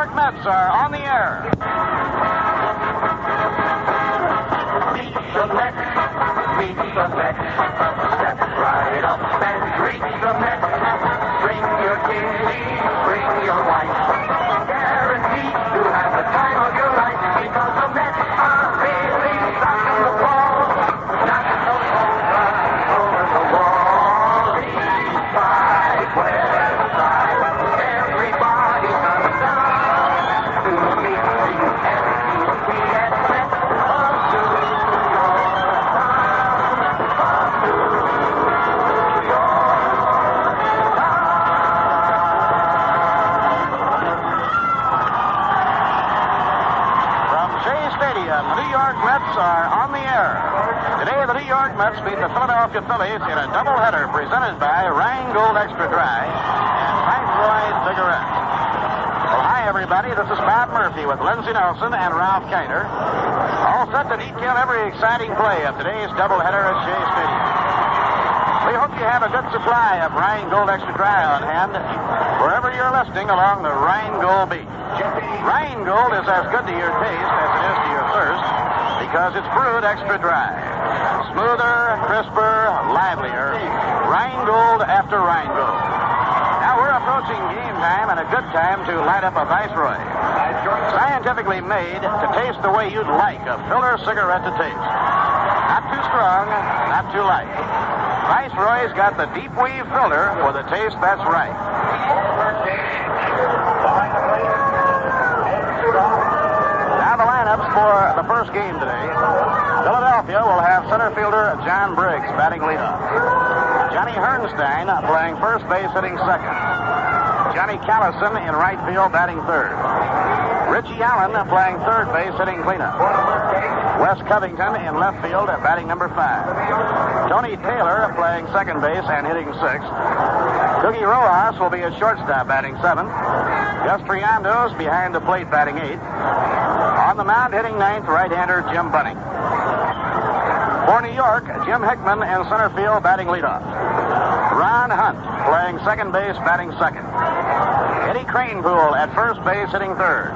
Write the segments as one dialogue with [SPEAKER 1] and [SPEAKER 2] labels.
[SPEAKER 1] York Mets are on the air.
[SPEAKER 2] Meet the Mets, meet the Mets. Step right up and greet the Mets. Bring your kiddies, bring your wife. Guaranteed to have the time of your life because the Mets are really rocking the ball. Knocking those home runs over the wall. East side, west side, everybody's coming down to meet the M.E.T.S. Mets of New York.
[SPEAKER 1] The New York Mets are on the air. Today, the New York Mets beat the Philadelphia Phillies in a doubleheader presented by Rheingold Extra Dry and Viceroy Cigarettes. Well, hi, everybody. This is Bob Murphy with Lindsey Nelson and Ralph Kiner, all set to detail every exciting play of today's doubleheader at Shea Stadium. We hope you have a good supply of Rheingold Extra Dry on hand wherever you're listening along the Rheingold beach. Rheingold is as good to your taste as it is to your thirst because it's brewed extra dry. Smoother, crisper, livelier. Rheingold after Rheingold. Now we're approaching game time and a good time to light up a Viceroy. Scientifically made to taste the way you'd like a filler cigarette to taste. Not too strong, not too light. Viceroy's got the deep weave filler for the taste that's right. Now the lineups for the first game today. Philadelphia will have center fielder John Briggs batting leadoff. Johnny Hernstein playing first base hitting second. Johnny Callison in right field batting third. Richie Allen playing third base hitting cleanup. Wes Covington in left field batting number 5. Tony Taylor playing second base and hitting sixth. Cookie Rojas will be at shortstop batting 7th. Gus Triandos behind the plate batting 8th. On the mound hitting 9th, right-hander Jim Bunning. For New York, Jim Hickman in center field batting leadoff. Ron Hunt playing second base batting 2nd. Eddie Cranepool at first base hitting 3rd.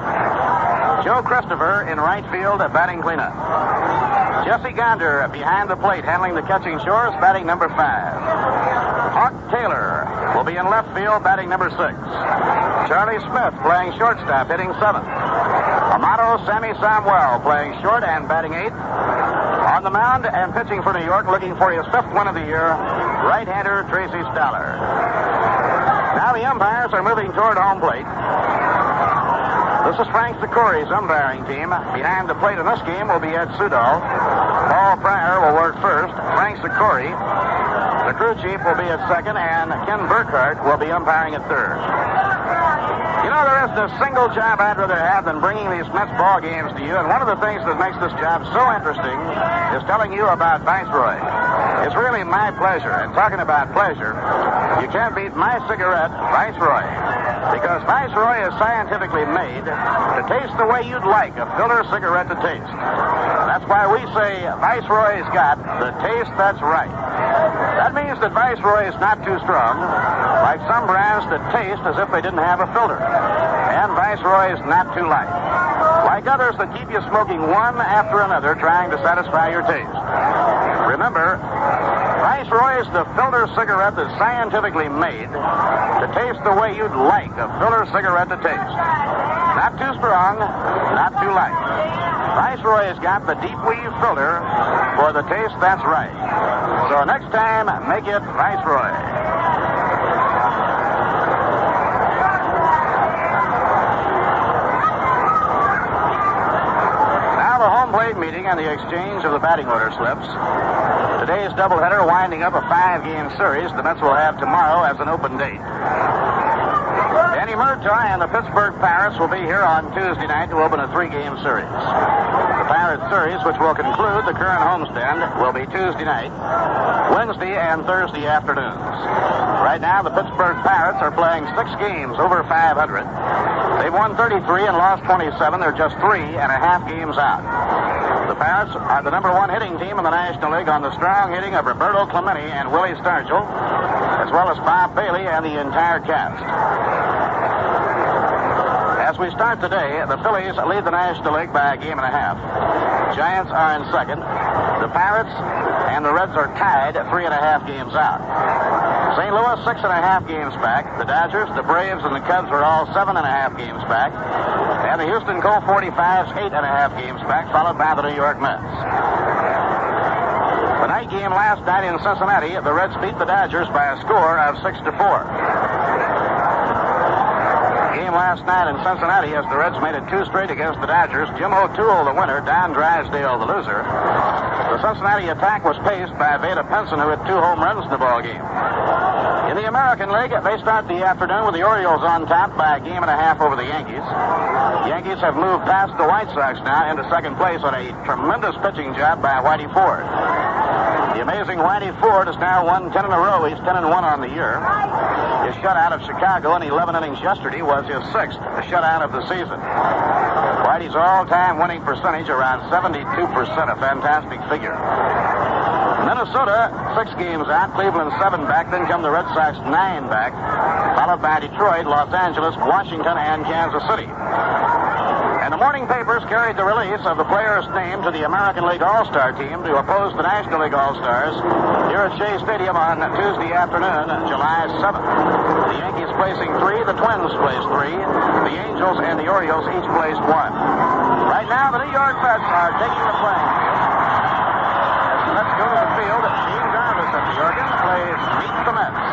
[SPEAKER 1] Joe Christopher in right field batting cleanup. Jesse Gonder behind the plate handling the catching chores batting number 5. Hawk Taylor will be in left field batting number 6. Charlie Smith playing shortstop hitting 7th. Amato Sammy Samuel playing short and batting 8th. On the mound and pitching for New York looking for his 5th win of the year, right-hander Tracy Stoller. Now the umpires are moving toward home plate. This is Frank Sikori's umpiring team. Behind the plate in this game will be Ed Sudol. Paul Pryor will work first. Frank Sikori, the crew chief, will be at second, and Ken Burkhart will be umpiring at third. You know, there isn't a single job I'd rather have than bringing these Mets ball games to you, and one of the things that makes this job so interesting is telling you about Viceroy. It's really my pleasure, and talking about pleasure, you can't beat my cigarette, Viceroy, because Viceroy is scientifically made to taste the way you'd like a filler cigarette to taste. That's why we say Viceroy's got the taste that's right. That means that Viceroy is not too strong, like some brands that taste as if they didn't have a filter. And Viceroy is not too light, like others that keep you smoking one after another trying to satisfy your taste. Remember, Viceroy is the filter cigarette that's scientifically made to taste the way you'd like a filler cigarette to taste. Not too strong, not too light. Viceroy has got the deep weave filter for the taste that's right. So next time, make it Viceroy. Now the home plate meeting and the exchange of the batting order slips. Today's doubleheader winding up a 5-game series the Mets will have tomorrow as an open date. Danny Murtaugh and the Pittsburgh Pirates will be here on Tuesday night to open a 3-game series. The Pirates series, which will conclude the current homestand, will be Tuesday night, Wednesday, and Thursday afternoons. Right now, the Pittsburgh Pirates are playing 6 games over 500. They've won 33 and lost 27. They're just 3.5 games out. The Pirates are the number 1 hitting team in the National League on the strong hitting of Roberto Clemente and Willie Stargell, as well as Bob Bailey and the entire cast. As we we start today, the Phillies lead the National League by a game and a half. Giants are in second. The Pirates and the Reds are tied at 3.5 games out. St. Louis, 6.5 games back. The Dodgers, the Braves, and the Cubs are all 7.5 games back. And the Houston Colt 45s, 8.5 games back, followed by the New York Mets. The night game last night in Cincinnati, the Reds beat the Dodgers by a score of 6-4. Game last night in Cincinnati as the Reds made it 2 straight against the Dodgers. Jim O'Toole, the winner, Don Drysdale, the loser. The Cincinnati attack was paced by Vada Pinson, who hit 2 home runs in the ball game. In the American League, they start the afternoon with the Orioles on top by a game and a half over the Yankees. The Yankees have moved past the White Sox now into second place on a tremendous pitching job by Whitey Ford. The amazing Whitey Ford has now won 10 in a row. He's 10-1 on the year. His shutout of Chicago in 11 innings yesterday was his 6th shutout of the season. Whitey's all-time winning percentage around 72%, a fantastic figure. Minnesota, 6 games out. Cleveland, 7 back. Then come the Red Sox, 9 back. Followed by Detroit, Los Angeles, Washington, and Kansas City. And the morning papers carried the release of the player's name to the American League All-Star team to oppose the National League All-Stars here at Shea Stadium on Tuesday afternoon, July 7th. The Yankees placing 3, the Twins placed 3, the Angels and the Orioles each placed 1. Right now, the New York Mets are taking the playing field. Let's go to the field. Gene Jarvis at the organ plays Meet the Mets.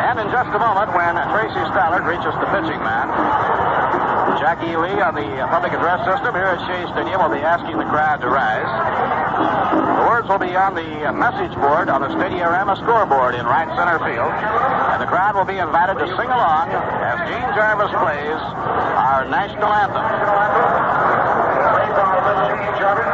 [SPEAKER 1] And in just a moment, when Tracy Stallard reaches the pitching mound, Jackie Lee on the public address system here at Shea Stadium will be asking the crowd to rise. The words will be on the message board on the Stadiorama scoreboard in right center field. And the crowd will be invited to sing along as Gene Jarvis plays our national anthem. Played by Gene Jarvis.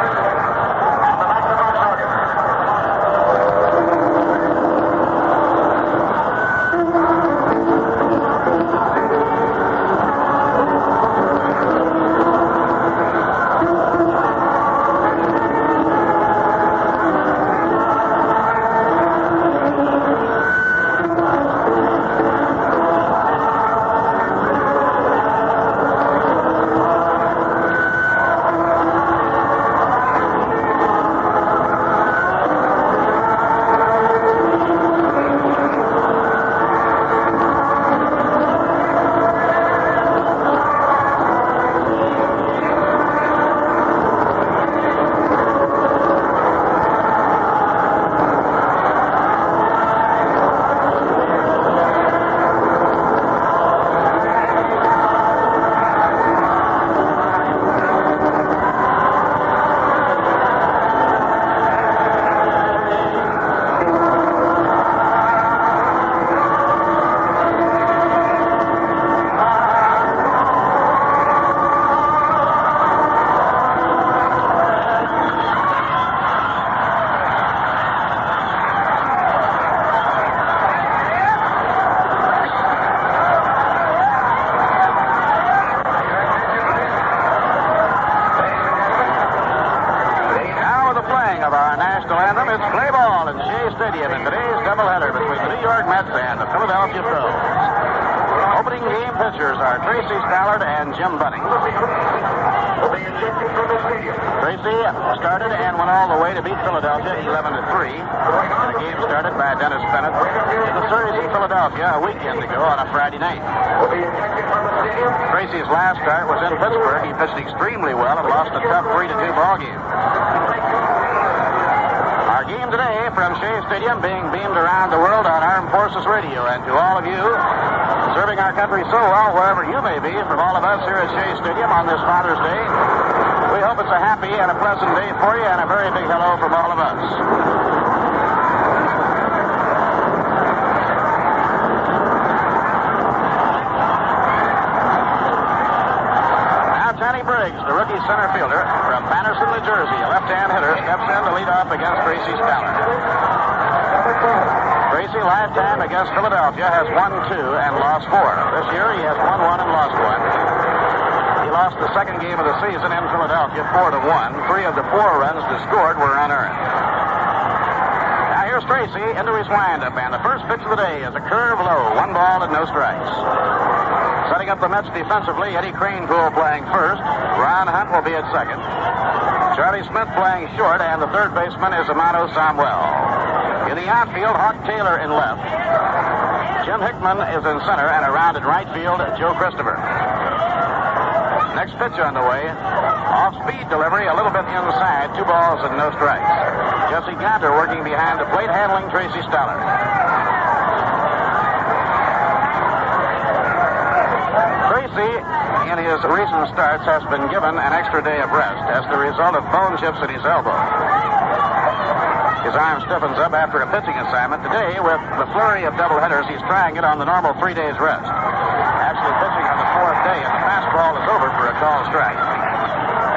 [SPEAKER 1] Stadium in today's doubleheader between the New York Mets and the Philadelphia Phillies. Opening game pitchers are Tracy Stallard and Jim Bunning. Tracy started and went all the way to beat Philadelphia 11-3. The game started by Dennis Bennett in the series in Philadelphia a weekend ago on a Friday night. Tracy's last start was in Pittsburgh. He pitched extremely well and lost a tough 3-2 ball game. Our game today from Shea Stadium being beamed around the world on Armed Forces Radio. And to all of you serving our country so well, wherever you may be, from all of us here at Shea Stadium on this Father's Day, we hope it's a happy and a pleasant day for you, and a very big hello from all of us. Johnny Briggs, the rookie center fielder from Patterson, New Jersey, a left-hand hitter, steps in to lead off against Tracy Stallard. Tracy, lifetime against Philadelphia, has won 2 and lost 4. This year, he has won 1 and lost 1. He lost the second game of the season in Philadelphia 4-1. 3 of the 4 runs scored were unearned. Now here's Tracy into his windup, and the first pitch of the day is a curve low, 1 ball and no strikes. Setting Starting up the Mets defensively, Eddie Cranepool playing first. Ron Hunt will be at second. Charlie Smith playing short, and the third baseman is Amado Samuel. In the outfield, Hawk Taylor in left. Jim Hickman is in center, and around in right field, Joe Christopher. Next pitch on the way. Off-speed delivery, a little bit inside. 2 balls and no strikes. Jesse Gunter working behind the plate, handling Tracy Stoller. Tracy, in his recent starts, has been given an extra day of rest as the result of bone chips in his elbow. His arm stiffens up after a pitching assignment. Today, with the flurry of doubleheaders, he's trying it on the normal 3 days rest. Actually pitching on the 4th day, and the fastball is over for a called strike.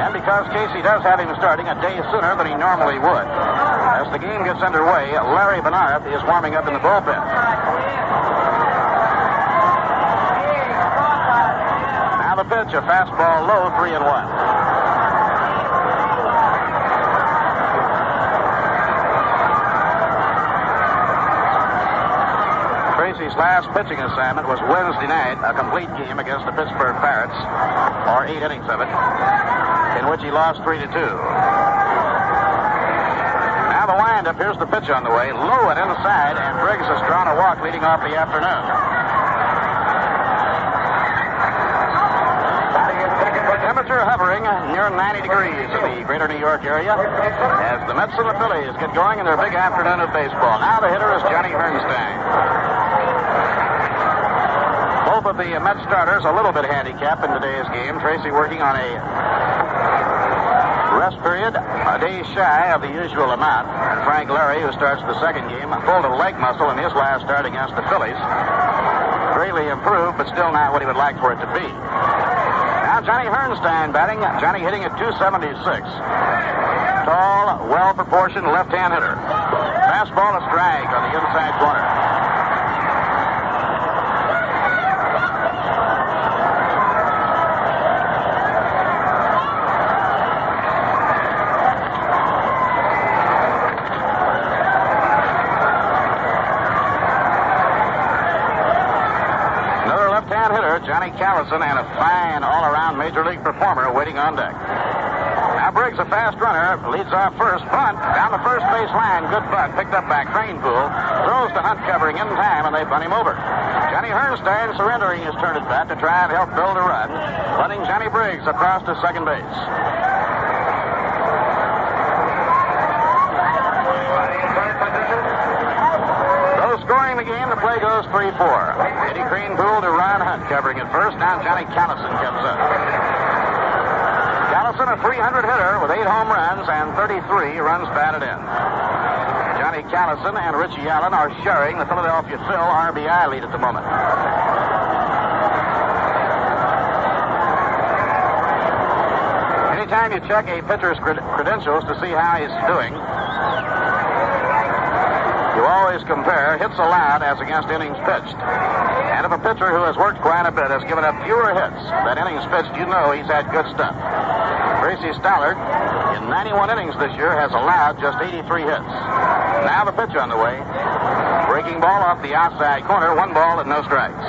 [SPEAKER 1] And because Casey does have him starting a day sooner than he normally would, as the game gets underway, Larry Bernard is warming up in the bullpen. Now the pitch, a fastball low, 3-1. Tracy's last pitching assignment was Wednesday night, a complete game against the Pittsburgh Pirates, or 8 innings of it, in which he lost 3-2. Now the windup. Here's the pitch on the way. Low and inside, and Briggs has drawn a walk leading off the afternoon. Temperature hovering near 90 degrees in the greater New York area as the Mets and the Phillies get going in their big afternoon of baseball. Now the hitter is Johnny Hernstein. Both of the Mets starters a little bit handicapped in today's game. Tracy working on a rest period, a day shy of the usual amount. And Frank Larry, who starts the second game, pulled a leg muscle in his last start against the Phillies. Greatly improved, but still not what he would like for it to be. Now Johnny Hernstein batting. Johnny hitting at 276. Tall, well-proportioned left-hand hitter. Fastball is dragged on the inside corner. Johnny Callison, and a fine all-around Major League performer waiting on deck. Now Briggs, a fast runner, leads off first. Bunt down the first base line. Good bunt. Picked up by Cranepool. Throws to Hunt covering in time, and they bunt him over. Johnny Hernstein surrendering his turn at bat to try and help build a run. Bunning Johnny Briggs across to second base. Scoring the game, the play goes 3-4. Eddie Cranepool to Ron Hunt covering at first. Now Johnny Callison comes up. Callison, a 300 hitter with 8 home runs and 33 runs batted in. Johnny Callison and Richie Allen are sharing the Philadelphia Phil RBI lead at the moment. Anytime you check a pitcher's credentials to see how he's doing, you always compare hits allowed as against innings pitched. And if a pitcher who has worked quite a bit has given up fewer hits than innings pitched, you know he's had good stuff. Tracy Stoller, in 91 innings this year, has allowed just 83 hits. Now the pitch on the way. Breaking ball off the outside corner, 1 ball and no strikes.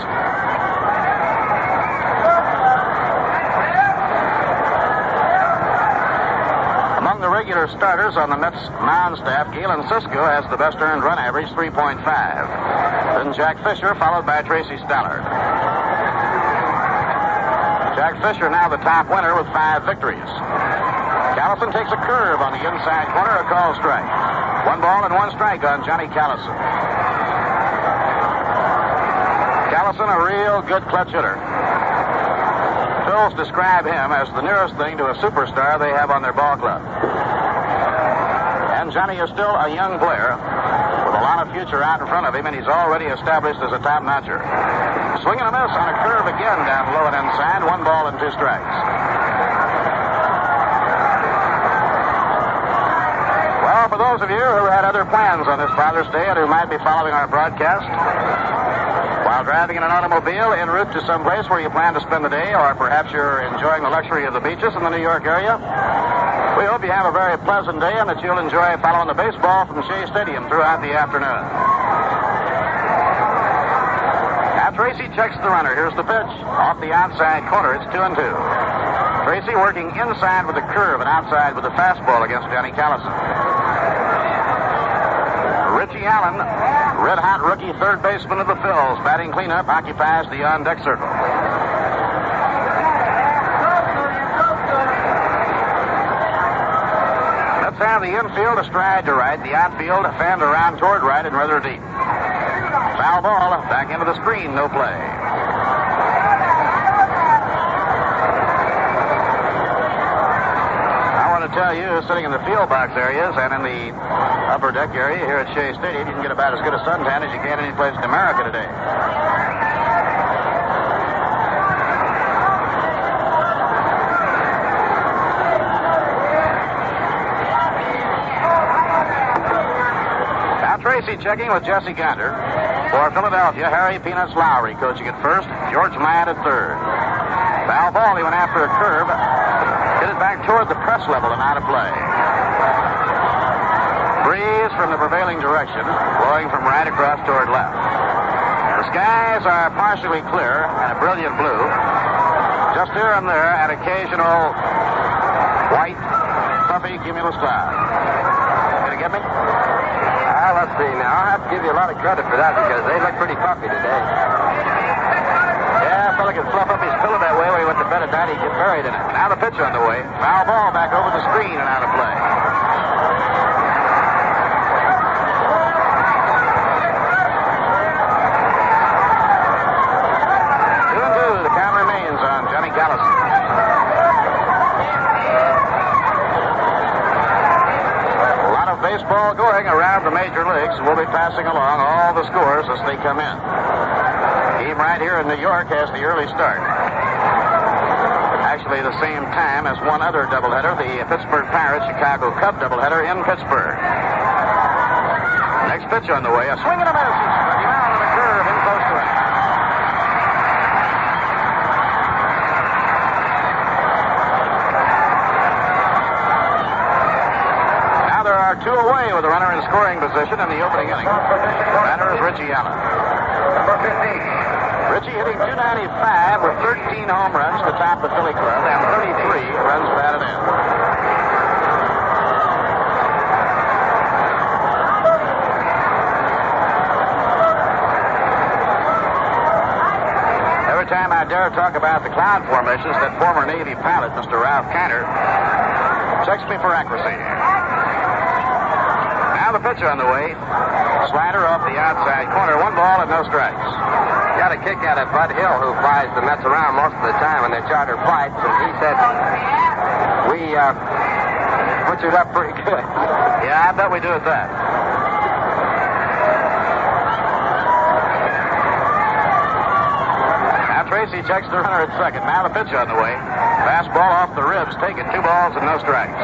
[SPEAKER 1] The regular starters on the Mets mound staff, Galen Cisco has the best earned run average, 3.5. Then Jack Fisher, followed by Tracy Stoller. Jack Fisher now the top winner with 5 victories. Callison takes a curve on the inside corner, a call strike. 1 ball and 1 strike on Johnny Callison. Callison, a real good clutch hitter. Phils describe him as the nearest thing to a superstar they have on their ball club. And Johnny is still a young player with a lot of future out in front of him, and he's already established as a top-notcher. Swing and a miss on a curve again down low and inside. 1 ball and 2 strikes. Well, for those of you who had other plans on this Father's Day and who might be following our broadcast while driving in an automobile en route to some place where you plan to spend the day, or perhaps you're enjoying the luxury of the beaches in the New York area, we hope you have a very pleasant day and that you'll enjoy following the baseball from Shea Stadium throughout the afternoon. Now Tracy checks the runner. Here's the pitch. Off the outside corner. It's 2-2. Tracy working inside with the curve and outside with the fastball against Johnny Callison. Richie Allen, red-hot rookie third baseman of the Phillies, batting cleanup, occupies the on-deck circle. Let's have the infield a stride to right, the outfield fanned around toward right and rather deep. Foul ball, back into the screen, no play. Tell you, sitting in the field box areas and in the upper deck area here at Shea Stadium, you can get about as good a suntan as you can any place in America today. Now Tracy checking with Jesse Gander. For Philadelphia, Harry Peanuts Lowry coaching at first, George Ladd at third. Foul ball, he went after a curve. Hit it back toward the press level and out of play. Breeze from the prevailing direction, blowing from right across toward left. The skies are partially clear and a brilliant blue. Just here and there, an occasional white, puffy cumulus cloud. Gonna get me?
[SPEAKER 3] Let's see now. I'll have to give you a lot of credit for that because they look pretty puffy today.
[SPEAKER 1] Yeah, a fella can fluff up his pillow that way when he went to bed at night. He'd get buried in it. Now the pitch on the way. Foul ball back over the screen and out of play. The count remains on Johnny Callison. A lot of baseball going around the major leagues, and we'll be passing along all the scores as they come in. Team right here in New York has the early start. Actually, the same time as one other doubleheader, the Pittsburgh Pirates-Chicago Cub doubleheader in Pittsburgh. Next pitch on the way, a swing and a miss. Struck him out on the curve in close to him. Now there are two away with a runner in scoring position in the opening inning. The batter is Richie Allen.
[SPEAKER 3] Number 15.
[SPEAKER 1] Richie hitting .295 with 13 home runs to top the Philly club and 33 runs batted in. Every time I dare talk about the cloud formations, that former Navy pilot, Mr. Ralph Kiner, checks me for accuracy. Now the pitch on the way. Slider off the outside corner. 1 ball and no strikes.
[SPEAKER 3] Got a kick out of Bud Hill, who flies the Mets around most of the time when they charter flights, and he said we butchered up pretty good.
[SPEAKER 1] Yeah, I bet we do at that. Now Tracy checks the runner at second. Now the pitch on the way. Fastball off the ribs, taken 2 balls and no strikes.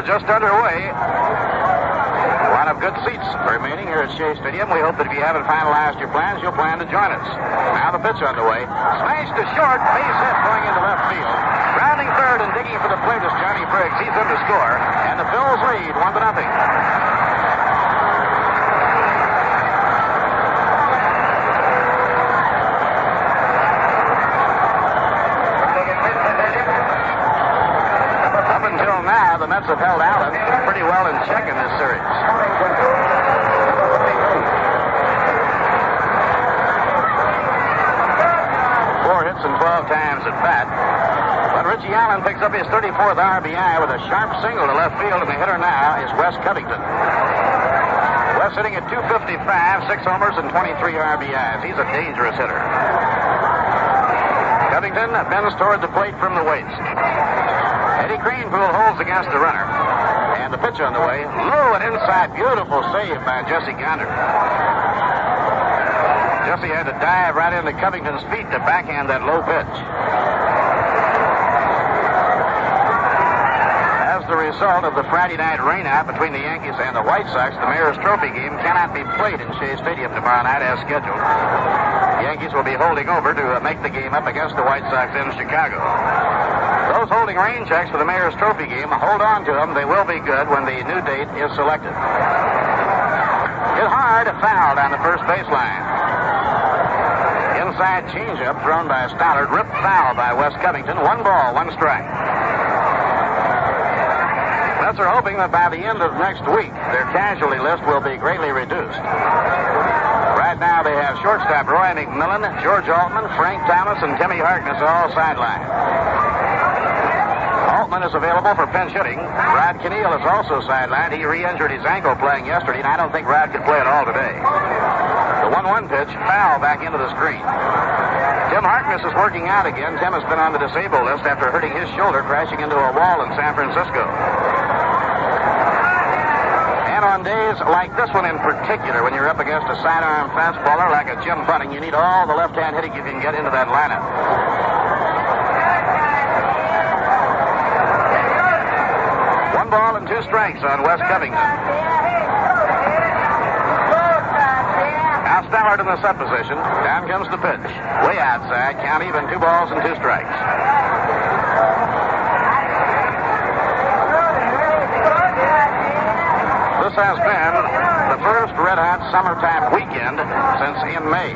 [SPEAKER 1] Just underway. A lot of good seats remaining here at Shea Stadium. We hope that if you haven't finalized your plans, you'll plan to join us. Now the pitch underway. Smashed to short. Base hit going into left field. Rounding third and digging for the plate is Johnny Briggs. He's in to score. And the Phillies lead 1-0. The Mets have held Allen pretty well in check in this series. 4 hits and 12 times at bat. But Richie Allen picks up his 34th RBI with a sharp single to left field, and the hitter now is Wes Covington. Wes hitting at .255, 6 homers and 23 RBIs. He's a dangerous hitter. Covington bends toward the plate from the waist. Eddie Greenpool holds against the runner. And the pitch on the way. Low and inside. Beautiful save by Jesse Gander. Jesse had to dive right into Covington's feet to backhand that low pitch. As the result of the Friday night rainout between the Yankees and the White Sox, the Mayor's Trophy game cannot be played in Shea Stadium tomorrow night as scheduled. Yankees will be holding over to make the game up against the White Sox in Chicago. Those holding rain checks for the Mayor's Trophy game, hold on to them. They will be good when the new date is selected. Hit hard, fouled on the first baseline. Inside changeup thrown by Stollard, ripped foul by Wes Covington. 1 ball, 1 strike. Mets are hoping that by the end of next week, their casualty list will be greatly reduced. Right now, they have shortstop Roy McMillan, George Altman, Frank Thomas, and Timmy Harkness all sidelined. Altman is available for pinch hitting. Rod Keneal is also sidelined. He re-injured his ankle playing yesterday, and I don't think Rod could play at all today. The 1-1 pitch, foul back into the screen. Tim Harkness is working out again. Tim has been on the disabled list after hurting his shoulder crashing into a wall in San Francisco. And on days like this one in particular, when you're up against a sidearm fastballer like a Jim Bunning, you need all the left-hand hitting you can get into that lineup. One ball and 2 strikes on Wes Covington. Now Stollard in the set position. Down comes the pitch. Way outside. Count even. 2 balls and 2 strikes. This has been the first red-hot summertime weekend since in May.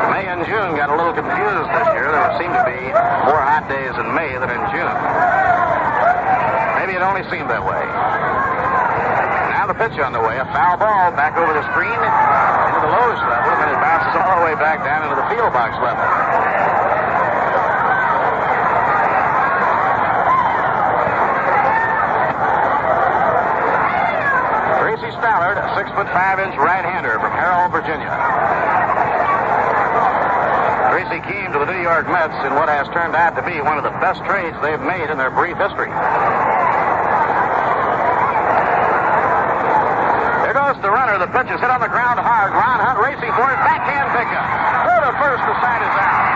[SPEAKER 1] May and June got a little confused this year. There seemed to be more hot days in May than in June. Maybe it only seemed that way. Now the pitch on the way. A foul ball back over the screen into the lowest level, and then it bounces all the way back down into the field box level. Stollard, a 6'5" right-hander from Harold, Virginia. Tracy came to the New York Mets in what has turned out to be one of the best trades they've made in their brief history. There goes the runner. The pitch is hit on the ground hard. Ron Hunt racing for it. Backhand pickup. Throw to first. The side is out.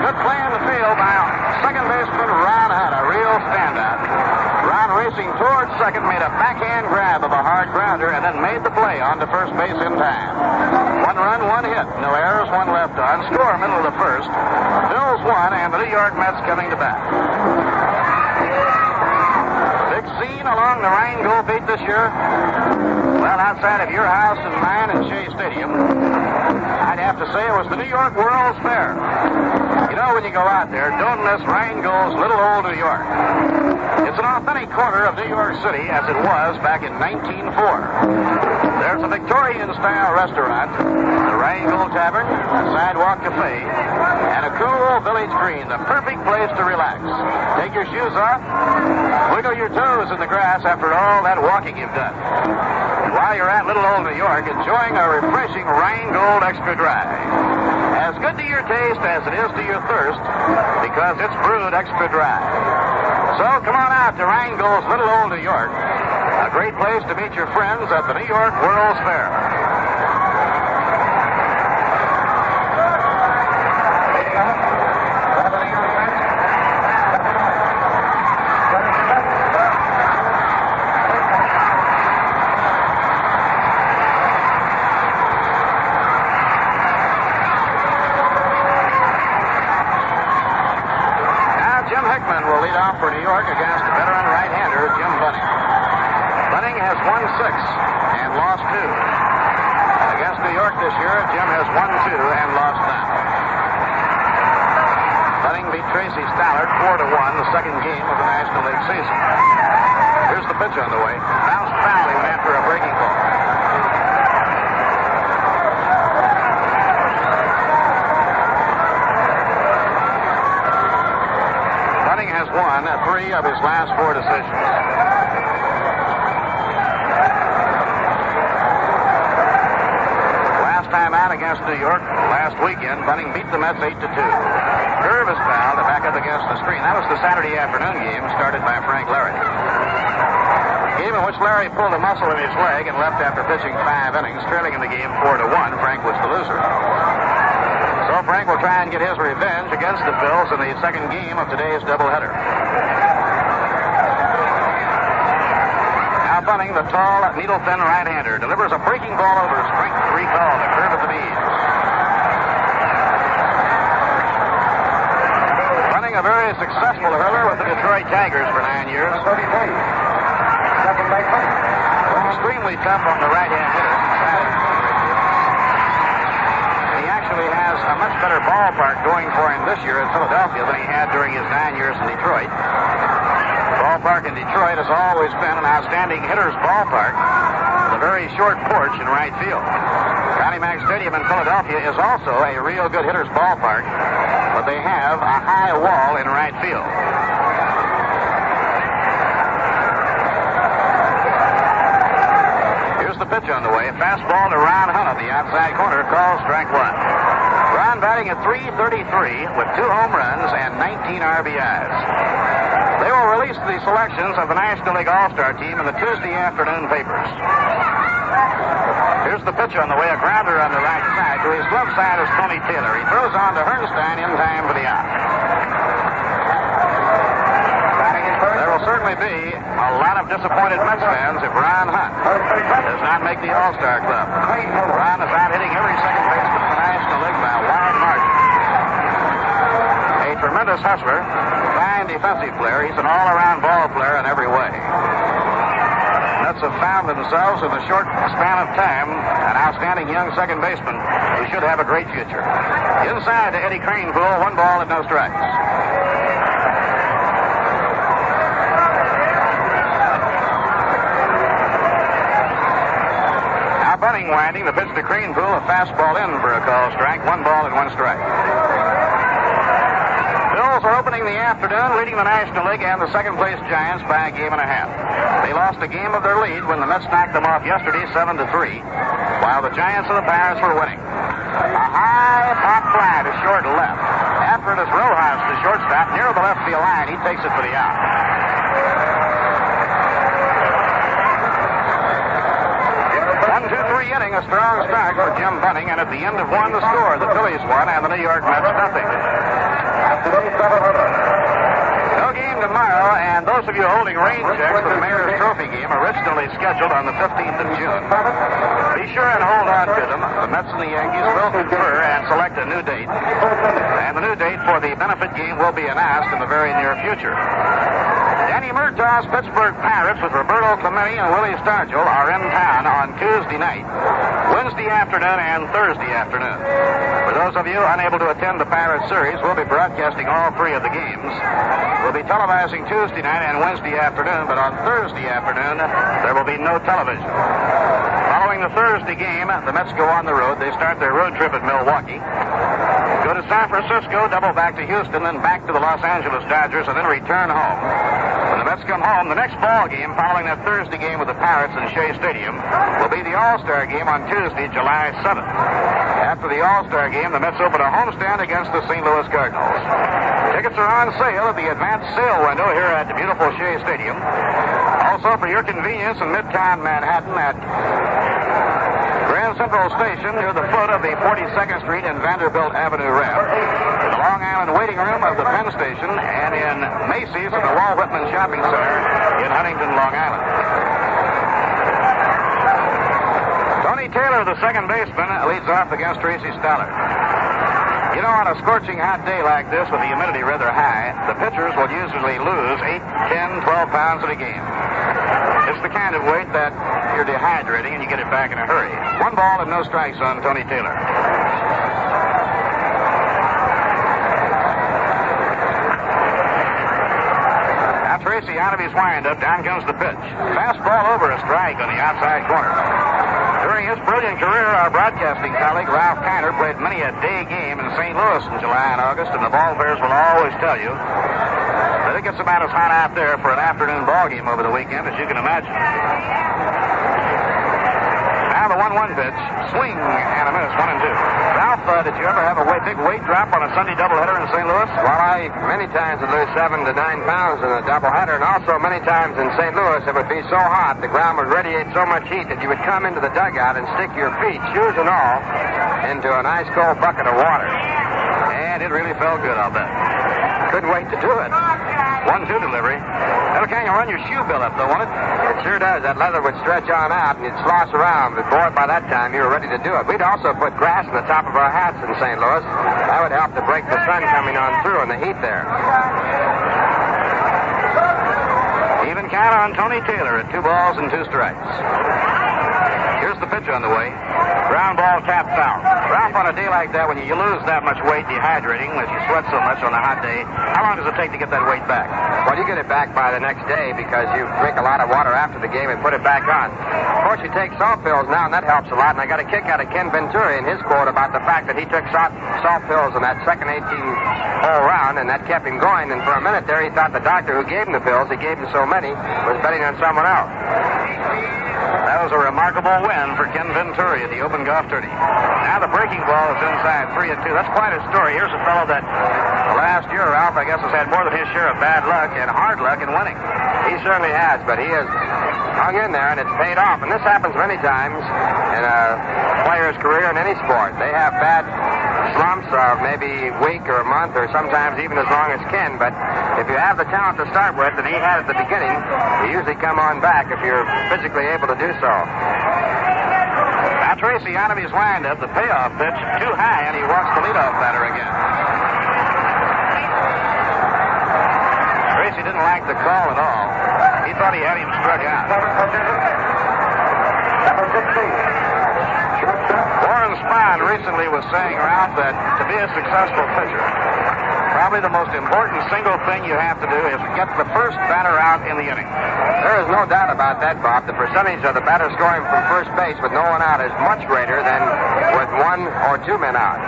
[SPEAKER 1] Good play in the field by second baseman Ron Hunt, a real standout. Ron racing towards second, made a backhand grab of a hard grounder, and then made the play on to first base in time. 1 run, 1 hit, no errors, 1 left on. Score middle of the first. Bills 1, and the New York Mets coming to bat. Big scene along the Rheingold beat this year. Well, outside of your house and mine and Shea Stadium, I'd have to say it was the New York World's Fair. You know, when you go out there, don't miss Rheingold's Little Old New York. It's an authentic corner of New York City as it was back in 1904. There's a Victorian-style restaurant, the Rheingold Tavern, a sidewalk cafe, and a cool village green, the perfect place to relax. Take your shoes off, wiggle your toes in the grass after all that walking you've done. And while you're at Little Old New York, enjoying a refreshing Rheingold Extra Dry. As good to your taste as it is to your thirst, because it's brewed extra dry. So come on out to Rheingold's Little Old New York, a great place to meet your friends at the New York World's Fair. Will lead off for New York against veteran right-hander Jim Bunning. Bunning has won 6 and lost 2. Against New York this year, Jim has won 2 and lost none. Bunning beat Tracy Stollard 4-1, the second game of the National League season. Here's the pitch on the way. Bounced foul. He went after a breaking ball. Has won 3 of his last 4 decisions. Last time out against New York, last weekend, Bunning beat the Mets 8-2. Curve is fouled back up against the screen. That was the Saturday afternoon game started by Frank Larry. Game in which Larry pulled a muscle in his leg and left after pitching 5 innings, trailing in the game 4-1. Frank was the loser. So Frank will try and get his revenge against the Phillies in the second game of today's doubleheader. Now Bunning, the tall, needle-thin right-hander, delivers a breaking ball over a strike 3 call, the curve at the knees. Bunning, a very successful hurler with the Detroit Tigers for 9 years. Extremely tough on the right-hand hitter. He actually has a much better ballpark going for him this year in Philadelphia than he had during his 9 years in Detroit. Ballpark in Detroit has always been an outstanding hitter's ballpark with a very short porch in right field. Connie Mack Stadium in Philadelphia is also a real good hitter's ballpark, but they have a high wall in right field. Here's the pitch on the way. Fastball to Ron Hunt on the outside corner. Called strike 1. Ron batting at .333 with 2 home runs and 19 RBIs. They will release the selections of the National League All-Star team in the Tuesday afternoon papers. Here's the pitch on the way. A grounder on the right side. To his left side is Tony Taylor. He throws on to Hernstein in time for the out. There will certainly be a lot of disappointed Mets fans if Ron Hunt does not make the All-Star club. Ron is out hitting every second baseman in the National League by a wide margin. A tremendous hustler, fine defensive player. He's an all-around ball player in every way. Mets have found themselves in a short span of time an outstanding young second baseman who should have a great future. Inside to Eddie Cranepool, 1 ball and no strikes. Now Bunning winding, the pitch to Cranepool, a fastball in for a call strike, 1 ball and 1 strike. Phillies are opening the afternoon, leading the National League and the second-place Giants by a game and a half. They lost a game of their lead when the Mets knocked them off yesterday 7-3, while the Giants and the Pirates were winning. A high pop fly to short left. After it is Rojas, the shortstop, near the left field line. He takes it for the out. Three inning, a strong start for Jim Bunning, and at the end of 1 the score, the Phillies won and the New York Mets nothing. No game tomorrow, and those of you holding rain checks for the Mayor's Trophy game originally scheduled on the 15th of June, be sure and hold on to them. The Mets and the Yankees will confer and select a new date, and the new date for the benefit game will be announced in the very near future. Danny Murtaugh's Pittsburgh Pirates with Roberto Clemente and Willie Stargell are in town on Tuesday night, Wednesday afternoon, and Thursday afternoon. For those of you unable to attend the Pirates series, we'll be broadcasting all 3 of the games. We'll be televising Tuesday night and Wednesday afternoon, but on Thursday afternoon, there will be no television. Following the Thursday game, the Mets go on the road. They start their road trip at Milwaukee, go to San Francisco, double back to Houston, then back to the Los Angeles Dodgers, and then return home. When the Mets come home, the next ball game following that Thursday game with the Pirates in Shea Stadium will be the All-Star game on Tuesday, July 7th. After the All-Star game, the Mets open a homestand against the St. Louis Cardinals. Tickets are on sale at the advanced sale window here at the beautiful Shea Stadium. Also, for your convenience in Midtown Manhattan at Grand Central Station near the foot of the 42nd Street and Vanderbilt Avenue ramp, in the Long Island waiting room of the Penn Station, and in Macy's at the Walt Whitman Shopping Center in Huntington, Long Island. Tony Taylor, the second baseman, leads off against Tracy Stollard. You know, on a scorching hot day like this with the humidity rather high, the pitchers will usually lose 8, 10, 12 pounds at a game. It's the kind of weight that you're dehydrating and you get it back in a hurry. 1 ball and no strikes on Tony Taylor. Now Tracy out of his windup, down comes the pitch. Fastball over a strike on the outside corner. During his brilliant career, our broadcasting colleague Ralph Kiner played many a day game in St. Louis in July and August, and the ball players will always tell you that it gets about as hot out there for an afternoon ball game over the weekend as you can imagine. Now the 1-1 pitch, swing and a miss, 1-2. Ralph, did you ever have a big weight drop on a Sunday doubleheader in St. Louis?
[SPEAKER 3] Well, I many times would lose 7 to 9 pounds in a doubleheader, and also many times in St. Louis it would be so hot, the ground would radiate so much heat that you would come into the dugout and stick your feet, shoes and all, into an ice cold bucket of water.
[SPEAKER 1] And it really felt good, I'll bet.
[SPEAKER 3] Couldn't wait to do it. 1-2 delivery. That'll kind of run your shoe bill up, though, won't it? It sure does. That leather would stretch on out and you'd slosh around. But, boy, by that time, you were ready to do it. We'd also put grass on the top of our hats in St. Louis. That would help to break the sun coming on through and the heat there.
[SPEAKER 1] Even count on Tony Taylor at 2 balls and 2 strikes. Here's the pitch on the way. Ground ball, tap foul. Ralph, on a day like that, when you lose that much weight dehydrating, when you sweat so much on a hot day, how long does it take to get that weight back?
[SPEAKER 3] Well, you get it back by the next day because you drink a lot of water after the game and put it back on. Of course, you take salt pills now, and that helps a lot. And I got a kick out of Ken Venturi in his quote about the fact that he took salt pills in that second 18-hole round, and that kept him going. And for a minute there, he thought the doctor who gave him the pills, he gave him so many, was betting on someone else.
[SPEAKER 1] That was a remarkable win for Ken Venturi at the Open Golf Tourney. Now the breaking ball is inside 3-2. That's quite a story. Here's a fellow that last year, Ralph, I guess, has had more than his share of bad luck and hard luck in winning.
[SPEAKER 3] He certainly has, but he has hung in there, and it's paid off. And this happens many times in a player's career in any sport. They have bad slumps of maybe a week or a month or sometimes even as long as Ken, but if you have the talent to start with that he had at the beginning, you usually come on back if you're physically able to do so.
[SPEAKER 1] Now Tracy out of his windup, the payoff pitch too high, and he walks the leadoff batter again. Tracy didn't like the call at all. He thought he had him struck out. Warren Spahn recently was saying, Ralph, that to be a successful pitcher, probably the most important single thing you have to do is get the first batter out in the inning.
[SPEAKER 3] There is no doubt about that, Bob. The percentage of the batter scoring from first base with no one out is much greater than with 1 or 2 men out.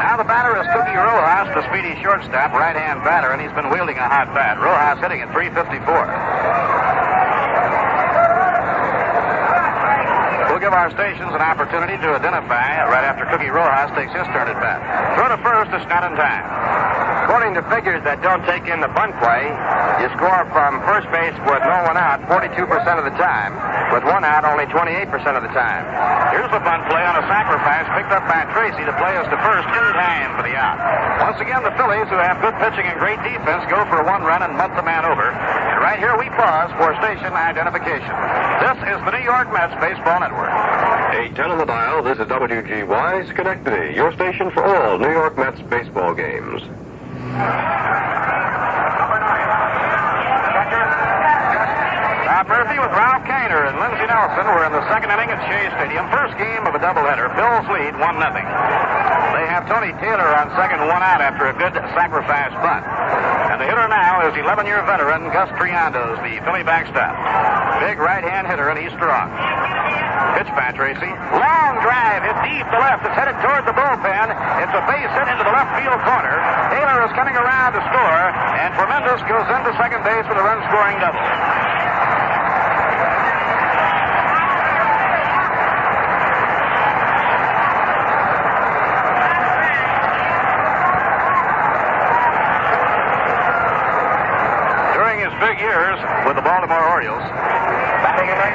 [SPEAKER 1] Now the batter is Cookie Rojas, the speedy shortstop, right-hand batter, and he's been wielding a hot bat. Rojas hitting at .354. We'll give our stations an opportunity to identify right after Cookie Rojas takes his turn at bat. Throw to first, it's not in time.
[SPEAKER 3] According to figures that don't take in the bunt play, you score from first base with no one out 42% of the time. With one out, only 28% of the time.
[SPEAKER 1] Here's the bunt play on a sacrifice picked up by Tracy to play us to first in time for the out. Once again, the Phillies, who have good pitching and great defense, go for 1 run and bunt the man over. And right here we pause for station identification. This is the New York Mets Baseball Network.
[SPEAKER 4] 810 on the dial, this is WGY Schenectady, your station for all New York Mets baseball games.
[SPEAKER 1] Bob Murphy with Ralph Kainer and Lindsey Nelson were in the second inning at Shea Stadium. First game of a doubleheader. Phil's lead, 1-0. They have Tony Taylor on second, 1 out after a good sacrifice bunt. And the hitter now is 11-year veteran Gus Triandos, the Philly backstop. Big right-hand hitter, and he's strong. Pitch by Tracy. Long drive hit deep to left. It's headed toward the bullpen. It's a base hit into the left field corner. Taylor is coming around to score, and Tremendous goes into second base with a run-scoring double. During his big years with the Baltimore Orioles,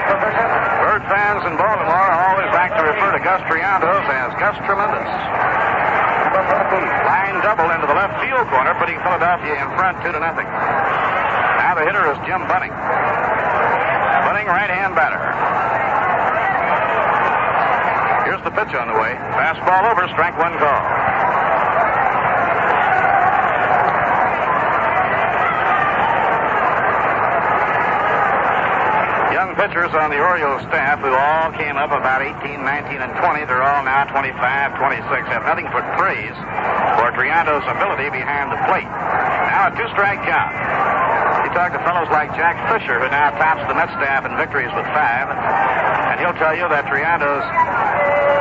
[SPEAKER 1] Bird fans in Baltimore always like to refer to Gus Triandos as Gus Tremendous. Line double into the left field corner, putting Philadelphia in front 2-0. Now the hitter is Jim Bunning. Bunning, right-hand batter. Here's the pitch on the way. Fastball over, strike 1 call. Pitchers on the Orioles staff who all came up about 18, 19, and 20. They're all now 25, 26. Have nothing but praise for Triandos' ability behind the plate. Now a 2-strike count. You talk to fellows like Jack Fisher, who now tops the Mets staff in victories with 5, and he'll tell you that Triandos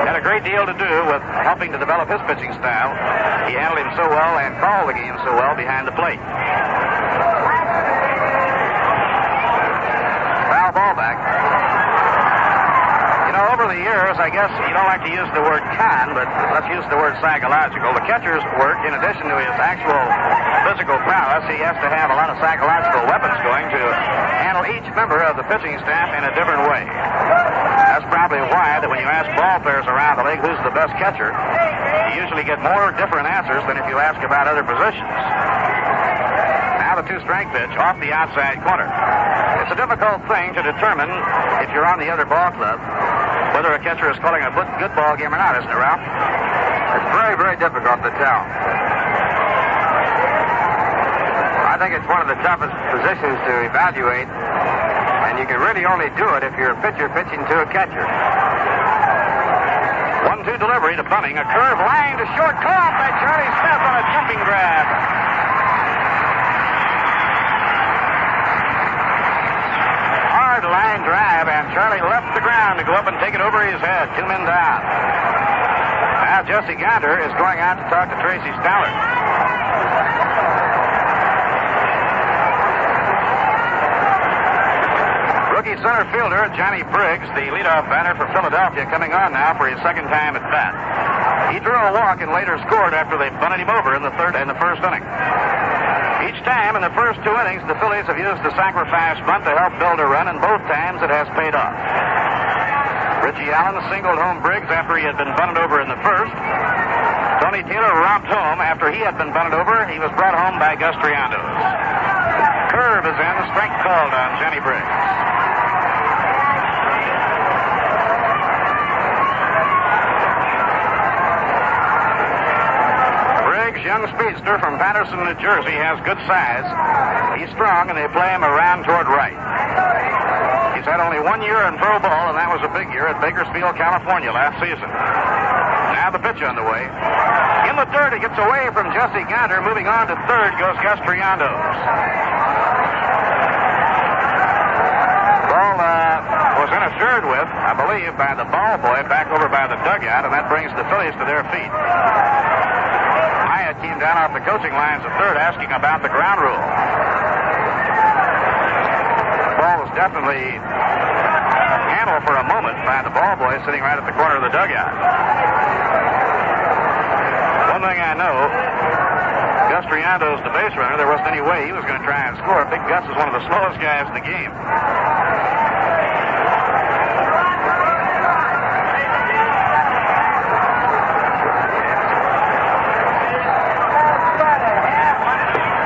[SPEAKER 1] had a great deal to do with helping to develop his pitching style. He handled him so well and called the game so well behind the plate. Ball back. You know, over the years, I guess you don't like to use the word con, but let's use the word psychological. The catcher's work, in addition to his actual physical prowess, he has to have a lot of psychological weapons going to handle each member of the pitching staff in a different way. That's probably why that when you ask ball players around the league who's the best catcher, you usually get more different answers than if you ask about other positions. Now 2-strike pitch off the outside corner. It's a difficult thing to determine if you're on the other ball club whether a catcher is calling a good ball game or not, isn't it, Ralph?
[SPEAKER 3] It's very, very difficult to tell. I think it's one of the toughest positions to evaluate, and you can really only do it if you're a pitcher pitching to a catcher.
[SPEAKER 1] 1-2 delivery to Bunning. A curve line to short, caught by Charlie Smith on a jumping grab. Hard line drive, and Charlie left the ground to go up and take it over his head. 2 men down. Now Jesse Gunter is going out to talk to Tracy Stallard. Rookie center fielder Johnny Briggs, the leadoff batter for Philadelphia, coming on now for his second time at bat. He drew a walk and later scored after they bunted him over in the first inning. Each time in the first 2 innings, the Phillies have used the sacrifice bunt to help build a run, and both times it has paid off. Richie Allen singled home Briggs after he had been bunted over in the first. Tony Taylor romped home after he had been bunted over. He was brought home by Gus Triandos. Curve is in, strike called on Johnny Briggs. Young speedster from Patterson, New Jersey, has good size. He's strong, and they play him around toward right. He's had only 1 year in pro ball, and that was a big year at Bakersfield, California last season. Now the pitch on the way. In the dirt, it gets away from Jesse Gunter. Moving on to third goes Gus Triandos. Ball was interfered with, I believe, by the ball boy back over by the dugout, and that brings the Phillies to their feet. Hyatt came down off the coaching lines at third asking about the ground rule. The ball was definitely handled for a moment by the ball boy sitting right at the corner of the dugout. One thing I know, Gus Triandos, the base runner, there wasn't any way he was going to try and score. Big Gus is one of the slowest guys in the game.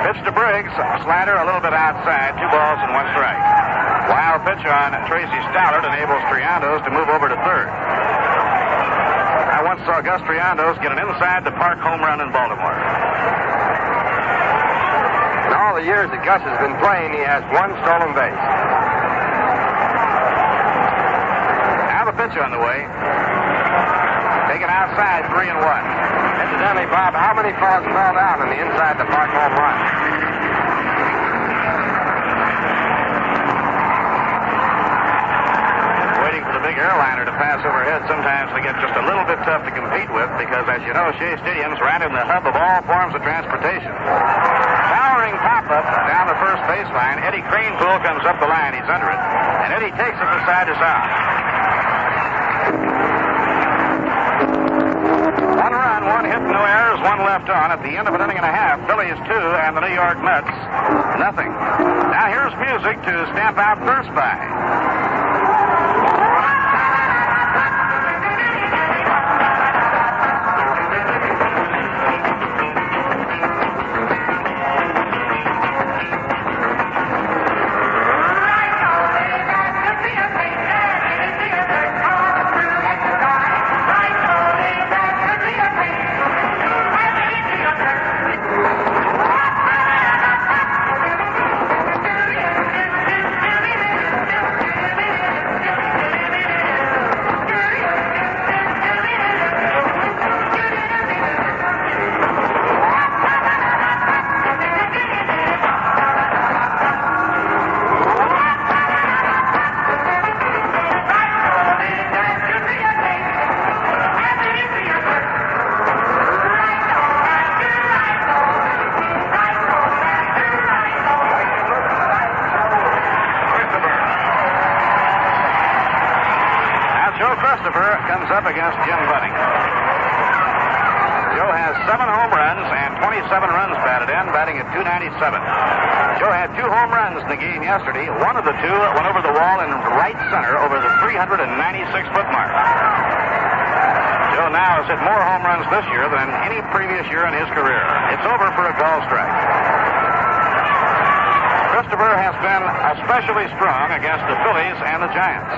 [SPEAKER 1] Pitch to Briggs, slider a little bit outside, 2 balls and 1 strike. Wild pitch on Tracy Stallard enables Triandos to move over to third. I once saw Gus Triandos get an inside-the-park home run in Baltimore.
[SPEAKER 3] In all the years that Gus has been playing, he has 1 stolen base.
[SPEAKER 1] Now the pitch on the way. Taken outside, 3-1.
[SPEAKER 3] Incidentally, Bob, how many balls fell down in the inside-the-park home run?
[SPEAKER 1] Waiting for the big airliner to pass overhead, sometimes they get just a little bit tough to compete with because, as you know, Shea Stadium's right in the hub of all forms of transportation. Towering pop-up down the first baseline. Eddie Cranepool comes up the line. He's under it. And Eddie takes it to side to side. 1 run, 1 hit, no errors, 1 left on. At the end of an inning and a half, Phillies 2 and the New York Mets nothing. Now here's music to stamp out first by. Comes up against Jim Bunning. Joe has 7 home runs and 27 runs batted in, batting at .297. Joe had 2 home runs in the game yesterday. One of the 2 went over the wall in right center over the 396-foot mark. Joe now has hit more home runs this year than any previous year in his career. It's over for a call strike. Christopher has been especially strong against the Phillies and the Giants.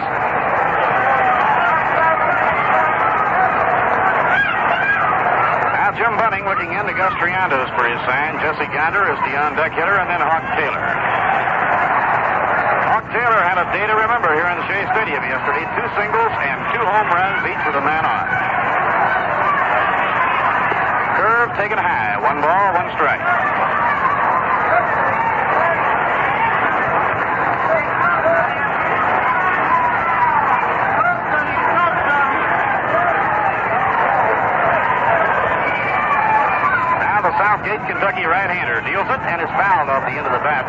[SPEAKER 1] Now Jim Bunning looking into Gus Triandos for his sign. Jesse Gander is the on-deck hitter, and then Hawk Taylor. Hawk Taylor had a day to remember here in the Shea Stadium yesterday. 2 singles and 2 home runs, each with a man on. Curve taken high. 1 ball, 1 strike. Southgate, Kentucky right-hander deals it and is fouled off the end of the bat,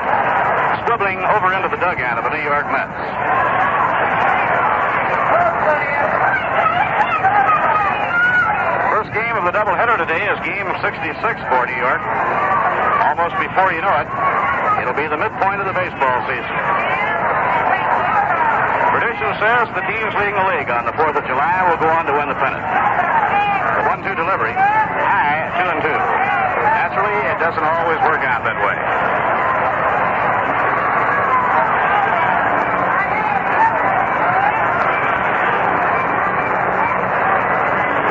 [SPEAKER 1] squibbling over into the dugout of the New York Mets. First game of the doubleheader today is game 66 for New York. Almost before you know it, it'll be the midpoint of the baseball season. Tradition says the teams leading the league on the 4th of July will go on to win the pennant. The 1-2 delivery, high, 2-2. Naturally, it doesn't always work out that way.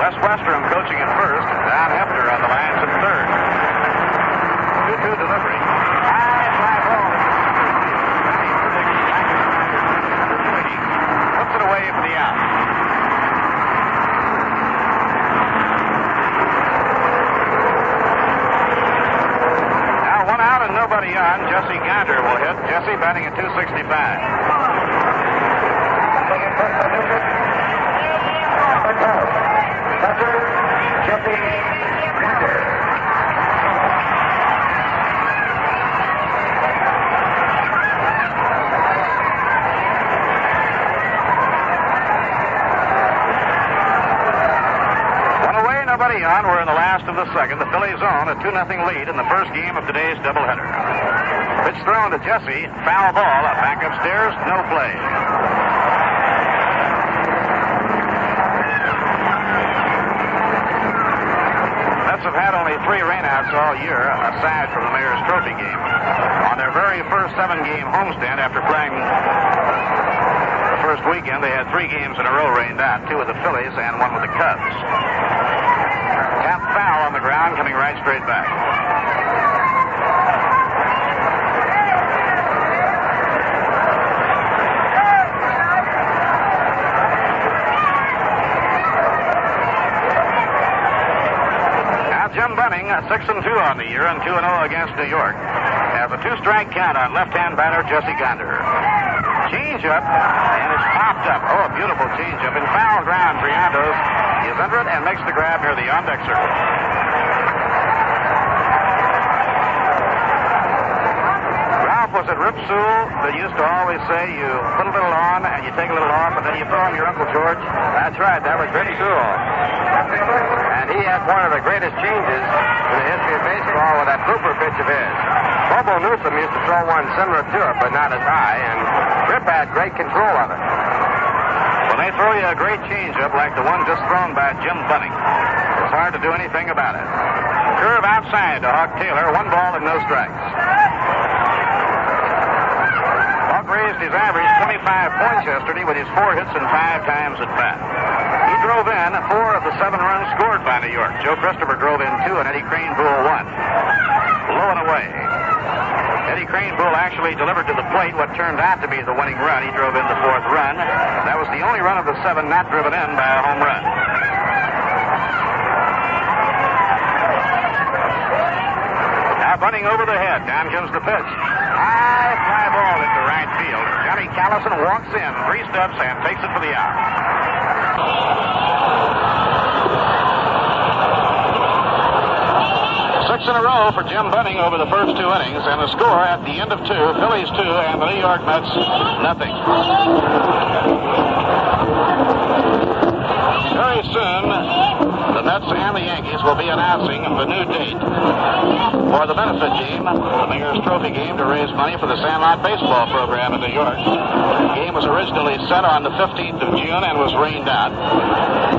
[SPEAKER 1] Wes Westrom coaching at first. Don Hefner on the lines at third. 2-2 delivery. High fly ball. Puts it away for the out. Nobody on. Jesse Gander will hit. Jesse batting at 265.
[SPEAKER 2] Jesse Gander.
[SPEAKER 1] Nobody on. We're in the last of the second. The Phillies own a 2-0 lead in the first game of today's doubleheader. Pitch thrown to Jesse. Foul ball. Back upstairs. No play. Mets have had only 3 rainouts all year, aside from the Mayor's Trophy game. On their very first 7-game homestand after playing the first weekend, they had 3 games in a row rained out. 2 with the Phillies and 1 with the Cubs. Tap foul on the ground, coming right straight back. Now Jim Bunning, 6-2 on the year and 2-0 against New York, has a 2-strike count on left-hand batter Jesse Gander. Change-up, and it's popped up. Oh, a beautiful change-up. In foul ground, Triandos is under it and makes the grab near the on-deck circle. Ralph was at Rip Sewell that used to always say you put a little on and you take a little off and then you throw him your Uncle George.
[SPEAKER 3] That's right. That was Rip Sewell. And he had one of the greatest changes in the history of baseball with that blooper pitch of his. Bobo Newsom used to throw one similar to it, but not as high, and Rip had great control of it.
[SPEAKER 1] When they throw you a great changeup like the one just thrown by Jim Bunning, it's hard to do anything about it. Curve outside to Hawk Taylor, 1 ball and no strikes. Hawk raised his average 25 points yesterday with his 4 hits and 5 times at bat. He drove in 4 of the 7 runs scored by New York. Joe Christopher drove in 2 and Eddie Kranepool 1. Low and away. Eddie Kranepool actually delivered to the plate what turned out to be the winning run. He drove in the 4th run. That was the only run of the 7 not driven in by a home run. Now Bunning over the head. Down comes the pitch. High fly ball into right field. Johnny Callison walks in, 3 steps, and takes it for the out. 6 in a row for Jim Bunning over the first 2 innings, and the score at the end of 2, Phillies 2 and the New York Mets nothing. Very soon, the Mets and the Yankees will be announcing the new date for the benefit game, the Mayor's Trophy game, to raise money for the Sandlot baseball program in New York. The game was originally set on the 15th of June and was rained out.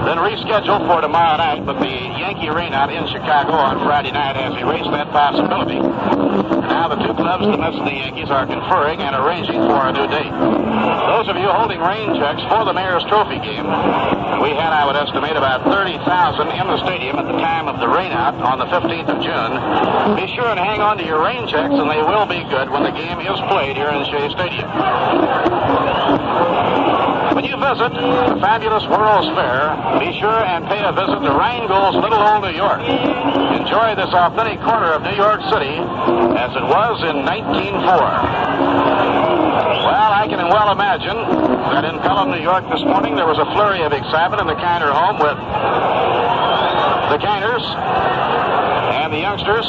[SPEAKER 1] been rescheduled for tomorrow night, but the Yankee rainout in Chicago on Friday night has erased that possibility. Now the two clubs, the Mets and the Yankees, are conferring and arranging for a new date. Those of you holding rain checks for the Mayor's Trophy game, we had, I would estimate, about 30,000 in the stadium at the time of the rainout on the 15th of June. Be sure and hang on to your rain checks, and they will be good when the game is played here in Shea Stadium. When you visit the fabulous World's Fair, be sure and pay a visit to Rheingold's Little Old New York. Enjoy this authentic corner of New York City as it was in 1904. Well, I can well imagine that in Pelham, New York this morning there was a flurry of excitement in the Kiner home with the Kiners and the youngsters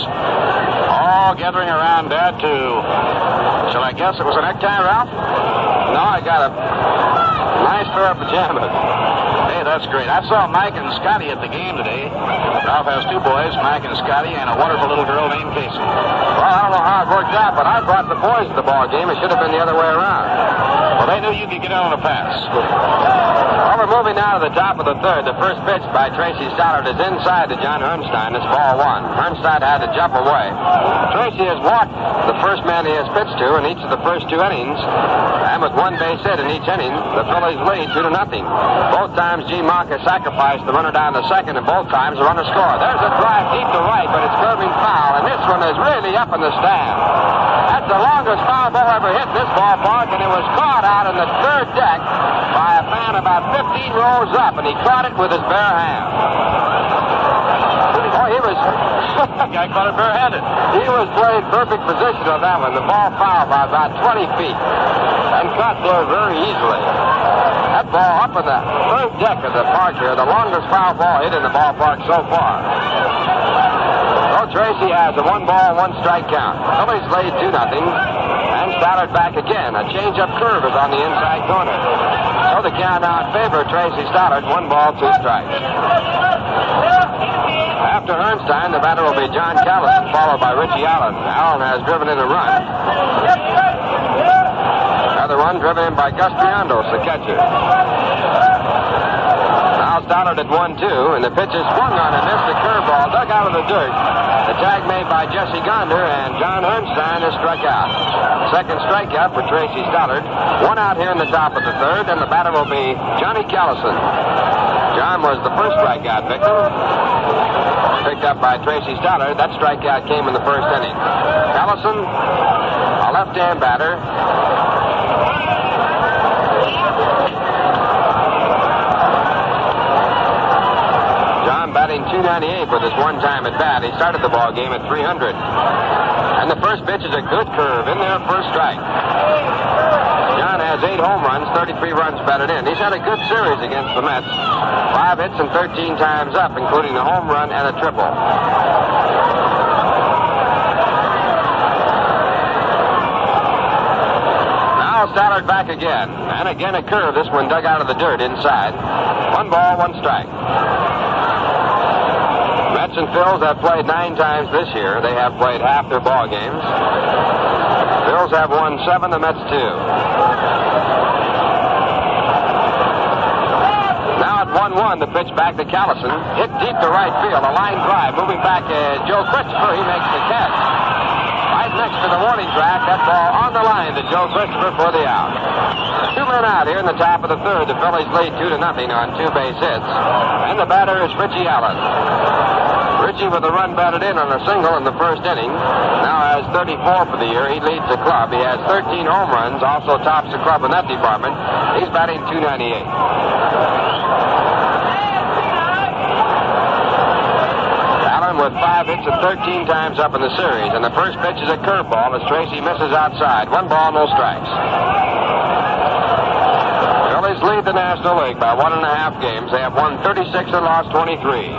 [SPEAKER 1] all gathering around Dad to, shall I guess it was a necktie, Ralph?
[SPEAKER 3] No, I got a nice pair of pajamas.
[SPEAKER 1] Hey, that's great. I saw Mike and Scotty at the game today. Ralph has two boys, Mike and Scotty, and a wonderful little girl named Casey.
[SPEAKER 3] Well, I don't know how it worked out, but I brought the boys to the ball game. It should have been the other way around.
[SPEAKER 1] Well, they knew you could get on a pass.
[SPEAKER 3] Well, we're moving now to the top of the third. The first pitch by Tracy Stoddard is inside to John Hermstein. It's ball one. Hermstein had to jump away. Tracy has walked the first man he has pitched to in each of the first two innings, and with one base hit in each inning, the Phillies lead 2-0. Both times G. Mock has sacrificed the runner down to second, and both times the runner scored. There's a drive deep to right, but it's curving foul, and this one is really up in the stand. That's the longest foul ball ever hit in this ballpark, and it was caught out in the third deck by a man about 15 rows up, and he caught it with his bare hand. Oh, he was...
[SPEAKER 1] The guy caught it barehanded.
[SPEAKER 3] He was playing perfect position on that one. The ball fouled by about 20 feet and caught there very easily. That ball up in the third deck of the park here, the longest foul ball hit in the ballpark so far. So Tracy has a 1-ball, 1-strike count. Phillies lead 2-0, and Stoddard back again. A change-up curve is on the inside corner. So the count now in favor of Tracy Stoddard, 1 ball, 2 strikes. After Hermstein, the batter will be John Callison, followed by Richie Allen. Allen has driven in a run. Another run driven in by Gus Triandos, the catcher. Now Stoddard at 1-2, and the pitch is swung on and missed a curveball, dug out of the dirt. The tag made by Jesse Gonder, and John Hermstein is struck out. Second strikeout for Tracy Stoddard. 1 out here in the top of the third, and the batter will be Johnny Callison. John was the first strikeout victim, picked up by Tracy Stoddard. That strikeout came in the first inning. Callison, a left-hand batter. John batting .298 with his one-time at bat. He started the ball game at .300. And the first pitch is a good curve in there, first strike. John has 8 home runs, 33 runs batted in. He's had a good series against the Mets. 5 hits and 13 times up, including a home run and a triple. Now Stoddard back again. And again a curve, this one dug out of the dirt inside. 1 ball, 1 strike. Mets and Phils have played 9 times this year. They have played half their ball games. Phils have won 7, the Mets 2. Now at 1-1, the pitch back to Callison. Hit deep to right field, a line drive. Moving back, Joe Christopher, he makes the catch. Right next to the warning track, that ball on the line to Joe Christopher for the out. 2 men out here in the top of the third. The Phillies lead 2-0 on 2 base hits. And the batter is Richie Allen. Richie with a run batted in on a single in the first inning. Now has 34 for the year. He leads the club. He has 13 home runs, also tops the club in that department. He's batting .298. Allen with 5 hits and 13 times up in the series. And the first pitch is a curveball as Tracy misses outside. 1 ball, no strikes. Phillies lead the National League by 1.5 games. They have won 36 and lost 23.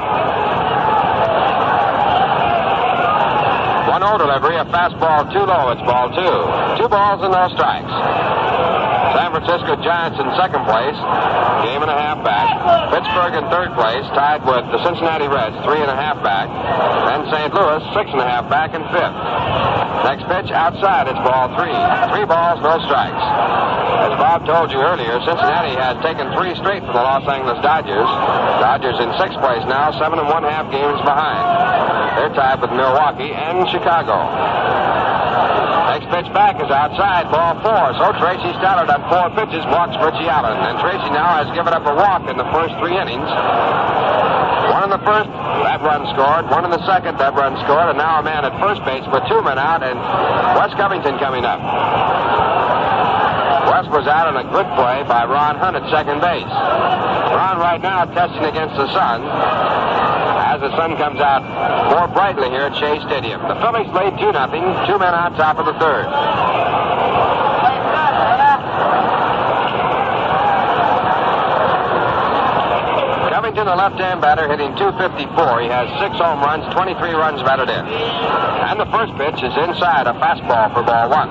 [SPEAKER 3] 1-0 delivery, a fastball too low, it's ball 2. 2 balls and no strikes. San Francisco Giants in second place, game and a half back. Pittsburgh in third place, tied with the Cincinnati Reds, 3.5 back. Then St. Louis, 6.5 back in fifth. Next pitch outside, it's ball 3. 3 balls, no strikes. As Bob told you earlier, Cincinnati has taken 3 straight from the Los Angeles Dodgers. Dodgers in 6th place now, 7 1/2 games behind. They're tied with Milwaukee and Chicago. Next pitch back is outside, ball 4. So Tracy Stoddard on 4 pitches walks Richie Allen. And Tracy now has given up a walk in the first 3 innings. 1 in the first, that run scored. 1 in the second, that run scored. And now a man at first base with 2 men out, and Wes Covington coming up. Wes was out on a good play by Ron Hunt at second base. Ron right now testing against the sun as the sun comes out more brightly here at Shea Stadium. The Phillies lead 2-0, 2 men on top of the 3rd. Covington, the left-hand batter, hitting .254. He has 6 home runs, 23 runs batted in. And the first pitch is inside, a fastball for ball 1.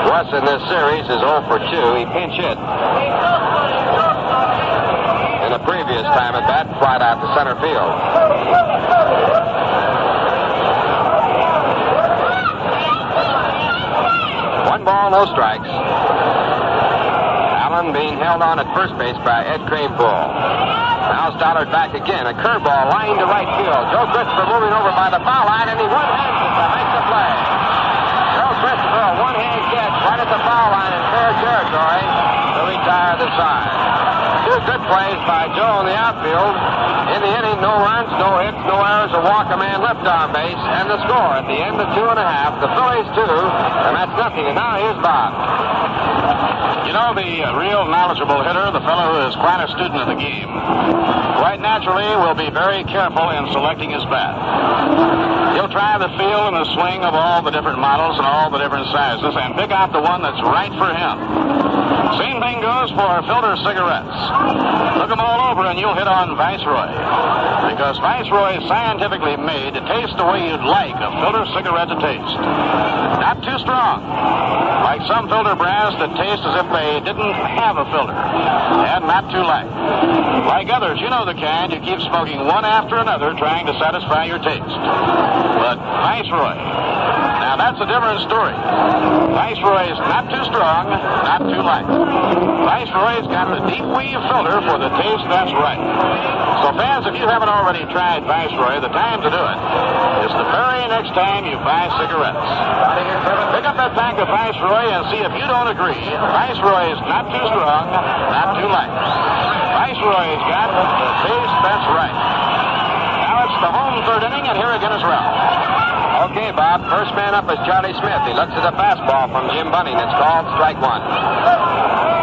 [SPEAKER 3] Wes in this series is 0 for 2. He pinch hit in the previous time at bat, flied out to center field. 1 ball, no strikes. Allen being held on at first base by Ed Kranepool. Now Stoddard back again. A curveball lined to right field. Joe Christopher moving over by the foul line, and he one-hands it to make the play. Joe Christopher, a one-hand catch right at the foul line in fair territory to retire the side. 2 good plays by Joe in the outfield. In the inning, no runs, no hits, no errors, a walk, a man left on base, and the score at the end of 2.5. The Phillies 2, and that's nothing. And now here's Bob.
[SPEAKER 1] You know, the real knowledgeable hitter, the fellow who is quite a student of the game, quite naturally will be very careful in selecting his bat. He'll try the feel and the swing of all the different models and all the different sizes and pick out the one that's right for him. Same thing goes for filter cigarettes. Look them all over and you'll hit on Viceroy. Because Viceroy is scientifically made to taste the way you'd like a filter cigarette to taste. Not too strong, like some filter brands that taste as if they didn't have a filter. And not too light. Like others, you know the kind you keep smoking one after another trying to satisfy your taste. But Viceroy, now that's a different story. Viceroy is not too strong, not too light. Viceroy's got the deep weave filter for the taste that's right. So fans, if you haven't already tried Viceroy, the time to do it is the very next time you buy cigarettes. Pick up that pack of Viceroy and see if you don't agree. Viceroy is not too strong, not too light. Viceroy's got the taste that's right. Now it's the home 3rd inning, and here again is Ralph.
[SPEAKER 3] Okay, Bob. First man up is Charlie Smith. He looks at a fastball from Jim Bunning. It's called strike 1.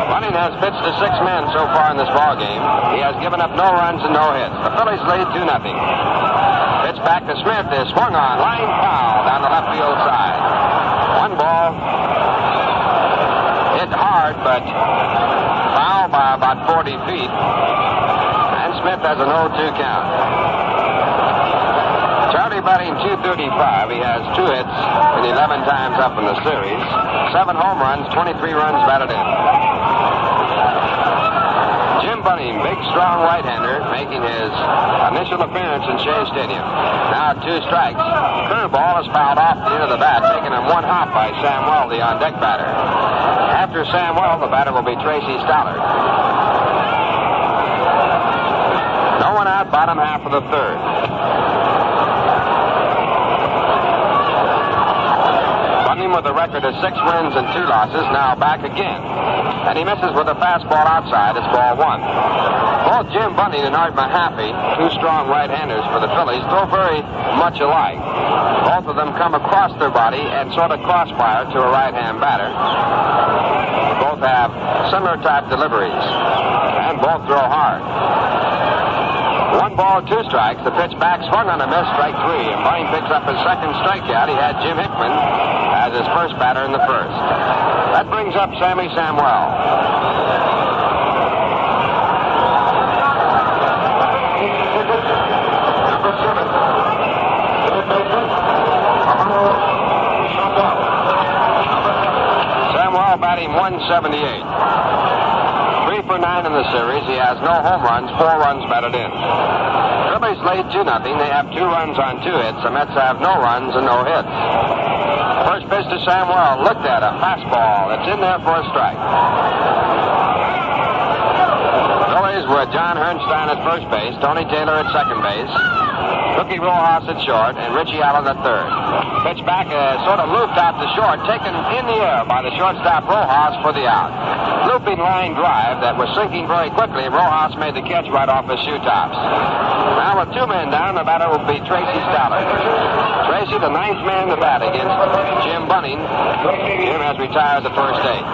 [SPEAKER 3] Bunning has pitched to 6 men so far in this ball game. He has given up no runs and no hits. The Phillies lead 2-0. Pitch back to Smith is swung on. Line foul down the left field side. 1 ball. Hit hard, but foul by about 40 feet. And Smith has a 0-2 count. Charlie batting .235. He has 2 hits and 11 times up in the series. 7 home runs, 23 runs batted in. Jim Bunning, big, strong right-hander, making his initial appearance in Shea Stadium. Now 2 strikes. Curveball is fouled off the end of the bat, taking him 1 hop by Sam Well, the on-deck batter. After Sam Well, the batter will be Tracy Stoddard. No one out, bottom half of the 3rd. Bunning with a record of 6 wins and 2 losses, now back again. And he misses with a fastball outside. It's ball 1. Both Jim Bunning and Art Mahaffey, 2 strong right-handers for the Phillies, throw very much alike. Both of them come across their body and sort of crossfire to a right-hand batter. Both have similar type deliveries. And both throw hard. 1 ball, 2 strikes. The pitch back swung on a miss, strike 3. And Bunning picks up his second strikeout. He had Jim Hickman as his first batter in the first. That brings up Sammy Samuel.
[SPEAKER 2] Number 7.
[SPEAKER 3] Samuel batting .178. 3 for 9 in the series. He has no home runs, 4 runs batted in. Phillies lead 2-0. They have 2 runs on 2 hits. The Mets have no runs and no hits. First pitch to Samuel. Looked at a fastball. It's in there for a strike. Phillies with John Hernstein at first base, Tony Taylor at second base, Cookie Rojas at short, and Richie Allen at third. Pitch back, sort of looped out to short, taken in the air by the shortstop Rojas for the out. Looping line drive that was sinking very quickly. Rojas made the catch right off his shoe tops. Now with two men down, the batter will be Tracy Stallard. Tracy, the ninth man to bat against Jim Bunning. Jim has retired the first eight.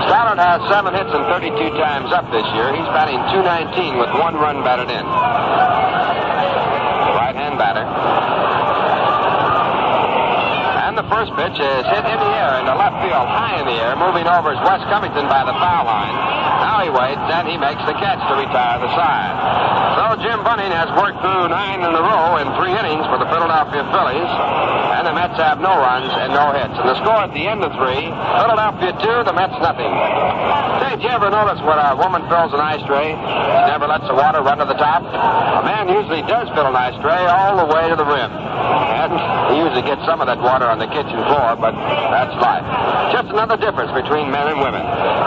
[SPEAKER 3] Stallard has 7 hits and 32 times up this year. He's batting .219 with 1 run batted in. Right-hand batter. And the first pitch is hit in the air into left field, high in the air. Moving over is Wes Covington by the foul line. Now he waits, and he makes the catch to retire the side. So Jim Bunning has worked through 9 in a row in 3 innings for the Philadelphia Phillies. And the Mets have no runs and no hits. And the score at the end of 3, Philadelphia 2, the Mets nothing. Say, did you ever notice when a woman fills an ice tray, she never lets the water run to the top? A man usually does fill an ice tray all the way to the rim. And he usually gets some of that water on the kitchen floor, but that's life. Just another difference between men and women.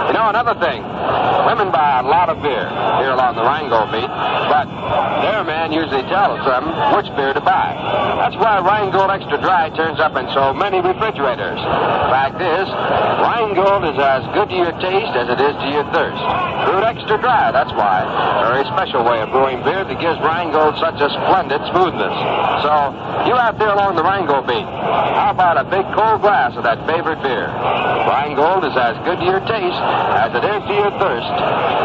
[SPEAKER 3] You know, another thing, women buy a lot of beer here along the Rheingold beat, but their man usually tells them which beer to buy. That's why Rheingold Extra Dry turns up in so many refrigerators. Fact is, Rheingold is as good to your taste as it is to your thirst. Brewed Extra Dry, that's why. A very special way of brewing beer that gives Rheingold such a splendid smoothness. So, you out there along the Rheingold beat, how about a big cold glass of that favorite beer? Rheingold is as good to your taste as it is to your thirst.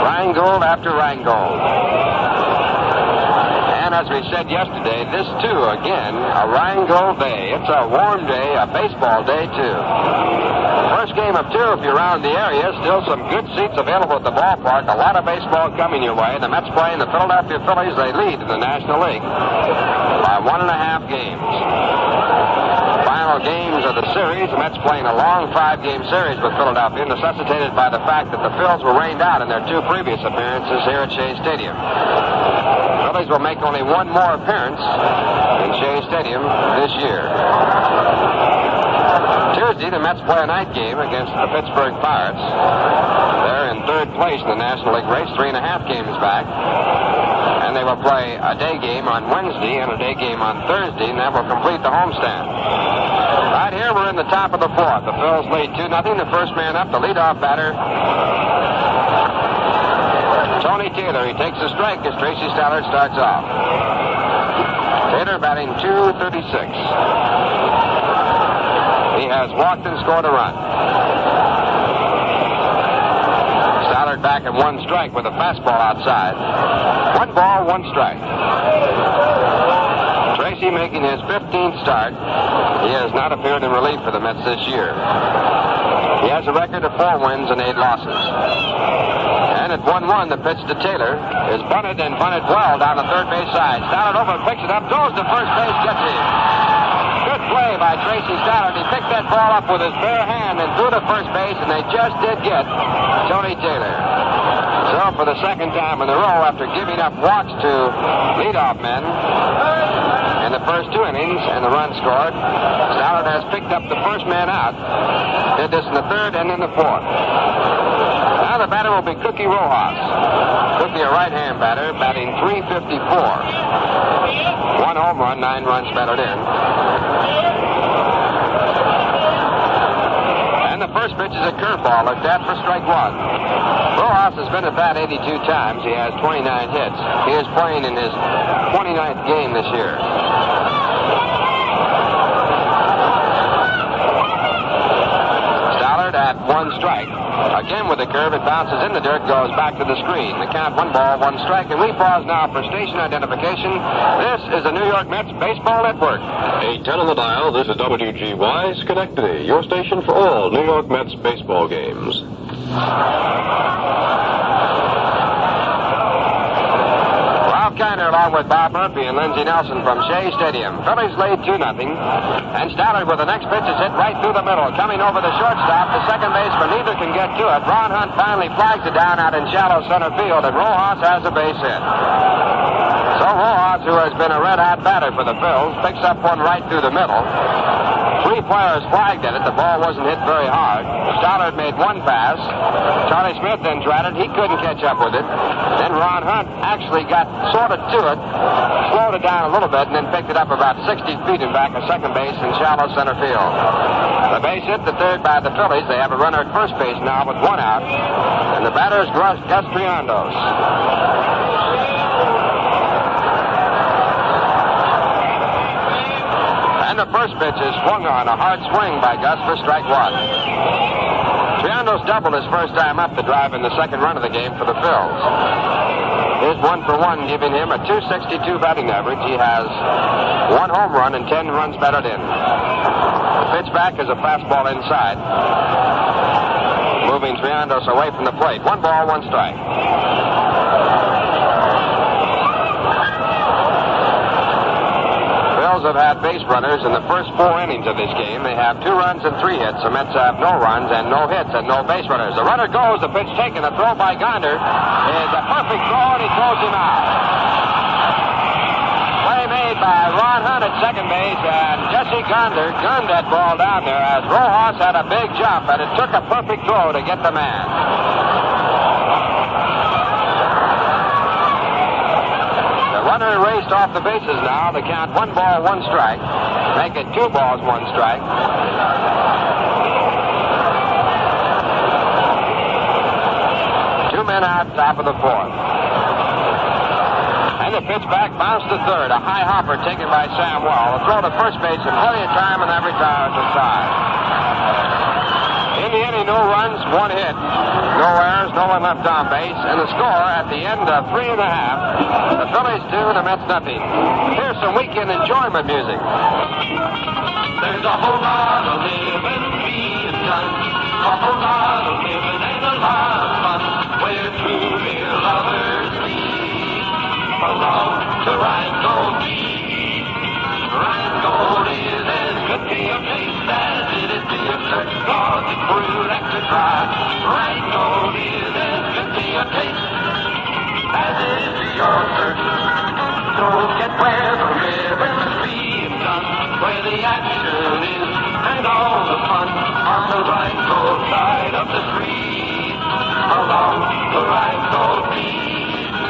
[SPEAKER 3] Rheingold after Rheingold. And as we said yesterday, this too, again, a Rheingold day. It's a warm day, a baseball day too. First game of 2 if you're around the area. Still some good seats available at the ballpark. A lot of baseball coming your way. The Mets playing the Philadelphia Phillies. They lead in the National League by 1.5 games. Final games of the series. The Mets playing a long 5-game series with Philadelphia, necessitated by the fact that the Phils were rained out in their 2 previous appearances here at Shea Stadium. The Phillies will make only 1 more appearance in Shea Stadium this year. Tuesday, the Mets play a night game against the Pittsburgh Pirates. They're in 3rd place in the National League race, 3.5 games back. And they will play a day game on Wednesday and a day game on Thursday, and that will complete the homestand. Right here, we're in the top of the 4th. The Phils lead 2-0. The first man up, the leadoff batter, Tony Taylor. He takes a strike as Tracy Stallard starts off. Taylor batting .236. He has walked and scored a run. Stallard back at 1 strike with a fastball outside. 1 ball, 1 strike. Tracy making his 15th start. He has not appeared in relief for the Mets this year. He has a record of 4 wins and 8 losses. And at 1-1, the pitch to Taylor is bunted and bunted well down the third base side. Stallard over, picks it up, goes to first base, gets him. Good play by Tracy Stallard. He picked that ball up with his bare hand and threw to first base, and they just did get Tony Taylor. So for the second time in a row, after giving up walks to leadoff men in the first 2 innings and the run scored, Stallard has picked up the first man out. Did this in the 3rd and in the 4th. Now the batter will be Cookie Rojas. Cookie, a right-hand batter, batting .354. 1 home run, 9 runs batted in. And the first pitch is a curveball looked at for strike 1. Rojas has been at bat 82 times. He has 29 hits. He is playing in his 29th game this year. Stallard at 1 strike. Again with the curve, it bounces in the dirt, goes back to the screen. The count 1 ball, 1 strike, and we pause now for station identification. This is the New York Mets Baseball Network.
[SPEAKER 4] 810 on the dial, this is WGY Schenectady, your station for all New York Mets baseball games.
[SPEAKER 3] Ralph Kiner along with Bob Murphy and Lindsey Nelson from Shea Stadium. Phillies lead 2-0. And Stallard with the next pitch is hit right through the middle. Coming over the shortstop, the second baseman, neither can get to it. Ron Hunt finally flags it down out in shallow center field, and Rojas has a base hit. So So Rojas, who has been a red-hot batter for the Phils, picks up one right through the middle. 3 players flagged at it. The ball wasn't hit very hard. Stoddard made one pass. Charlie Smith then tried it. He couldn't catch up with it. Then Ron Hunt actually got sort of to it, slowed it down a little bit, and then picked it up about 60 feet and back at second base in shallow center field. The base hit the third by the Phillies. They have a runner at first base now with 1 out. And the batter is Gus Triandos. And the first pitch is swung on, a hard swing by Gus for strike 1. Triandos doubled his first time up to drive in the second run of the game for the Phils. His 1 for 1 giving him a .262 batting average. He has 1 home run and 10 runs batted in. The pitch back is a fastball inside, moving Triandos away from the plate. 1 ball, 1 strike. Have had base runners in the first 4 innings of this game. They have 2 runs and 3 hits. The Mets have no runs and no hits and no base runners. The runner goes. The pitch taken. A throw by Gonder is a perfect throw, and he throws him out. Play made by Ron Hunt at second base, and Jesse Gonder gunned that ball down there as Rojas had a big jump, and it took a perfect throw to get the man. Runner raced off the bases now. The count 1 ball, 1 strike. Make it 2 balls, 1 strike. 2 men out, top of the 4th. And the pitch back, bounced to third. A high hopper taken by Sam Wall. A throw to first base in plenty of time, and that retires the side. In the inning, no runs, 1 hit. No errors, no one left on base. And the score at the end of 3 1/2. The Phillies 2, the Mets nothing. Here's some weekend enjoyment music.
[SPEAKER 2] There's a whole lot of living being done. A whole lot of living and a lot of fun. Where true real lovers meet. Along to Rhinegold Beach. Rhinegold is as good to your taste as it is to your shirt. Cause it's brewed extra dry. Rhinegold is as good to your taste as it is to your shirt. So get where the ribbon's being done, where the action is and all the fun on the Rhinegold side of the street. Along the Rhinegold Beach.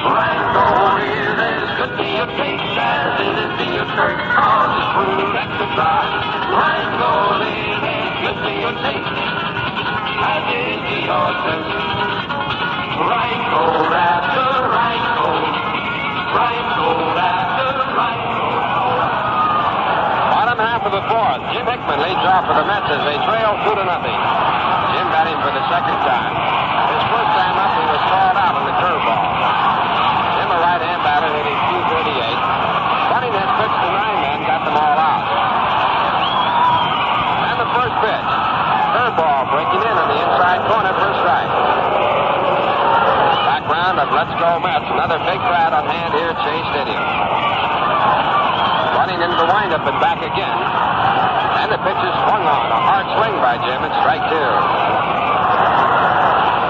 [SPEAKER 2] Rhinegold is as good to your taste as it is to your shirt. Cause it's brewed extra dry. Rhinegold is as good to your taste as it is to your shirt. Rhinegold after Rhinegold. Rhinegold after Rhinegold.
[SPEAKER 3] Bottom half of the 4th. Jim Hickman leads off for the Mets as they trail 2 to nothing. Jim batting for the second time. His first time up, he was called out on the curveball. Jim, a right-hand batter, hitting .238. Bunning has pitched to 9 men, got them all out. And the first pitch. Curveball breaking in on the inside corner for a strike. Background of Let's Go Mets. Another big crowd on hand here at Shea Stadium. Running into the windup and back again. And the pitch is swung on. A hard swing by Jim. It's strike 2.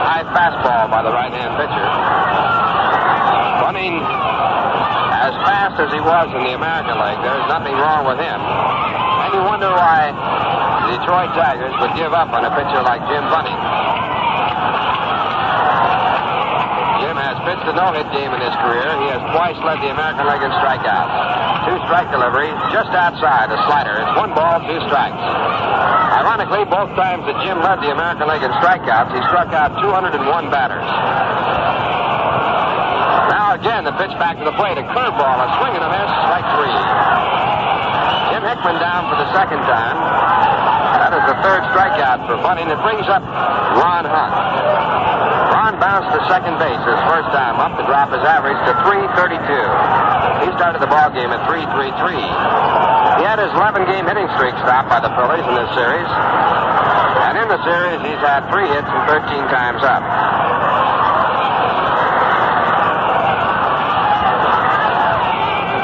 [SPEAKER 3] High fastball by the right-hand pitcher. Bunning, as fast as he was in the American League, there's nothing wrong with him. And you wonder why the Detroit Tigers would give up on a pitcher like Jim Bunning. Jim has pitched a no-hit game in his career. He has twice led the American League in strikeouts. 2 strike deliveries just outside a slider. It's 1 ball, 2 strikes. Ironically, both times that Jim led the American League in strikeouts, he struck out 201 batters. Now again, the pitch back to the plate. A curveball, a swing and a miss, strike 3. Jim Hickman down for the second time. That is the 3rd strikeout for Bunning. It brings up Ron Hunt. Ron bounced to second base his first time up to drop his average to .332. He started the ball game at .333. He had his 11-game hitting streak stopped by the Phillies in this series. And in the series, he's had 3 hits and 13 times up.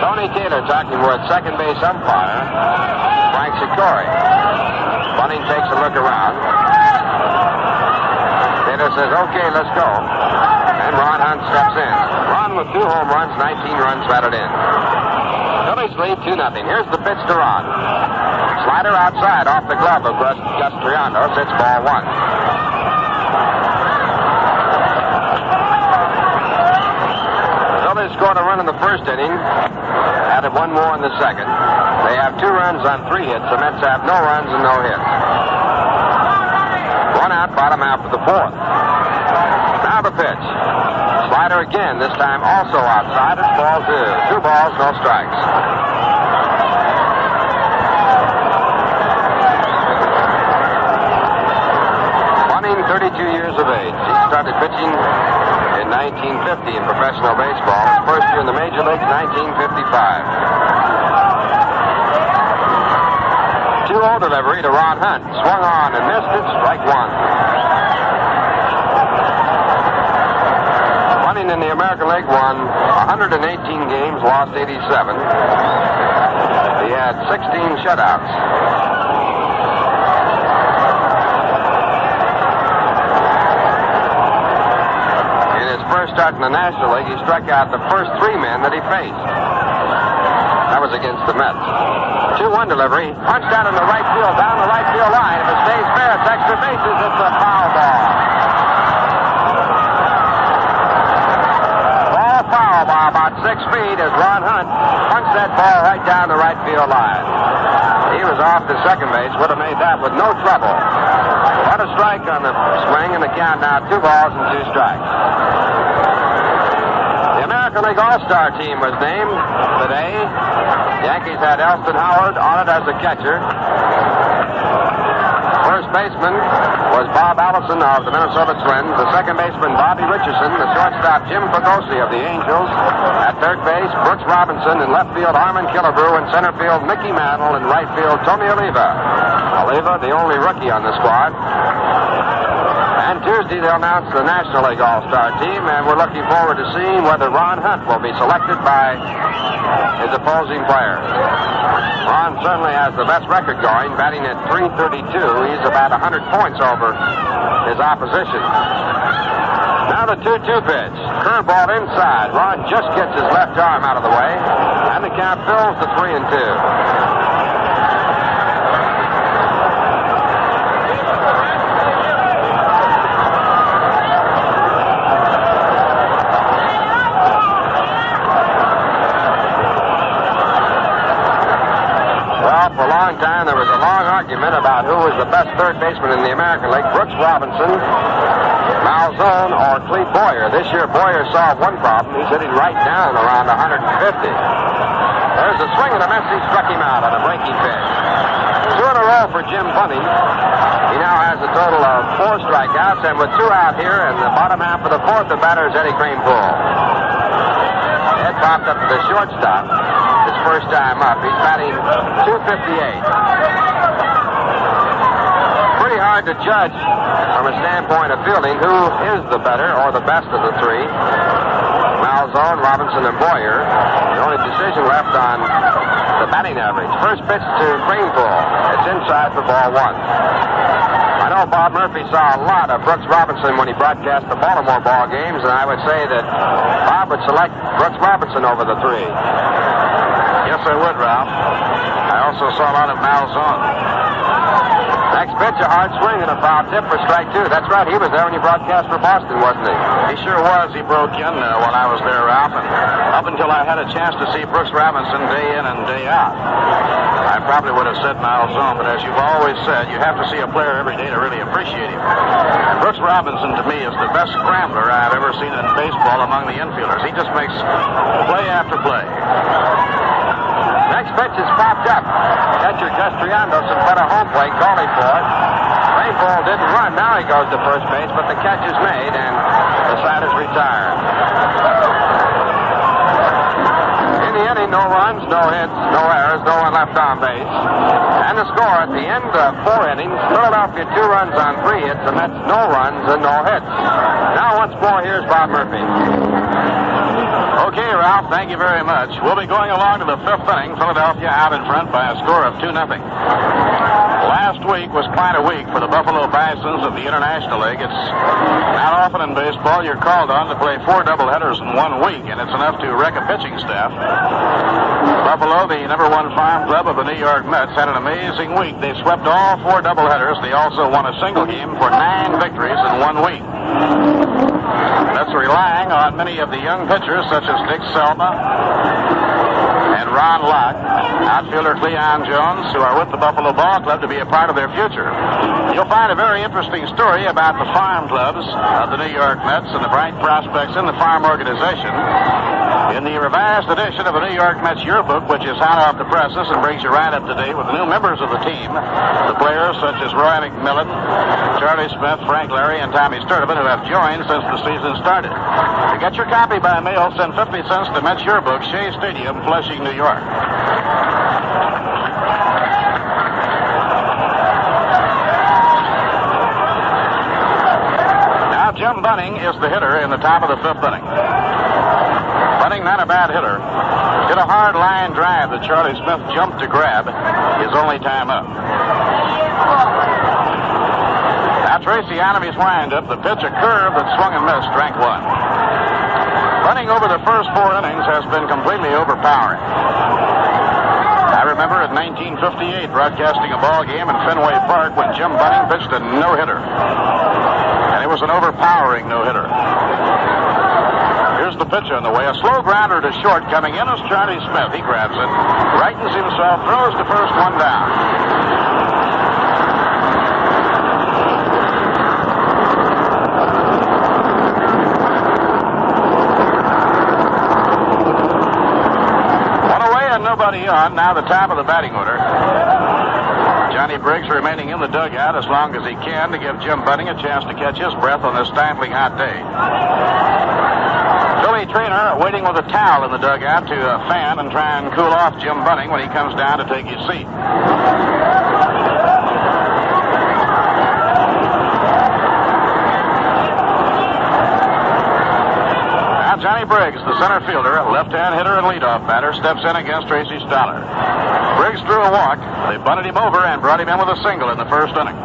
[SPEAKER 3] Tony Taylor talking with second base umpire Frank Sikori. Bunning takes a look around. Taylor says, "Okay, let's go." And Ron Hunt steps in. Ron with 2 home runs, 19 runs batted in. Phillies lead 2-0. Here's the pitch to Ron. Slider outside off the glove of Gus Triandos. It's ball 1. Phillies scored a run in the first inning. Added 1 more in the second. They have 2 runs on 3 hits. The Mets have no runs and no hits. 1 out, bottom half of the 4th. Now the pitch. Slider again, this time also outside. It's ball 2. 2 balls, no strikes. Bunning, 32 years of age. He started pitching in 1950 in professional baseball. His first year in the major leagues, 1955. 2-0 delivery to Ron Hunt. Swung on and missed it. Strike 1. Bunning in the American League won 118 games, lost 87. He had 16 shutouts. In his first start in the National League, he struck out the first 3 men that he faced. That was against the Mets. 2-1 delivery. Punched out in the right field, down the right field line. If it stays fair, it's extra bases. It's a foul ball. Foul by about 6 feet as Ron Hunt punched that ball right down the right field line. He was off to second base, would have made that with no trouble. What a strike on the swing, and the count now 2 balls and 2 strikes. The American League All-Star team was named today. The Yankees had Elston Howard on it as a catcher. First baseman was Bob Allison of the Minnesota Twins. The second baseman, Bobby Richardson. The shortstop, Jim Pagosi of the Angels. At third base, Brooks Robinson. In left field, Harmon Killebrew. In center field, Mickey Mantle. In right field, Tony Oliva. Oliva, the only rookie on the squad. And Tuesday, they'll announce the National League All-Star team, and we're looking forward to seeing whether Ron Hunt will be selected by his opposing players. Ron certainly has the best record going, batting at .332. He's about 100 points over his opposition. Now the 2-2 pitch. Curveball inside. Ron just gets his left arm out of the way, and the count fills to 3-2. For a long time, there was a long argument about who was the best third baseman in the American League, Brooks Robinson, Malzone, or Cleve Boyer. This year, Boyer solved one problem. He's hitting right down around 150. There's a swing and a miss. He struck him out on a breaking pitch. 2 in a row for Jim Bunning. He now has a total of 4 strikeouts, and with 2 out here in the bottom half of the 4th, the batter is Eddie Kranepool. Ed popped up to the shortstop. His first time up. He's batting .258. Pretty hard to judge from a standpoint of fielding who is the better or the best of the 3. Malzone, Robinson, and Boyer. The only decision left on the batting average. First pitch to Kranepool. It's inside for ball 1. I know Bob Murphy saw a lot of Brooks Robinson when he broadcast the Baltimore ball games, and I would say that Bob would select Brooks Robinson over the 3.
[SPEAKER 1] Yes, I would, Ralph. I also saw a lot of Malzone.
[SPEAKER 3] Next pitch, a hard swing and a foul tip for strike 2. That's right, he was there when you broadcast for Boston, wasn't he?
[SPEAKER 1] He sure was. He broke in when I was there, Ralph, and up until I had a chance to see Brooks Robinson day in and day out, I probably would have said Malzone, but as you've always said, you have to see a player every day to really appreciate him. Brooks Robinson, to me, is the best scrambler I've ever seen in baseball among the infielders. He just makes play after play.
[SPEAKER 3] Next pitch is popped up. Catcher Gus Triandos in front of home plate, calling for it. Kranepool didn't run. Now he goes to first base, but the catch is made, and the side is retired. In the inning, no runs, no hits, no errors, no one left on base. And the score at the end of 4 innings, Philadelphia 2 runs on 3 hits, and that's no runs and no hits. Now once more, here's Bob Murphy.
[SPEAKER 1] Okay, Ralph, thank you very much. We'll be going along to the 5th inning. Philadelphia out in front by a score of 2-0. Last week was quite a week for the Buffalo Bisons of the International League. It's not often in baseball you're called on to play 4 doubleheaders in 1 week, and it's enough to wreck a pitching staff. Buffalo, the #1 farm club of the New York Mets, had an amazing week. They swept all 4 doubleheaders. They also won a single game for 9 victories in 1 week. Mets are relying on many of the young pitchers, such as Dick Selma and Ron Locke, outfielder Cleon Jones, who are with the Buffalo Ball Club, to be a part of their future. You'll find a very interesting story about the farm clubs of the New York Mets and the bright prospects in the farm organization in the revised edition of the New York Mets Yearbook, which is hot off the presses and brings you right up to date with the new members of the team, the players such as Roy McMillan, Charlie Smith, Frank Larry, and Tommy Sturdivant, who have joined since the season started. To get your copy by mail, send 50 cents to Mets Yearbook, Shea Stadium, Flushing, New York. Now Jim Bunning is the hitter in the top of the 5th inning. Bunning, not a bad hitter, hit a hard line drive that Charlie Smith jumped to grab his only time up. Now Tracy out of his windup, the pitch, a curve that swung and missed, strike 1. Bunning over the first 4 innings has been completely overpowering. I remember in 1958 broadcasting a ball game in Fenway Park when Jim Bunning pitched a no-hitter. And it was an overpowering no-hitter. Here's the pitch on the way. A slow grounder to short. Coming in is Charlie Smith. He grabs it, rightens himself, throws the first one down. One away and nobody on. Now the top of the batting order. Johnny Briggs remaining in the dugout as long as he can to give Jim Bunning a chance to catch his breath on this stifling hot day. Billy Traynor waiting with a towel in the dugout to fan and try and cool off Jim Bunning when he comes down to take his seat. Now Johnny Briggs, the center fielder, left-hand hitter and leadoff batter, steps in against Tracy Stoller. Briggs threw a walk. They bunted him over and brought him in with a single in the 1st inning.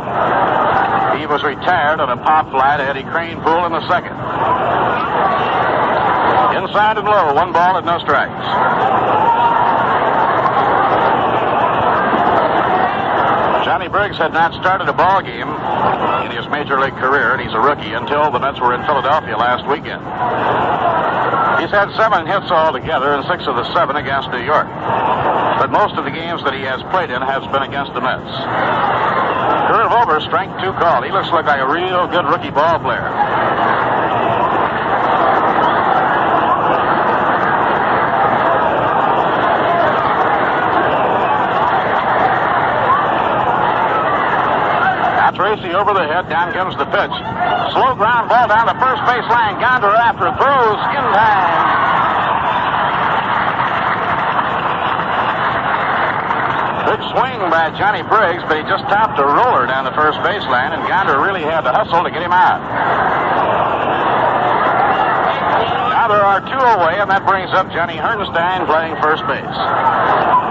[SPEAKER 1] He was retired on a pop fly to Eddie Cranepool in the 2nd. Inside and low, 1 ball and no strikes. Johnny Briggs had not started a ball game in his major league career, and he's a rookie, until the Mets were in Philadelphia last weekend. He's had 7 hits altogether, and 6 of the 7 against New York. But most of the games that he has played in has been against the Mets. Curve over, strike 2 call. He looks like a real good rookie ball player. Tracy over the head, down comes the pitch. Slow ground ball down the first base line. Gonder after, throws in time. Big swing by Johnny Briggs, but he just topped a roller down the first base line, and Gonder really had to hustle to get him out. Now there are 2 away, and that brings up Johnny Hernstein playing first base.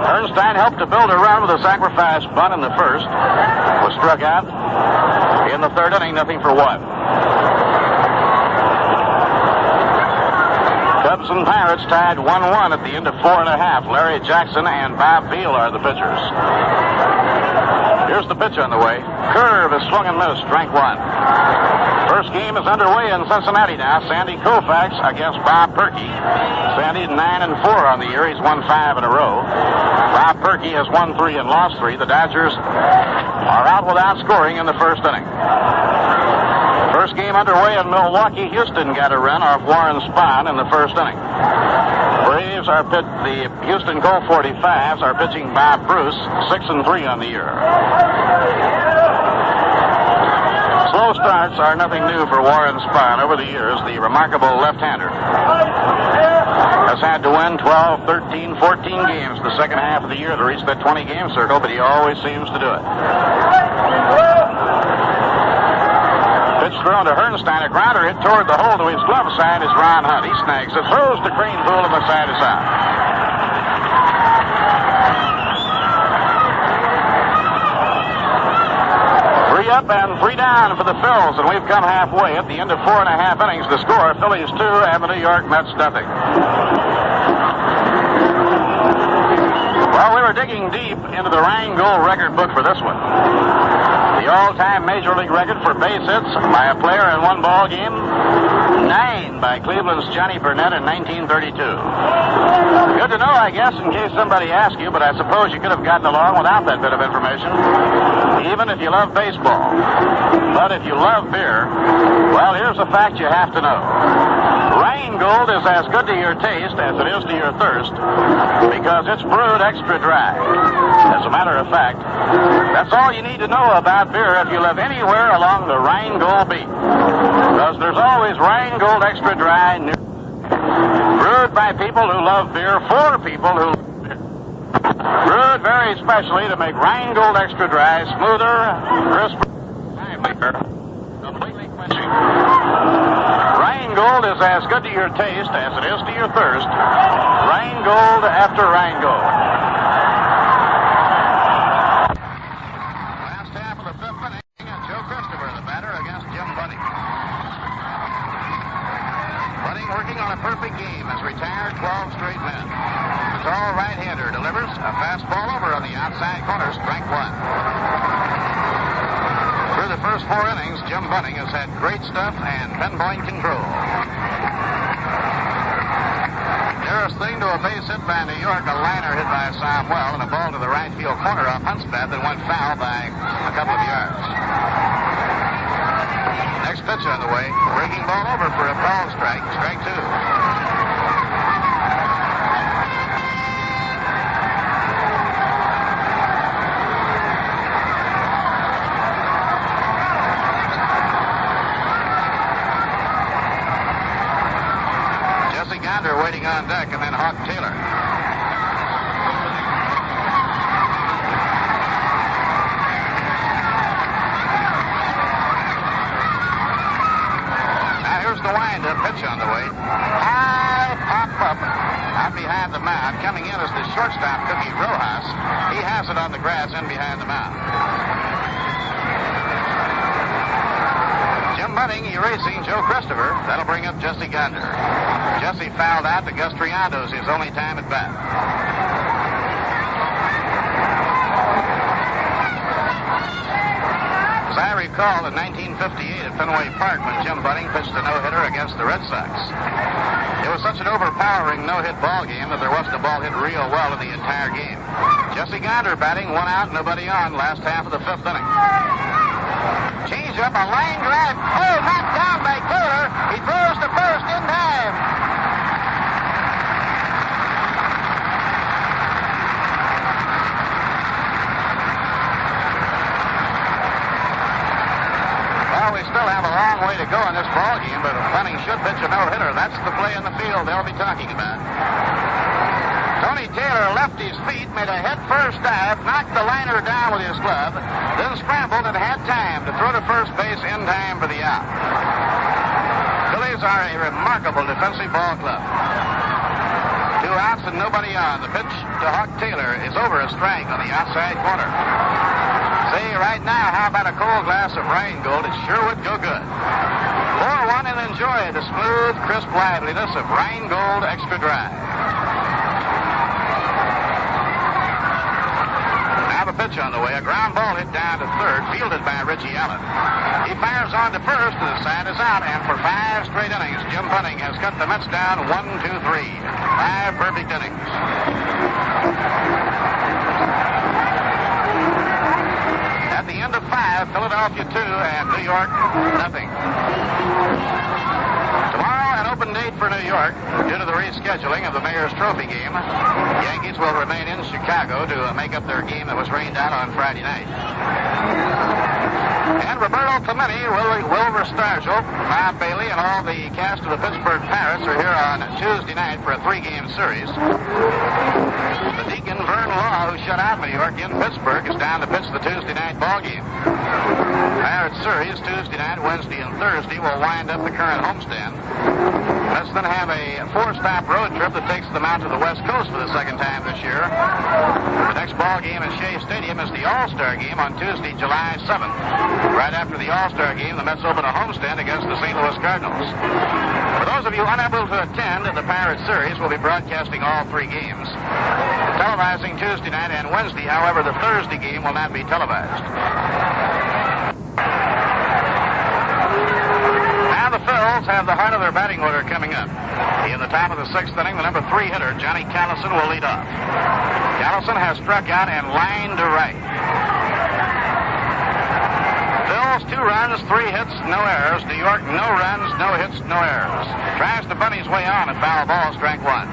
[SPEAKER 1] Hernstein helped to build a run with a sacrifice bunt in the 1st. Was struck out in the 3rd inning, nothing for 1. Cubs and Pirates tied 1-1 at the end of 4 1/2. Larry Jackson and Bob Beal are the pitchers. Here's the pitch on the way. Curve is swung and missed, strike 1. First game is underway in Cincinnati now. Sandy Koufax against Bob Perky. Sandy 9-4 on the year. He's won 5 in a row. Bob Perky has won 3 and lost 3. The Dodgers are out without scoring in the 1st inning. First game underway in Milwaukee. Houston got a run off Warren Spahn in the 1st inning. Braves are the Houston Colt 45s are pitching Bob Bruce, 6-3 on the year. Slow starts are nothing new for Warren Spahn. Over the years, the remarkable left-hander has had to win 12, 13, 14 games the second half of the year to reach that 20-game circle, but he always seems to do it. Pitch thrown to Hernstein. A grounder hit toward the hole to his glove side is Ron Hunt. He snags it, throws to Cranepool, and the side is out. up and 3 down for the Phils, and we've come halfway. At the end of 4.5 innings, the score, Phillies 2 and the New York Mets nothing. Well, we were digging deep into the Rheingold record book for this one. The all-time Major League record for base hits by a player in one ball game, 9 by Cleveland's Johnny Burnett in 1932. Good to know, I guess, in case somebody asks you, but I suppose you could have gotten along without that bit of information, even if you love baseball. But if you love beer, well, here's a fact you have to know. Rheingold is as good to your taste as it is to your thirst because it's brewed extra dry. As a matter of fact, that's all you need to know about beer if you live anywhere along the Rheingold beat. Because there's always Rheingold extra dry near. Brewed by people who love beer for people who love beer. Brewed very specially to make Rheingold extra dry smoother, crisper, livelier, completely quenching. Rheingold is as good to your taste as it is to your thirst. Rheingold after Rheingold. Last half of the 5th inning, and Joe Christopher, the batter, against Jim Bunning. Bunning, working on a perfect game, has retired 12 straight men. The tall right-hander delivers a fastball over on the outside corner, strike 1. Through the first 4 innings, Jim Bunning has had great stuff and pinpoint control. Nearest thing to a base hit by New York, a liner hit by Samuel, and a ball to the right field corner off Huntsbat that went foul by a couple of yards. Next pitch on the way, breaking ball over for a ball strike, strike 2. Waiting on deck, and then Hawk Taylor. Now here's the wind-up pitch on the way. High pop up out behind the mound. Coming in is the shortstop, Cookie Rojas. He has it on the grass in behind the mound. Jim Bunning erasing Joe Christopher. That'll bring up Jesse Gonder. Jesse fouled out to Gus Triando's his only time at bat. As I recall, in 1958 at Fenway Park when Jim Bunning pitched a no-hitter against the Red Sox. It was such an overpowering no-hit ball game that there wasn't a ball hit real well in the entire game. Jesse Gonder batting, 1 out, nobody on, last half of the 5th inning. Change up, a line drive. Oh, knocked down by Taylor. He throws to first in time. Well, we still have a long way to go in this ball game, but Bunning should pitch a no-hitter. That's the play in the field they'll be talking about. Tony Taylor left his feet, made a head-first dive, knocked the liner down with his glove, then scrambled and had time to throw to first base in time for the out. Phillies are a remarkable defensive ball club. 2 outs and nobody on. The pitch to Hawk Taylor is over a strike on the outside corner. Say, right now, how about a cold glass of Rheingold? It sure would go good. Pour one and enjoy the smooth, crisp liveliness of Rheingold Extra Dry. Pitch on the way, a ground ball hit down to third, fielded by Richie Allen. He fires on to first, and the side is out, and for 5 straight innings, Jim Bunning has cut the Mets down 1, 2, 3. 5 perfect innings. At the end of 5, Philadelphia 2 and New York nothing. Tomorrow, an open date for New York due to the rescheduling of the Mayor's Trophy game. Yankees will remain in Chicago to make up their game that was rained out on Friday night. And Roberto Clemente, Wilbur Stargell, Bob Bailey, and all the cast of the Pittsburgh Pirates are here on Tuesday night for a 3-game series. The Deacons champion Vern Law, who shut out New York in Pittsburgh, is down to pitch the Tuesday night ball game. Pirates series Tuesday night, Wednesday, and Thursday will wind up the current homestand. Let's then have a 4-stop road trip that takes them out to the West Coast for the second time this year. The next ball game at Shea Stadium is the All-Star game on Tuesday, July 7th. Right after the All-Star game, the Mets open a homestand against the St. Louis Cardinals. For those of you unable to attend, the Pirates series will be broadcasting all 3 games. Televising Tuesday night and Wednesday, however, the Thursday game will not be televised. Now the Phillies have the heart of their batting order coming up. In the top of the 6th inning, the number 3 hitter, Johnny Callison, will lead off. Callison has struck out and lined to right. Phillies 2 runs, 3 hits, no errors. New York, no runs, no hits, no errors. Tries to bunt his way on a foul ball, strike 1.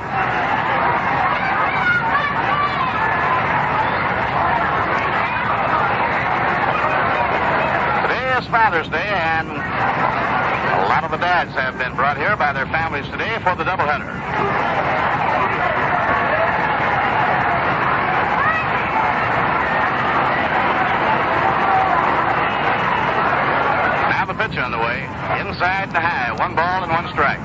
[SPEAKER 1] Today is Father's Day, and a lot of the dads have been brought here by their families today for the doubleheader. Now the pitch on the way. Inside to high. 1 ball and 1 strike.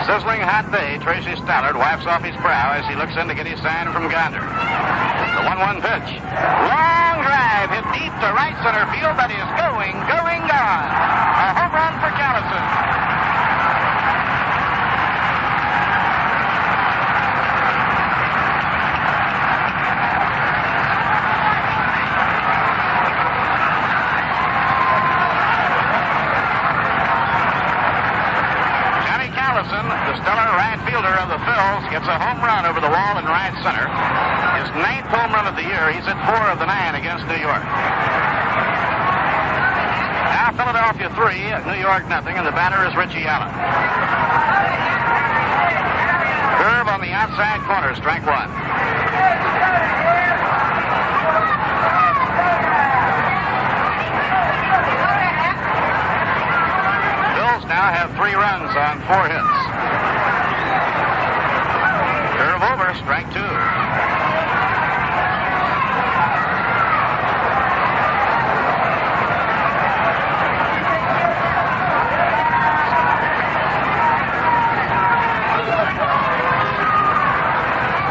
[SPEAKER 1] Sizzling hot day, Tracy Stallard wipes off his brow as he looks in to get his sign from Gonder. The 1-1 pitch. Long drive hit deep to right center field, but is going, gone. A home run for Callison. The stellar right fielder of the Phillies gets a home run over the wall in right center. His 9th home run of the year. He's hit 4 of the 9 against New York. Now Philadelphia 3, New York nothing, and the batter is Richie Allen. Curve on the outside corner, strike 1. Now have 3 runs on 4 hits. Curve over, strike 2.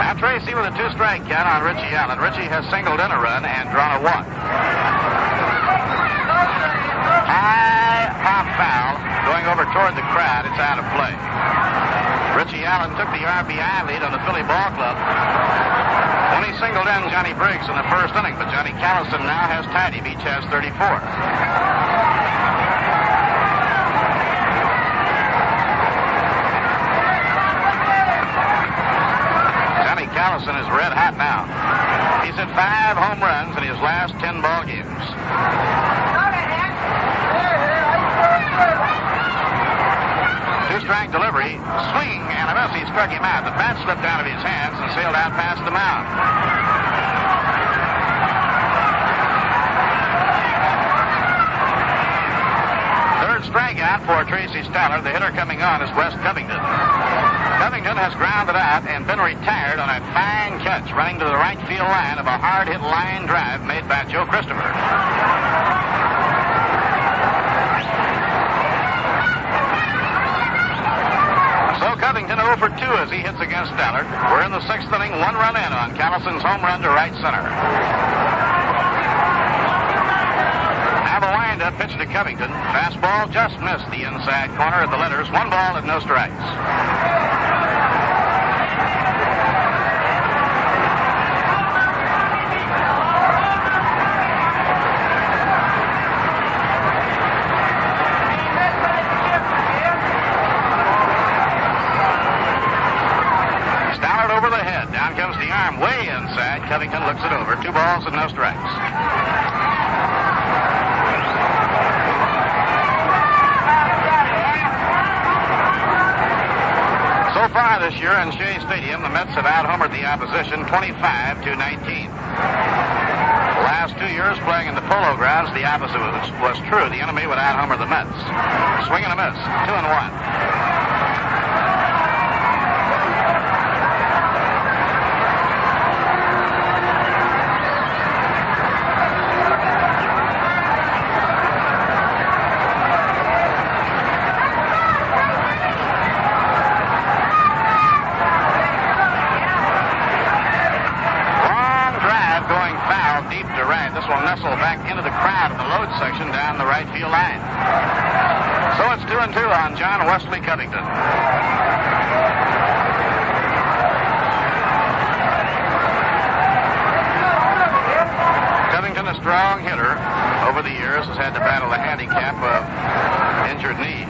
[SPEAKER 1] Now Tracy with a 2-strike count on Richie Allen. Richie has singled in a run and drawn a 1. High pop foul. Going over toward the crowd, it's out of play. Richie Allen took the RBI lead on the Philly ball club when he singled in Johnny Briggs in the first inning, but Johnny Callison now has tied him. Each has 34. Johnny Callison is red hot now. He's hit 5 home runs in his last 10 ball games. Two-strike delivery, swing, and a miss. He struck him out. The bat slipped out of his hands and sailed out past the mound. Third strikeout for Tracy Stallard. The hitter coming on is Wes Covington. Covington has grounded out and been retired on a fine catch running to the right field line of a hard-hit line drive made by Joe Christopher. Covington 0 for 2 as he hits against Stallard. We're in the 6th inning, 1 run in on Callison's home run to right center. Now the windup pitch to Covington. Fastball just missed the inside corner of the letters. 1 ball and no strikes. Down comes the arm way inside. Covington looks it over. 2 balls and no strikes. So far this year in Shea Stadium, the Mets have out-homered the opposition 25-19. The last 2 years playing in the Polo Grounds, the opposite was true. The enemy would out-homer the Mets. Swing and a miss. 2-1. This will nestle back into the crowd in the load section down the right field line. So it's 2-2 on John Wesley Covington. Covington, a strong hitter, over the years has had to battle the handicap of injured knees.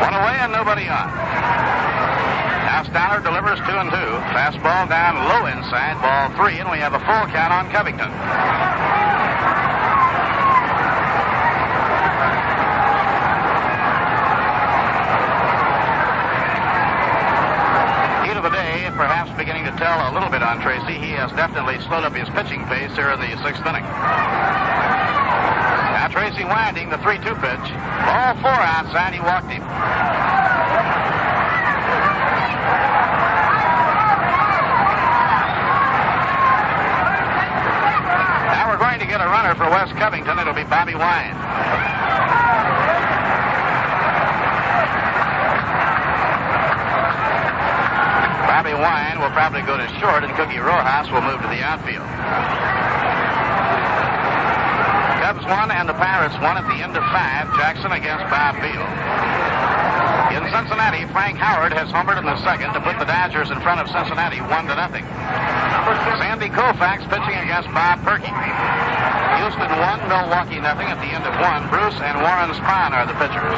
[SPEAKER 1] One away and nobody on. Now Stoller delivers 2-2. Fastball down low inside, ball 3, and we have a full count on Covington. Heat of the day, perhaps beginning to tell a little bit on Tracy. He has definitely slowed up his pitching pace here in the 6th inning. Now Tracy winding the 3-2 pitch. Ball 4 outside, he walked him. To get a runner for Wes Covington, it'll be Bobby Wine. Bobby Wine will probably go to short, and Cookie Rojas will move to the outfield. Cubs won and the Pirates won at the end of 5. Jackson against Bob Beal. In Cincinnati, Frank Howard has homered in the 2nd to put the Dodgers in front of Cincinnati 1-0. Sandy Koufax pitching against Bob Perky. Houston 1, Milwaukee 0 at the end of 1. Bruce and Warren Spahn are the pitchers.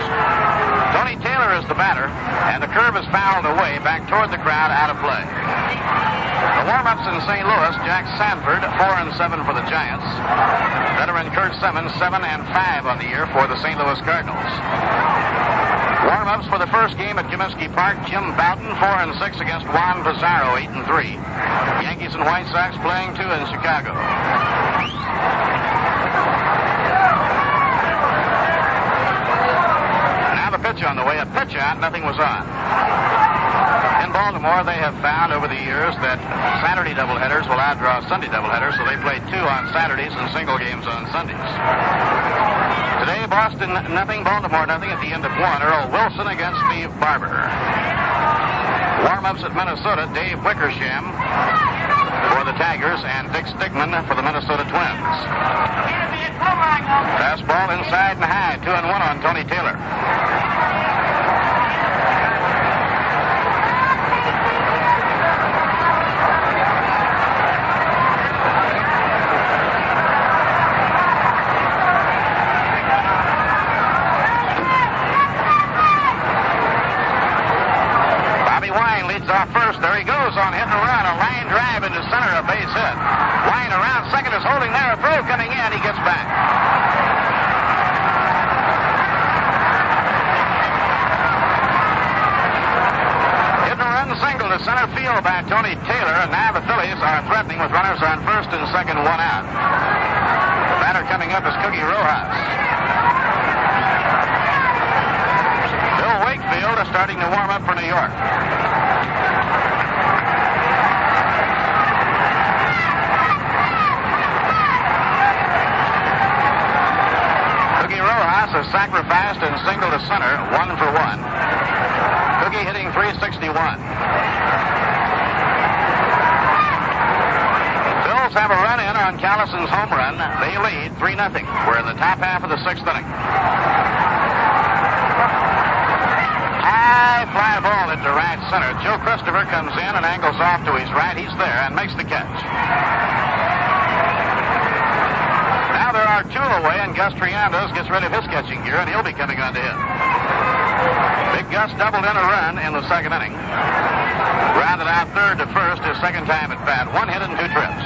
[SPEAKER 1] Tony Taylor is the batter, and the curve is fouled away back toward the crowd, out of play. The warm-ups in St. Louis, Jack Sanford 4-7 for the Giants. Veteran Kurt Simmons 7-5 on the year for the St. Louis Cardinals. Warm-ups for the first game at Comiskey Park, Jim Bouton 4-6 against Juan Pizarro 8-3. Yankees and White Sox playing 2 in Chicago. Now the pitch on the way, a pitch out, nothing was on. In Baltimore, they have found over the years that Saturday doubleheaders will outdraw Sunday doubleheaders, so they played 2 on Saturdays and single games on Sundays. Today, Boston 0, Baltimore 0 at the end of 1. Earl Wilson against Steve Barber. Warm-ups at Minnesota, Dave Wickersham for the Tigers and Dick Stigman for the Minnesota Twins. Fastball inside and high, 2-1 on Tony Taylor. Off first, there he goes on hit and run, a line drive into center, a base hit. Wine around second, is holding there, a throw coming in, he gets back. Hit and run single to center field by Tony Taylor, and now the Phillies are threatening with runners on first and second, 1 out. The batter coming up is Cookie Rojas. Bill Wakefield is starting to warm up for New York. Is sacrificed and single to center, 1 for 1. Cookie hitting .361. Phillies have a run in on Callison's home run. They lead 3-0. We're in the top half of the 6th inning. High fly ball into right center. Joe Christopher comes in and angles off to his right. He's there and makes the catch. Now there are 2 away, and Gus Triandos gets rid of his catching gear, and he'll be coming on to hit. Big Gus doubled in a run in the 2nd inning. Grounded out third to first, his 2nd time at bat. 1 hit and 2 trips.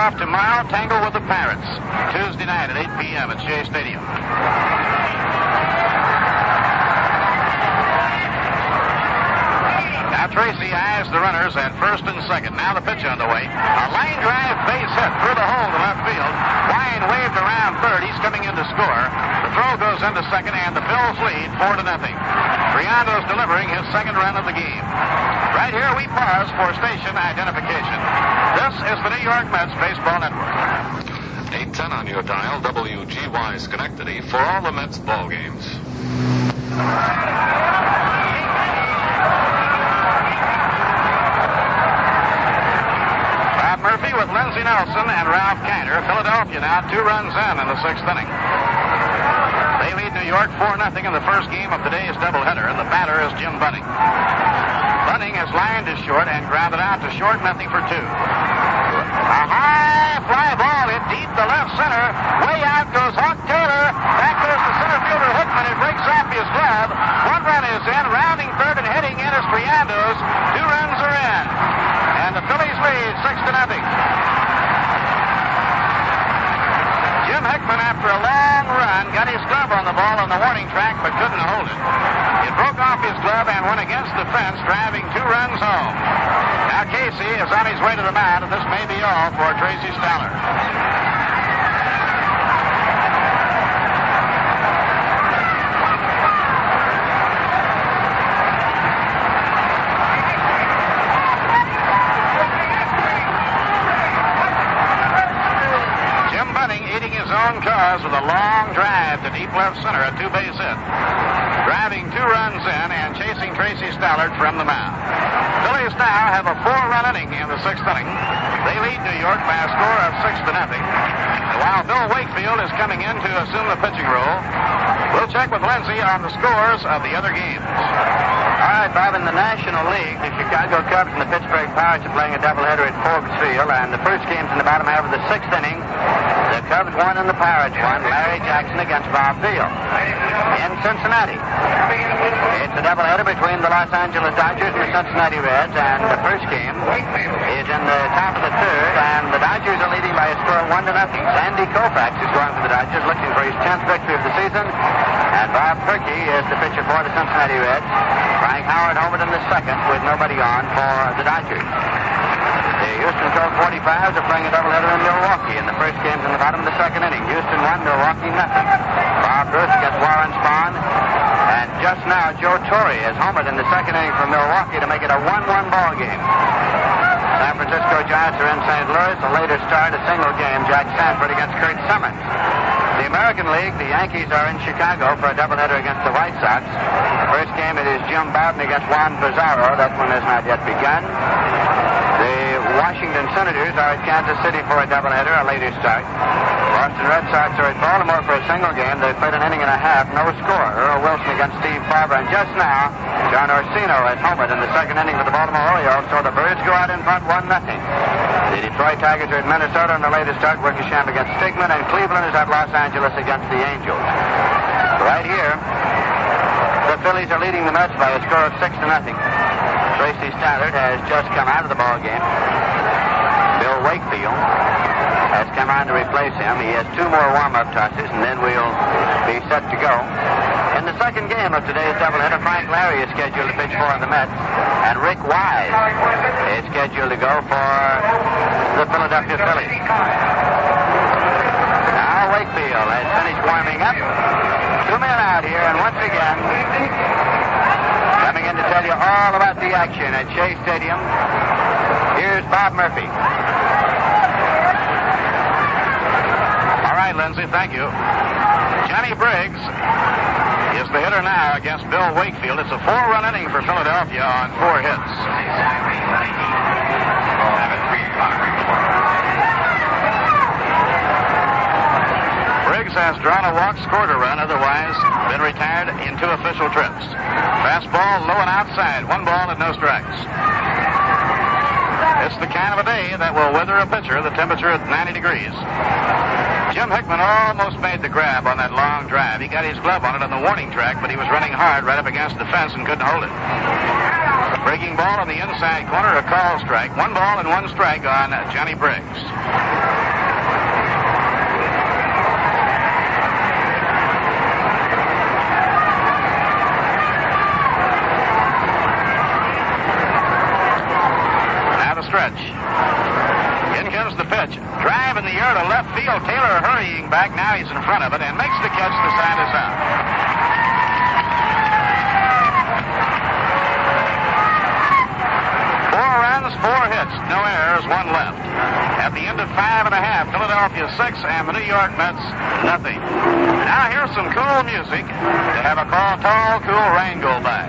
[SPEAKER 1] off tomorrow, tangle with the Pirates. Tuesday night at 8 p.m. at Shea Stadium. Now Tracy eyes the runners at first and second. Now the pitch on the way. A line drive base hit through the hole to left field. Wine waved around third. He's coming in to score. The throw goes into second, and the Phillies lead 4-0. Riando's delivering his second run of the game. Right here we pause for station identification. This is the New York Mets Baseball Network.
[SPEAKER 4] 810 on your dial, WGY Schenectady, for all the Mets ball games.
[SPEAKER 1] Bob Murphy with Lindsey Nelson and Ralph Kiner. Philadelphia now 2 runs in the 6th inning. They lead New York 4-0 in the first game of today's doubleheader, and the batter is Jim Bunning. Bunning has lined to short and grounded out to short, nothing for 2. A high fly ball hit deep to left center. Way out goes Hawk Taylor. Back goes the center fielder Hickman. It breaks off his glove. 1 run is in. Rounding third and heading in is Riando's. 2 runs are in. And the Phillies lead 6-0. Jim Hickman, after a long run, got his glove on the ball on the warning track, but couldn't hold it. It broke off his glove and went against the fence, driving 2 runs home. Now Casey is on his way to the mound, and this may be all for Tracy Stoller. Jim Bunning eating his own cause with a long drive to deep left center, a 2-base hit. Driving 2 runs in and chasing Tracy Stallard from the mound. Phillies now have a 4-run inning in the 6th inning. They lead New York by a score of 6-0. While Bill Wakefield is coming in to assume the pitching role, we'll check with Lindsey on the scores of the other games.
[SPEAKER 3] All right, Bob, in the National League, the Chicago Cubs and the Pittsburgh Pirates are playing a doubleheader at Forbes Field, and the first game's in the bottom half of the 6th inning. The Cubs won and the Pirates won. Larry Jackson against Bob Field. In Cincinnati, it's a doubleheader between the Los Angeles Dodgers and the Cincinnati Reds, and the first game is in the top of the 3rd, and the Dodgers are leading by a score of 1-0. Sandy Koufax is going for the Dodgers, looking for his 10th victory of the season, and Bob Perky is the pitcher for the Cincinnati Reds. Frank Howard homered in the 2nd with nobody on for the Dodgers. The Houston Colt 45s are playing a doubleheader in Milwaukee, and the first game's in the bottom of the 2nd inning. Houston 1, Milwaukee nothing. Bob Bruce against Warren Spahn, and just now Joe Torre has homered in the 2nd inning for Milwaukee to make it a 1-1 ball game. San Francisco Giants are in St. Louis. A later start, a single game, Jack Sanford against Kurt Simmons. The American League, the Yankees are in Chicago for a doubleheader against the White Sox. The first game, it is Jim Bowden against Juan Pizarro. That one has not yet begun. The Washington Senators are at Kansas City for a doubleheader, a later start. Boston Red Sox are at Baltimore for a single game. They've played an inning and a half, no score. Earl Wilson against Steve Barber, and just now, John Orsino has homered in the 2nd inning for the Baltimore Orioles, so the Birds go out in front 1-0. The Detroit Tigers are at Minnesota in the latest start. Wickersham against Stigman, and Cleveland is at Los Angeles against the Angels. Right here, the Phillies are leading the Mets by a score of 6-0. Tracy Stallard has just come out of the ball game. Bill Wakefield has come on to replace him. He has 2 more warm-up tosses, and then we'll be set to go. In the second game of today's doubleheader, Frank Larry is scheduled to pitch for the Mets, and Rick Wise is scheduled to go for the Philadelphia Phillies. Now Wakefield has finished warming up. 2 men out here, and once again, coming in to tell you all about the action at Shea Stadium, here's Bob Murphy.
[SPEAKER 1] All right, Lindsey, thank you. Johnny Briggs is the hitter now against Bill Wakefield. It's a 4-run inning for Philadelphia on 4 hits. Briggs has drawn a walk, scored a run, otherwise been retired in 2 official trips. Fastball low and outside, 1 ball and no strikes. It's the kind of a day that will wither a pitcher, the temperature at 90 degrees. Jim Hickman almost made the grab on that long drive. He got his glove on it on the warning track, but he was running hard right up against the fence and couldn't hold it. Breaking ball on the inside corner, a call strike. 1 ball and 1 strike on Johnny Briggs. pitch. Drive in the air to left field. Taylor hurrying back. Now he's in front of it and makes the catch. The side is out. 4 runs, 4 hits, no errors, 1 left. At the end of 5 1/2, Philadelphia 6 and the New York Mets nothing. Now here's some cool music to have a tall, cool rain go by.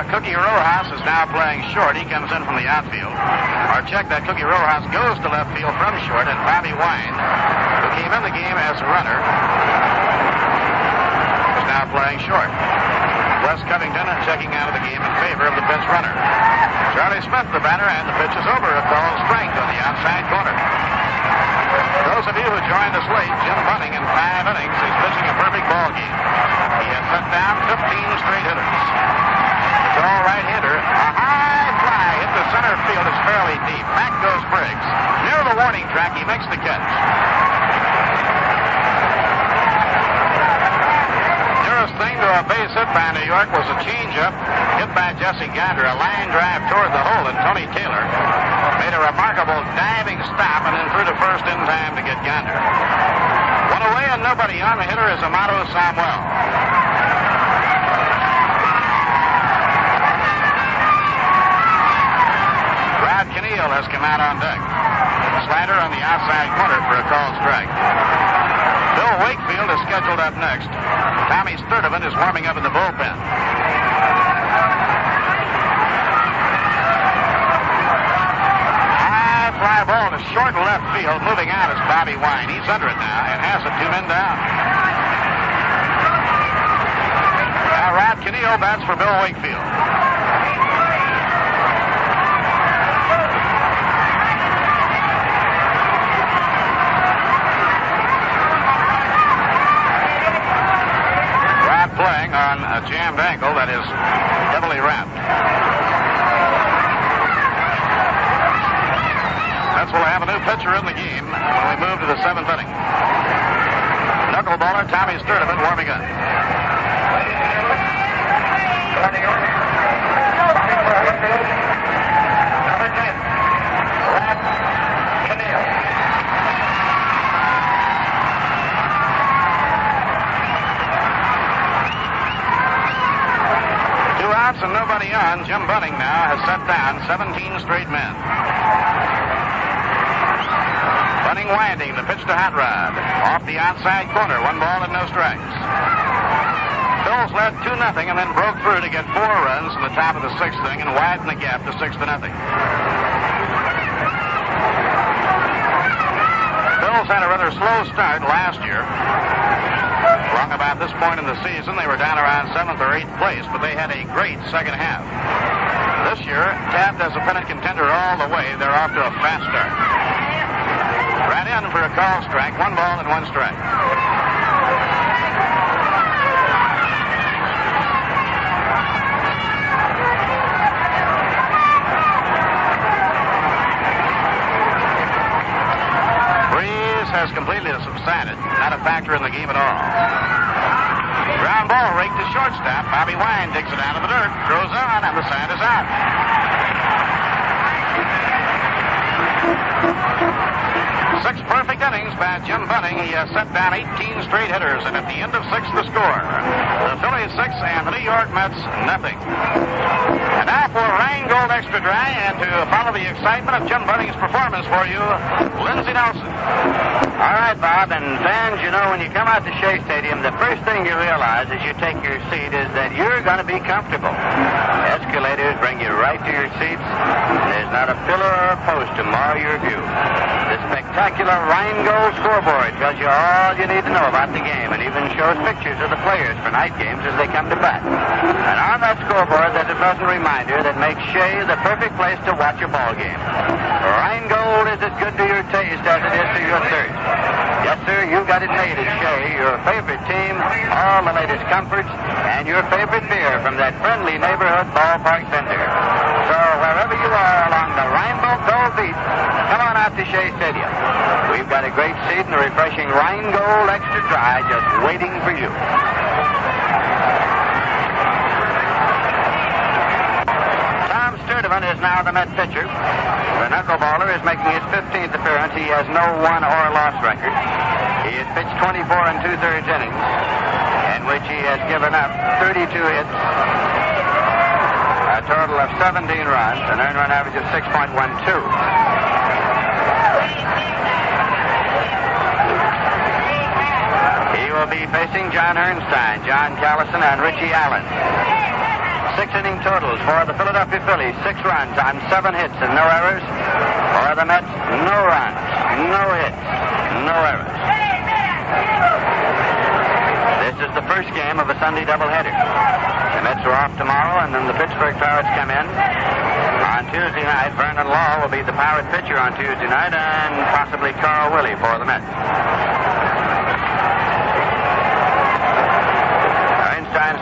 [SPEAKER 1] Cookie Rojas is now playing short. He comes in from the outfield. Our check that Cookie Rojas goes to left field from short, and Bobby Wine, who came in the game as a runner, is now playing short. Wes Covington checking out of the game in favor of the bench runner. Charlie Smith, the batter, and the pitch is over. A call strike on the outside corner. Those of you who joined us late, Jim Bunning in 5 innings is pitching a perfect ball game. He has cut down 15 straight hitters. Tall right-hander, a high fly hit the center field. It's fairly deep. Back goes Briggs. Near the warning track, he makes the catch. Nearest thing to a base hit by New York was a changeup hit by Jesse Gander, a line drive toward the hole, and Tony Taylor made a remarkable diving stop and then threw to first in time to get Gander. One away and nobody on. The hitter is Amato Samuel. Keneal has come out on deck. Slider on the outside corner for a called strike. Bill Wakefield is scheduled up next. Tommy Sturdivant is warming up in the bullpen. High fly ball to short left field. Moving out is Bobby Wine. He's under it now and has it 2 men down. Now Rod Keneal bats for Bill Wakefield. Playing on a jammed ankle that is heavily wrapped. Mets will have a new pitcher in the game when we move to the 7th inning. Knuckleballer Tommy Sturdivant warming up. Number 10, Rod Keneal. And nobody on. Jim Bunning now has set down 17 straight men. Bunning winding the pitch to Hot Rod. Off the outside corner. 1 ball and no strikes. Phillies led 2-0 and then broke through to get 4 runs in the top of the 6th inning and widen the gap to 6-0. Phillies had a rather slow start last year. Long about this point in the season, they were down around 7th or 8th place, but they had a great second half. This year, tapped as a pennant contender all the way, they're off to a fast start. Ran in for a call strike, 1 ball and 1 strike. Has completely subsided. Not a factor in the game at all. Ground ball raked to shortstop. Bobby Wine digs it out of the dirt, throws on, and the side is out. 6 perfect innings by Jim Bunning. He has set down 18 straight hitters, and at the end of 6, the score. The Phillies 6 and the New York Mets nothing. And now for Rheingold Extra Dry, and to follow the excitement of Jim Bunning's performance for you, Lindsey Nelson.
[SPEAKER 5] All right, Bob, and fans, you know, when you come out to Shea Stadium, the first thing you realize as you take your seat is that you're going to be comfortable. Escalators bring you right to your seats, and there's not a pillar or a post to mar your view. The spectacular Rheingold scoreboard tells you all you need to know about the game, and even shows pictures of the players for night games as they come to bat. And on that scoreboard, there's a pleasant reminder that makes Shea the perfect place to watch a ball game. Rheingold is as good to your taste as it is to your thirst. Yes, sir, you've got it made at Shea, your favorite team, all the latest comforts, and your favorite beer from that friendly neighborhood ballpark center. So wherever you are along the Rheingold Gold Beach, come on out to Shea Stadium. We've got a great seat and a refreshing Rheingold Extra Dry just waiting for you. Sturdivant is now the Met pitcher. The knuckleballer is making his 15th appearance. He has no won or loss record. He has pitched 24 and 2/3 innings, in which he has given up 32 hits, a total of 17 runs, an earned run average of 6.12. He will be facing John Ernstein, John Callison, and Richie Allen. 6 inning totals for the Philadelphia Phillies. 6 runs on 7 hits and no errors. For the Mets, no runs, no hits, no errors. This is the first game of a Sunday doubleheader. The Mets are off tomorrow, and then the Pittsburgh Pirates come in. On Tuesday night, Vernon Law will be the Pirate pitcher on Tuesday night, and possibly Carl Willie for the Mets.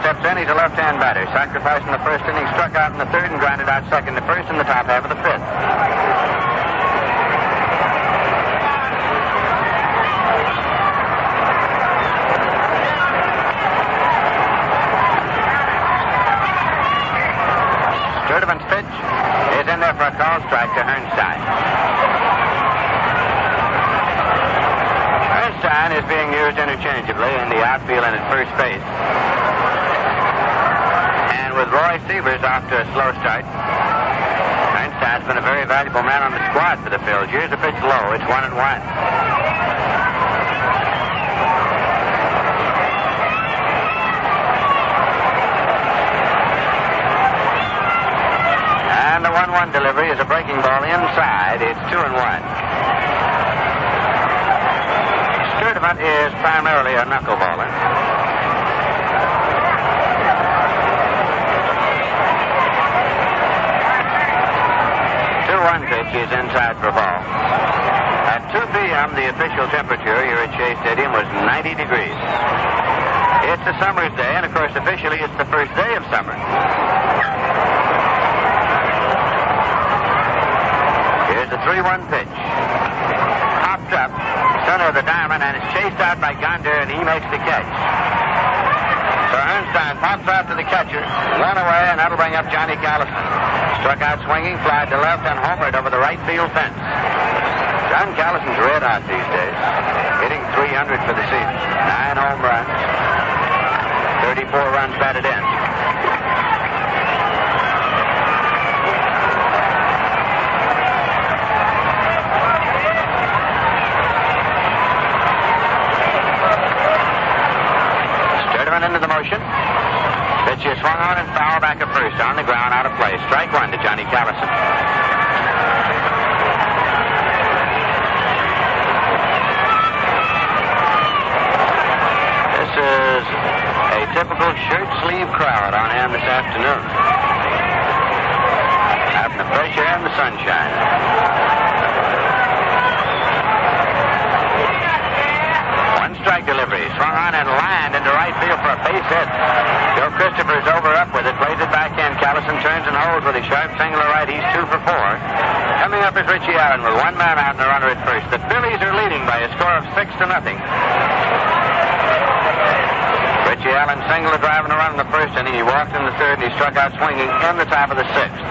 [SPEAKER 5] Steps in. He's a left-hand batter. Sacrificing the first inning, struck out in the third and grounded out second to first in the top half of the fifth. Sturdivant's pitch is in there for a call strike to Ernstein. Ernstein is being used interchangeably in the outfield and at first base. With Roy Sievers off to a slow start, Ernstein's been a very valuable man on the squad for the Phillies. Here's the pitch low. It's 1-1. And the 1-1 delivery is a breaking ball inside. It's 2-1. Sturdivant is primarily a knuckleballer. 2-1 pitch is inside for ball. At 2 p.m., the official temperature here at Shea Stadium was 90 degrees. It's a summer's day, and of course, officially, it's the first day of summer. Here's the 3-1 pitch. Popped up, center of the diamond, and it's chased out by Gonder, and he makes the catch. So Ernstein pops out to the catcher, one away, and that'll bring up Johnny Callison. Struck out swinging, fly to left, and homered over the right field fence. John Callison's red hot these days, hitting 300 for the season. 9 home runs, 34 runs batted in. Sturdivant into the motion. Pitch is swung on and foul back at first, on the ground, out of play. Strike 1 to Johnny Callison. This is a typical shirt sleeve crowd on hand this afternoon. Having the fresh air and the sunshine. Strike delivery. Swung on and lined into right field for a base hit. Joe Christopher's over up with it. Plays it backhand. Callison turns and holds with a sharp single to right. He's 2 for 4. Coming up is Richie Allen with 1 man out and a runner at first. The Phillies are leading by a score of 6-0. Richie Allen singled a drive and a run in the first inning. He walked in the third and he struck out swinging in the top of the 6th.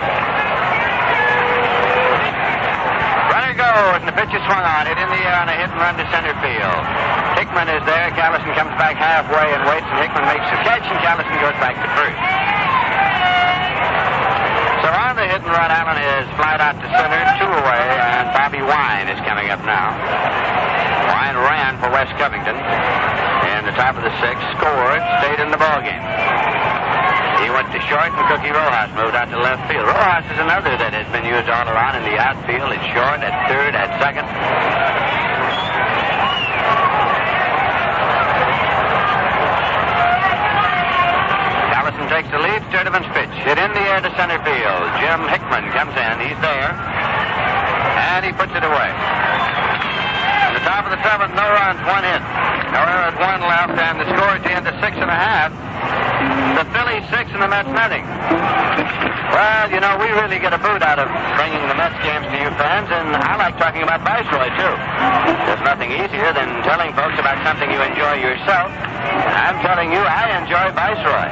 [SPEAKER 5] Runner goes. goes, and the pitch is swung on. It in the air on a hit and run to center field. Hickman is there. Callison comes back halfway and waits, and Hickman makes the catch, and Callison goes back to first. So on the hit and run, Allen is flied out to center, 2 away, and Bobby Wine is coming up now. Wine ran for West Covington in the top of the 6th, scored, stayed in the ballgame. He went to short, and Cookie Rojas moved out to left field. Rojas is another that has been used all around in the outfield, at short, at third, at second. Callison takes the lead. Sturdivant's pitch hit in the air to center field. Jim Hickman comes in. He's there, and he puts it away. In the top of the 7th, no runs, 1 hit. No errors, 1 left, and the score at the end is 6.5. The Phillies 6 and the Mets nothing. Well, you know, we really get a boot out of bringing the Mets games to you fans, and I like talking about Viceroy, too. There's nothing easier than telling folks about something you enjoy yourself. I'm telling you, I enjoy Viceroy.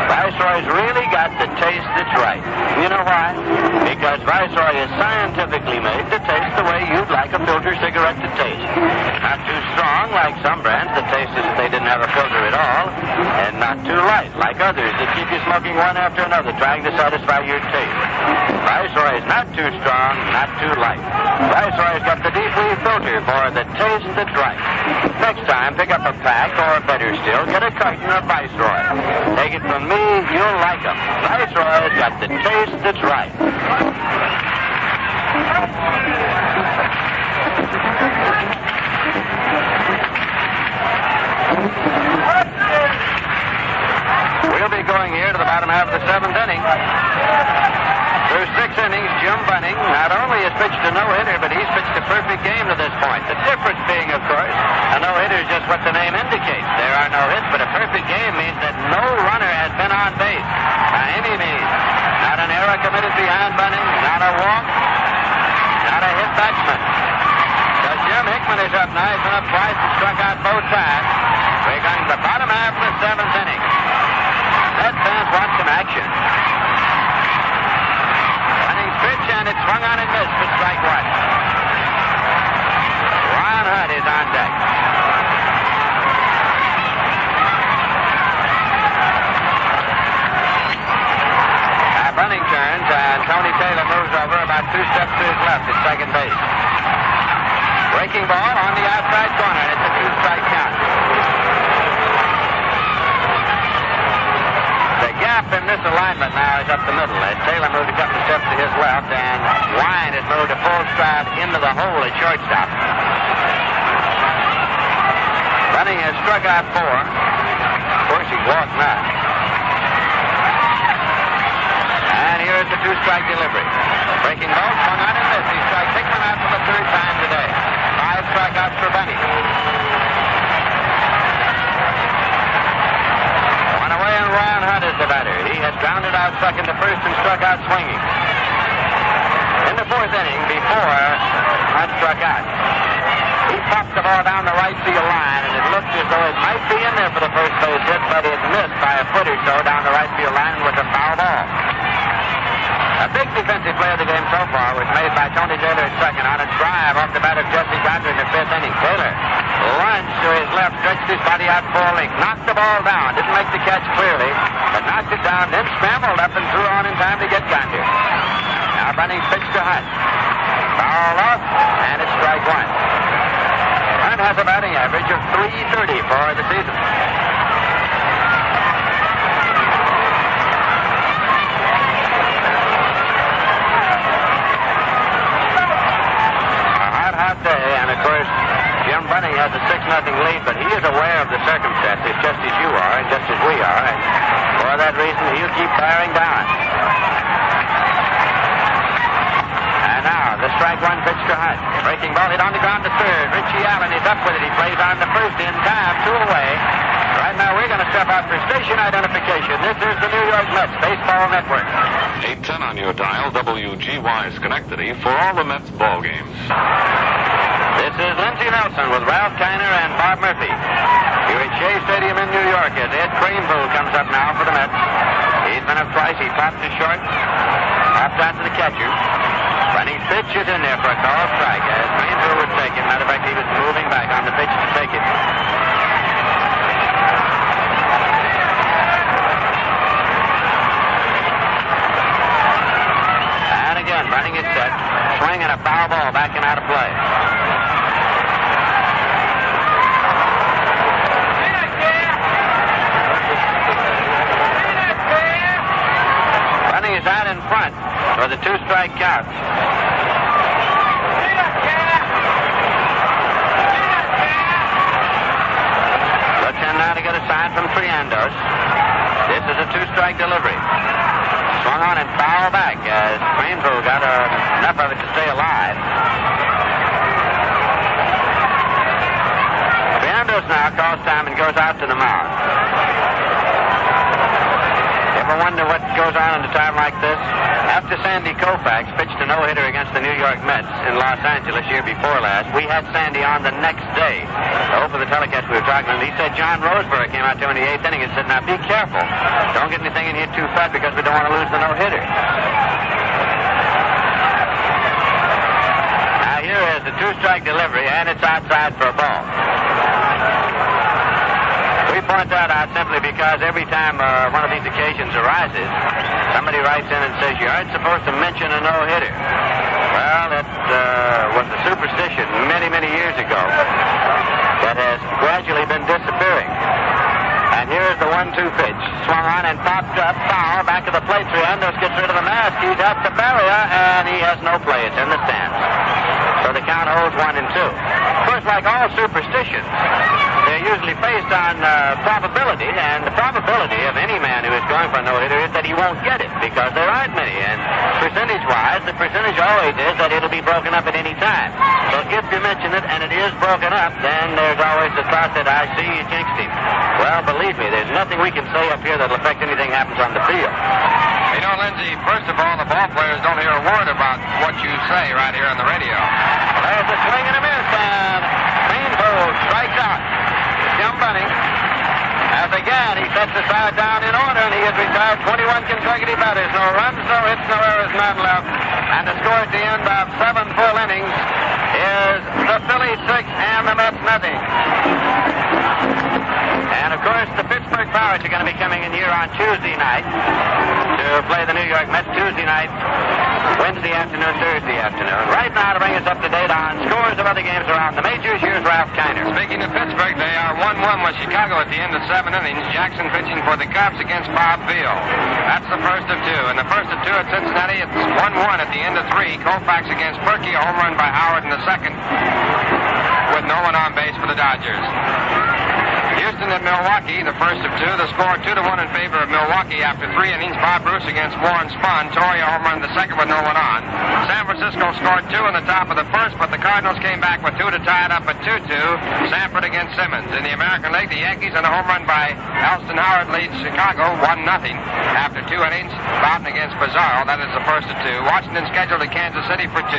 [SPEAKER 5] Viceroy's really got the taste that's right. You know why? Because Viceroy is scientifically made to taste the way you'd like a filter cigarette to taste. Not too strong, like some brands that taste as if they didn't have a filter at all, and not too light, like others that keep you smoking one after another, trying to satisfy your taste. Viceroy is not too strong, not too light. Viceroy's got the deep weave filter for the taste that's right. Next time, pick up a pack, or better still, get a carton of Viceroy. Take it from me, you'll like them. Viceroy's got the taste that's right. We'll be going here to the bottom half of the 7th inning. Through 6 innings, Jim Bunning not only has pitched a no-hitter, but he's pitched a perfect game to this point. The difference being, of course, a no-hitter is just what the name indicates. There are no hits, but a perfect game means that no runner has been on base by any means. Not an error committed behind Bunning, not a walk, not a hit batsman. So Jim Hickman is up now. He's been up twice and struck out both times. We're going to the bottom half of the 7th inning. Red fans want some action. Bunning's pitch, and it's swung on and missed for strike 1. Ron Hunt is on deck. Now Bunning turns, and Tony Taylor moves over about 2 steps to his left at second base. Breaking ball on the outside corner. It's a 2-strike count. The gap in this alignment now is up the middle as Taylor moved a couple of steps to his left, and Wine has moved a full stride into the hole at shortstop. Bunning has struck out 4. Of course, he's walked 9. And here is the 2-strike delivery. Breaking ball, swung on and missed. He strikes Hickman out for the 3rd time today. 5 strikeouts for Bunning. One away, and Ron Hunt is the batter. He has grounded out second to first and struck out swinging. In the 4th inning, before Hunt struck out, he popped the ball down the right field line, and it looked as though it might be in there for the first base hit, but it missed by a foot or so down the right field line with a foul ball. A big defensive play of the game so far was made by Tony Taylor at second on a drive off the bat of Jesse Gonder in the 5th inning. Taylor lunged to his left, stretched his body out full length, knocked the ball down, didn't make the catch clearly, but knocked it down, then scrambled up and threw on in time to get Gonder. Now Bunning's pitch to Hunt. Foul off, and it's strike 1. Hunt has a batting average of .330 for the season. Day, and of course, Jim Bunning has a 6-0 lead, but he is aware of the circumstances just as you are and just as we are, and for that reason, he'll keep bearing down. And now, the strike 1 pitch to Hunt. Breaking ball hit on the ground to third. Richie Allen is up with it. He plays on the first in time, 2 away. Right now, we're going to step out for station identification. This is the New York Mets Baseball Network.
[SPEAKER 4] 810 on your dial, WGY Schenectady for all the Mets ball games.
[SPEAKER 5] This is Lindsey Nelson with Ralph Kiner and Bob Murphy. Here at Shea Stadium in New York as Ed Craneville comes up now for the Mets. He's been up twice. He popped to short. Popped out to the catcher. Bunning's pitch. pitch is in there for a call strike as Greenville would take it. Matter of fact, he was moving back on the pitch to take it. And again, Bunning is set. Swing and a foul ball back and out of play. Bunning is out in front with a 2-strike count. Now to get a sign from Triandos. This is a 2-strike delivery. Swung on and foul back as Greenville got enough of it to stay alive. Triandos now calls time and goes out to the mound. Ever wonder what goes on at a time like this? After Sandy Koufax pitched a no-hitter against the New York Mets in Los Angeles year before last, we had Sandy on the next day. For the telecast we were talking to, he said John Roseberry came out to him in the 8th inning and said, now be careful. Don't get anything in here too fat because we don't want to lose the no-hitter. Now here is the 2-strike delivery, and it's outside for a ball. We point that out simply because every time one of these occasions arises, somebody writes in and says, you aren't supposed to mention a no-hitter. Well, it was a superstition many, many years ago that has gradually been disappearing. And here's the 1-2 pitch. Swung on and popped up foul back of the plate. Triandos gets rid of the mask. He's at the barrier, and he has no play. It's in the stands. So the count holds 1-2. Of course, like all superstitions, they're usually based on probability, and the probability of any man who is going for a no-hitter is that he won't get it, because there aren't many. And percentage-wise, the percentage always is that it'll be broken up at any time. So if you mention it and it is broken up, then there's always the thought that I see you jinxed him. Well, believe me, there's nothing we can say up here that'll affect anything happens on the field.
[SPEAKER 3] You know, Lindsay, first of all, the ball players don't hear a word about what you say right here on the radio.
[SPEAKER 5] There's a swing and a miss, and Greenville strikes out. Jim Bunning, as again, he sets the side down in order, and he has retired 21 consecutive batters. No runs, no hits, no errors, none left. And the score at the end of 7 full innings is the Phillies 6 and the Mets nothing. And, of course, the Pittsburgh Pirates are going to be coming in here on Tuesday night to play the New York Mets Tuesday night, Wednesday afternoon, Thursday afternoon. Right now, to bring us up to date on scores of other games around the majors, here's Ralph Kiner.
[SPEAKER 3] Speaking of Pittsburgh, they are 1-1 with Chicago at the end of 7 innings. Jackson pitching for the Cubs against Bob Beal. That's the first of 2. And the first of 2 at Cincinnati, it's 1-1 at the end of 3. Koufax against Perky, a home run by Howard in the second, with no one on base for the Dodgers. Houston at Milwaukee, the first of 2. The score 2-1 in favor of Milwaukee after 3 innings. Bob Bruce against Warren Spahn. Torrey a home run in the second with no one on. San Francisco scored 2 in the top of the first, but the Cardinals came back with 2 to tie it up at 2-2. Sanford against Simmons. In the American League, the Yankees and a home run by Elston Howard leads Chicago 1-0 after 2 innings. Boughton against Pizarro. That is the first of 2. Washington scheduled at Kansas City for 2.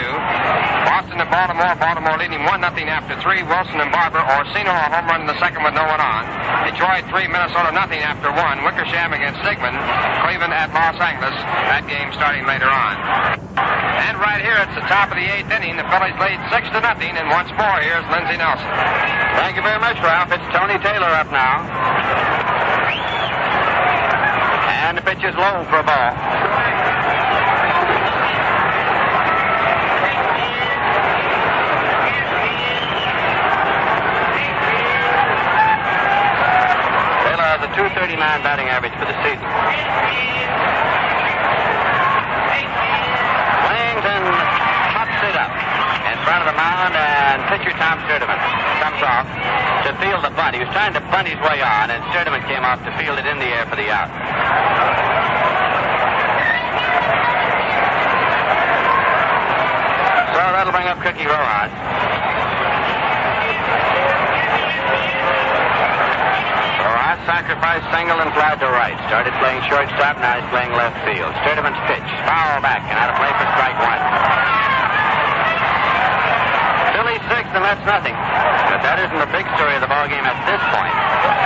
[SPEAKER 3] Boston at Baltimore. Baltimore leading 1-0 after 3. Wilson and Barber. Orsino a home run in the second with no one on. Detroit 3, Minnesota 0 after 1. Wickersham against Sigmund. Cleveland at Los Angeles. That game starting later on. And right here, it's the top of the 8th inning. The Phillies lead 6-0. And once more, here's Lindsey Nelson.
[SPEAKER 5] Thank you very much, Ralph. It's Tony Taylor up now. And the pitch is low for a ball. A 239 batting average for the season. Swings and pops it up in front of the mound, and pitcher Tom Sturdivant comes off to field the bunt. He was trying to bunt his way on, and Sturdivant came off to field it in the air for the out. So that'll bring up Cookie Rojas. Sacrifice single and fly to right. Started playing shortstop, now he's playing left field. Sturdivant's pitch, foul back, and out of play for strike 1. Phillies 6, the Mets nothing. But that isn't the big story of the ballgame at this point.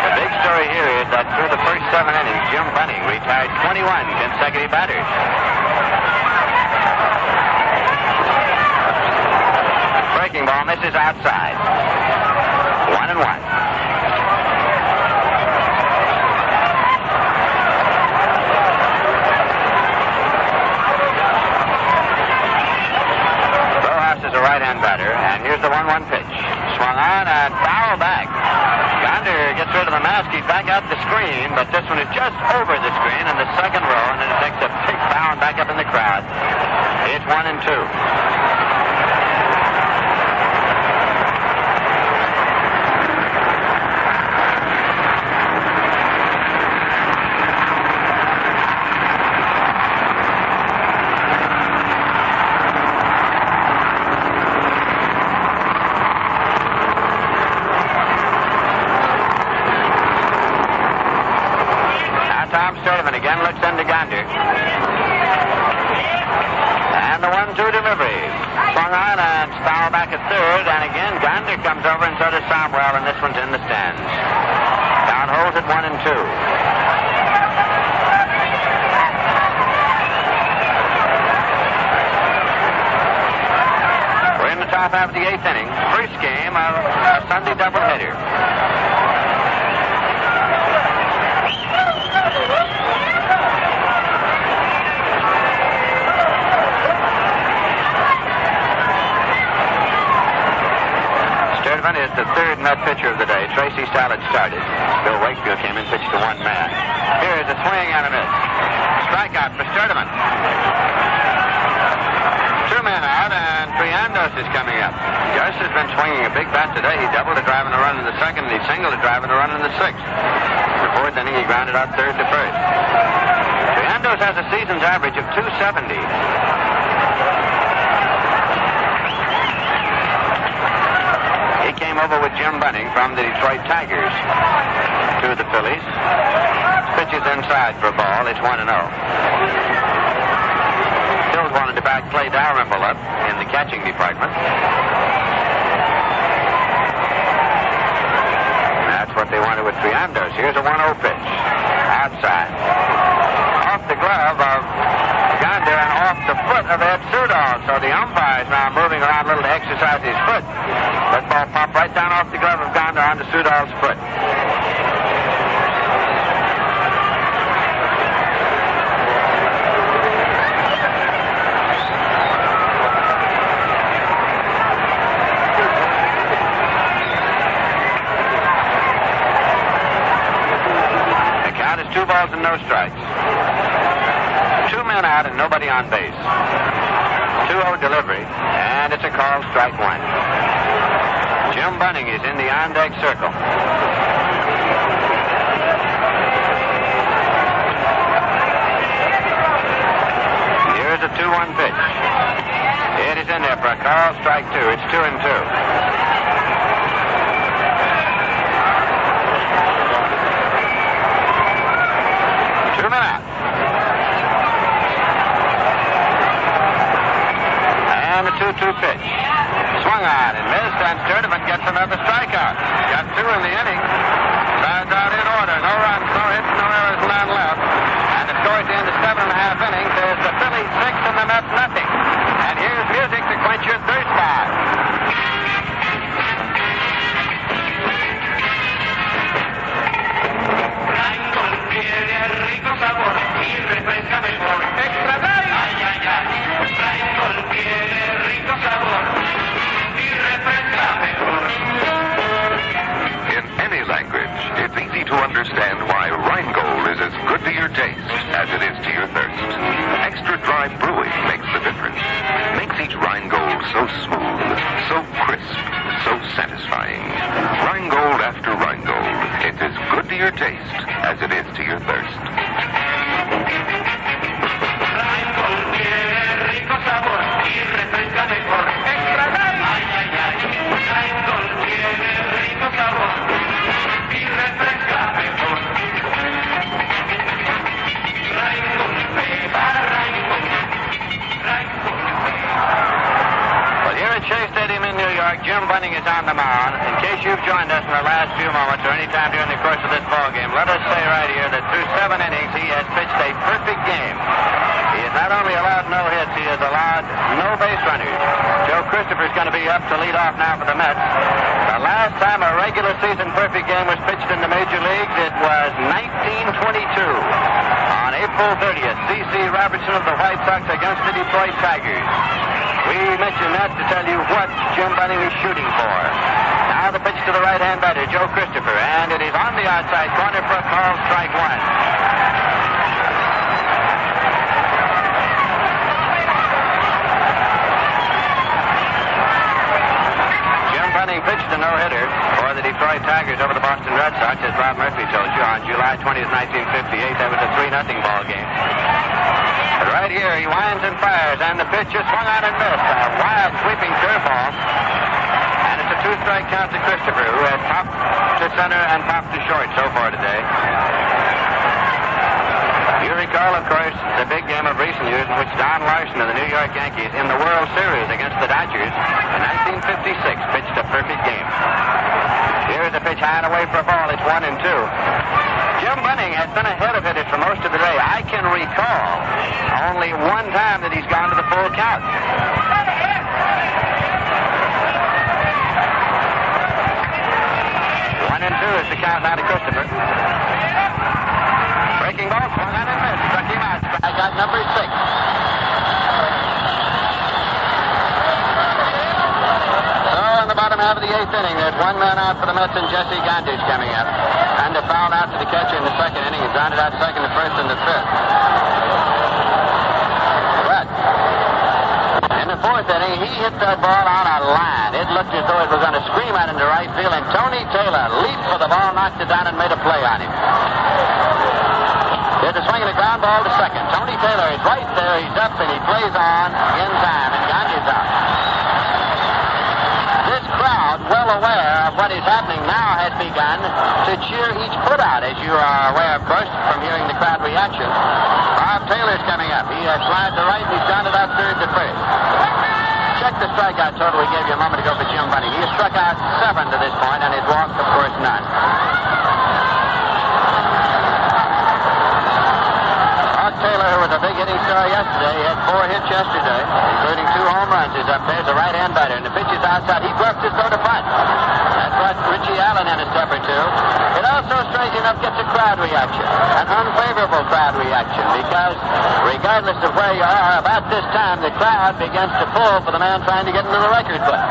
[SPEAKER 5] The big story here is that through the first 7 innings, Jim Bunning retired 21 consecutive batters. is outside. 1-1. Is a right-hand batter, and here's the 1-1 pitch. Swung on and foul back. Gonder gets rid of the mask. He's back out the screen, but this one is just over the screen in the second row, and then it takes a big bound back up in the crowd. It's 1-2. Again looks into Gonder. And the 1-2 delivery. Swung on and foul back at third. And again, Gonder comes over and so does Somwell, and this one's in the stands. Count holds at 1-2. We're in the top half of the 8th inning. First game of a Sunday doubleheader. Is the third nut pitcher of the day. Tracy Stallard started. Bill Wakefield came in, pitched to one man. Here's a swing and a miss. Strikeout for Sturdivant. 2 men out, and Triandos is coming up. Gus has been swinging a big bat today. He doubled a drive and a run in the second, and he singled a drive and a run in the 6th. In the 4th inning, he grounded out third to first. Triandos has a season's average of 270. He came over with Jim Bunning from the Detroit Tigers to the Phillies. Pitches inside for a ball. It's 1-0. Phillies wanted to back play Dalrymple up in the catching department. That's what they wanted with Triandos. Here's a 1-0 pitch. Outside. Off the glove of Gonder and off the foot of Ed Sudol. So the umpire is now moving around a little to exercise his foot. That ball popped right down off the glove of Gonder onto Sudol's foot. The count is 2 balls and no strikes. 2 men out and nobody on base. 2-0 delivery, and it's a called strike 1. Jim Bunning is in the on-deck circle. Here's a 2-1 pitch. It is in there for a call, strike 2. It's 2-2. Two men out. And the 2-2 pitch. Swung on and missed, and Sturdivant gets another strikeout. Got 2 in the inning. Sides out in order. No runs, no hits, no errors, none left. And the score at the end of 7.5 innings is the Phillies 6 and the Mets nothing. And here's music to quench your thirst spot.
[SPEAKER 2] Extra Light. Ay, ay, ay. Rheingold tiene rico sabor.
[SPEAKER 6] In any language, it's easy to understand why Rheingold is as good to your taste as it is to your thirst. Extra dry brewing makes the difference. Makes each Rheingold so smooth, so crisp, so satisfying. Rheingold after Rheingold, it's as good to your taste as it is to your thirst.
[SPEAKER 2] Rheingold tiene rico sabor y refresca mejor. Extra Light. Ay, ay, ay. Rheingold tiene rico sabor y refresca mejor. Rheingold, beba Rheingold. Rheingold.
[SPEAKER 5] Well, here at Shea Stadium in New York, Jim Bunning is on the mound. In case you've joined us in the last few moments or any time during the course of this ball game, let us say right here that through 7 innings, he has pitched a perfect game. He has not only allowed no hits, he has allowed no base runners. Joe Christopher's going to be up to lead off now for the Mets. The last time a regular season perfect game was pitched in the major leagues, it was 1922. On April 30th, C.C. Robertson of the White Sox against the Detroit Tigers. We mentioned that to tell you what Jim Bunning is shooting for. Now the pitch to the right-hand batter, Joe Christopher, and it is on the outside corner for a call, strike one. Jim Bunning pitched a no-hitter for the Detroit Tigers over the Boston Red Sox, as Bob Murphy told you, on July 20th, 1958. That was a 3-0 ball game. But right here, he winds and fires, and the pitch is swung on and missed. A wild, sweeping curveball. And it's a 2-strike count to Christopher, who has popped to center and popped to short so far today. You recall, of course, the big game of recent years in which Don Larson of the New York Yankees in the World Series against the Dodgers in 1956 pitched a perfect game. Here's a pitch high and away for a ball. It's 1-2. Jim Bunning has been ahead of hitters for most of the day. I can recall only one time that he's gone to the full count. 1-2 is the count now to Christopher. Breaking ball, swung on and missed. Struck him out. I got number 6. So in the bottom half of the 8th inning, there's one man out for the Mets and Jesse Gondich coming up. And a foul out to the catcher in the 2nd inning. He's grounded out 2nd, the 1st, and the 5th. But in the 4th inning, he hit that ball on a line. It looked as though it was going to scream out into right field, and Tony Taylor leaped for the ball, knocked it down, and made a play on him. There's a swing and a ground ball to 2nd. Tony Taylor is right there. He's up, and he plays on in time, and Gondich out. This crowd, well aware of what is happening now, has begun to cheer each put out, as you are aware, of course, from hearing the crowd reaction. Bob Taylor's coming up. He has slid to right, and he's grounded out 3rd to 1st. Check the strikeout total we gave you a moment ago for Jim Bunning. He has struck out 7 to this point, and his walked, of course, none. Taylor, who was a big hitting star yesterday, he had 4 hits yesterday, including 2 home runs. He's up there as a right-hand batter, and the pitch is outside. He bluffs his throw to front. That's what Richie Allen had a step or two. It also, strangely enough, gets a crowd reaction, an unfavorable crowd reaction, because regardless of where you are, about this time, the crowd begins to pull for the man trying to get into the record book.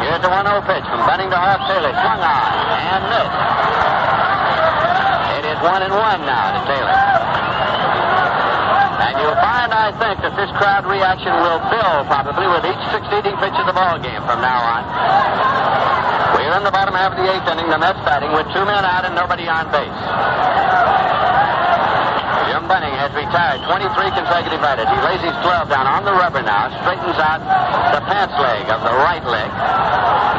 [SPEAKER 5] Here's a 1-0 pitch from Bunning to Hawk Taylor, swung on and missed. It is 1-1 now to Taylor. And you'll find, I think, that this crowd reaction will build probably with each succeeding pitch of the ball game from now on. We're in the bottom half of the 8th inning. The Mets batting with 2 men out and nobody on base. Jim Bunning has retired 23 consecutive batters. He lays his glove down on the rubber now, straightens out the pants leg of the right leg.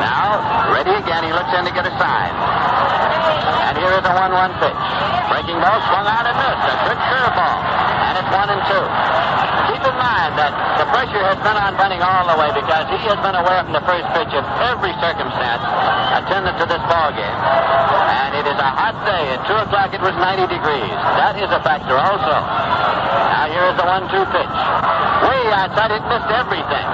[SPEAKER 5] Now, ready again, he looks in to get a sign. And here is a 1-1 pitch. Breaking ball, swung out and missed. A good curveball. And it's 1-2. Keep in mind that the pressure has been on Bunning all the way because he has been aware from the first pitch of every circumstance attendant to this ball game. And it is a hot day. At 2 o'clock it was 90 degrees. That is a factor also. Now here is the 1-2 pitch. Way outside, it missed everything.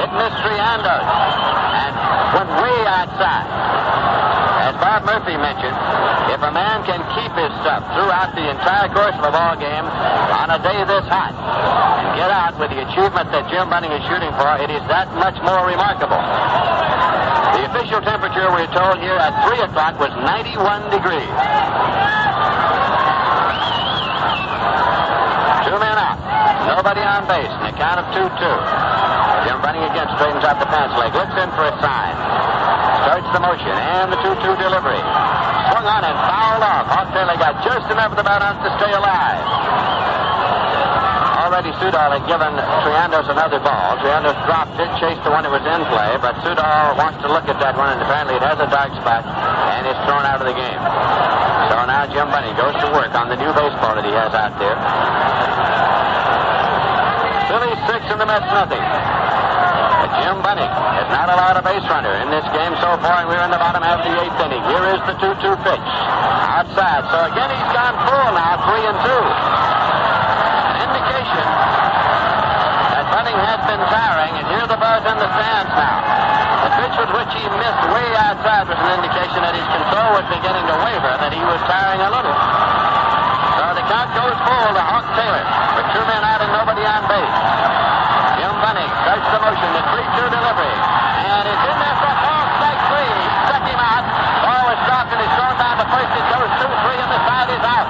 [SPEAKER 5] It missed Triandos. And went way outside. As Bob Murphy mentioned, if a man can keep his stuff throughout the entire course of a ball game on a day this hot and get out with the achievement that Jim Bunning is shooting for, it is that much more remarkable. The official temperature, we're told here at 3 o'clock, was 91 degrees. 2 men out. Nobody on base. And a count of 2-2. Jim Bunning again straightens out the pants leg. Looks in for a sign. Starts the motion, and the 2-2 delivery. Swung on and fouled off. Hawk Taylor got just enough of the balance to stay alive. Already Sudol had given Triandos another ball. Triandos dropped it, chased the one that was in play, but Sudol wants to look at that one, and apparently it has a dark spot, and is thrown out of the game. So now Jim Bunning goes to work on the new baseball that he has out there. Phillies 6 and the Mets nothing. Jim Bunning has not allowed a base runner in this game so far, and we're in the bottom half of the 8th inning. Here is the 2-2 pitch. Outside. So again, he's gone full now, 3-2. An indication that Bunning has been tiring, and here's the buzz in the stands now. The pitch with which he missed way outside was an indication that his control was beginning to waver, that he was tiring a little. So the count goes full to Hawk Taylor with 2 men out and nobody on base. Jim Bunning starts the motion, the 3-2 delivery. And it's in there for a ball, strike 3. He struck him out. Ball is dropped and is thrown down to first. It goes 2-3 and the side is out.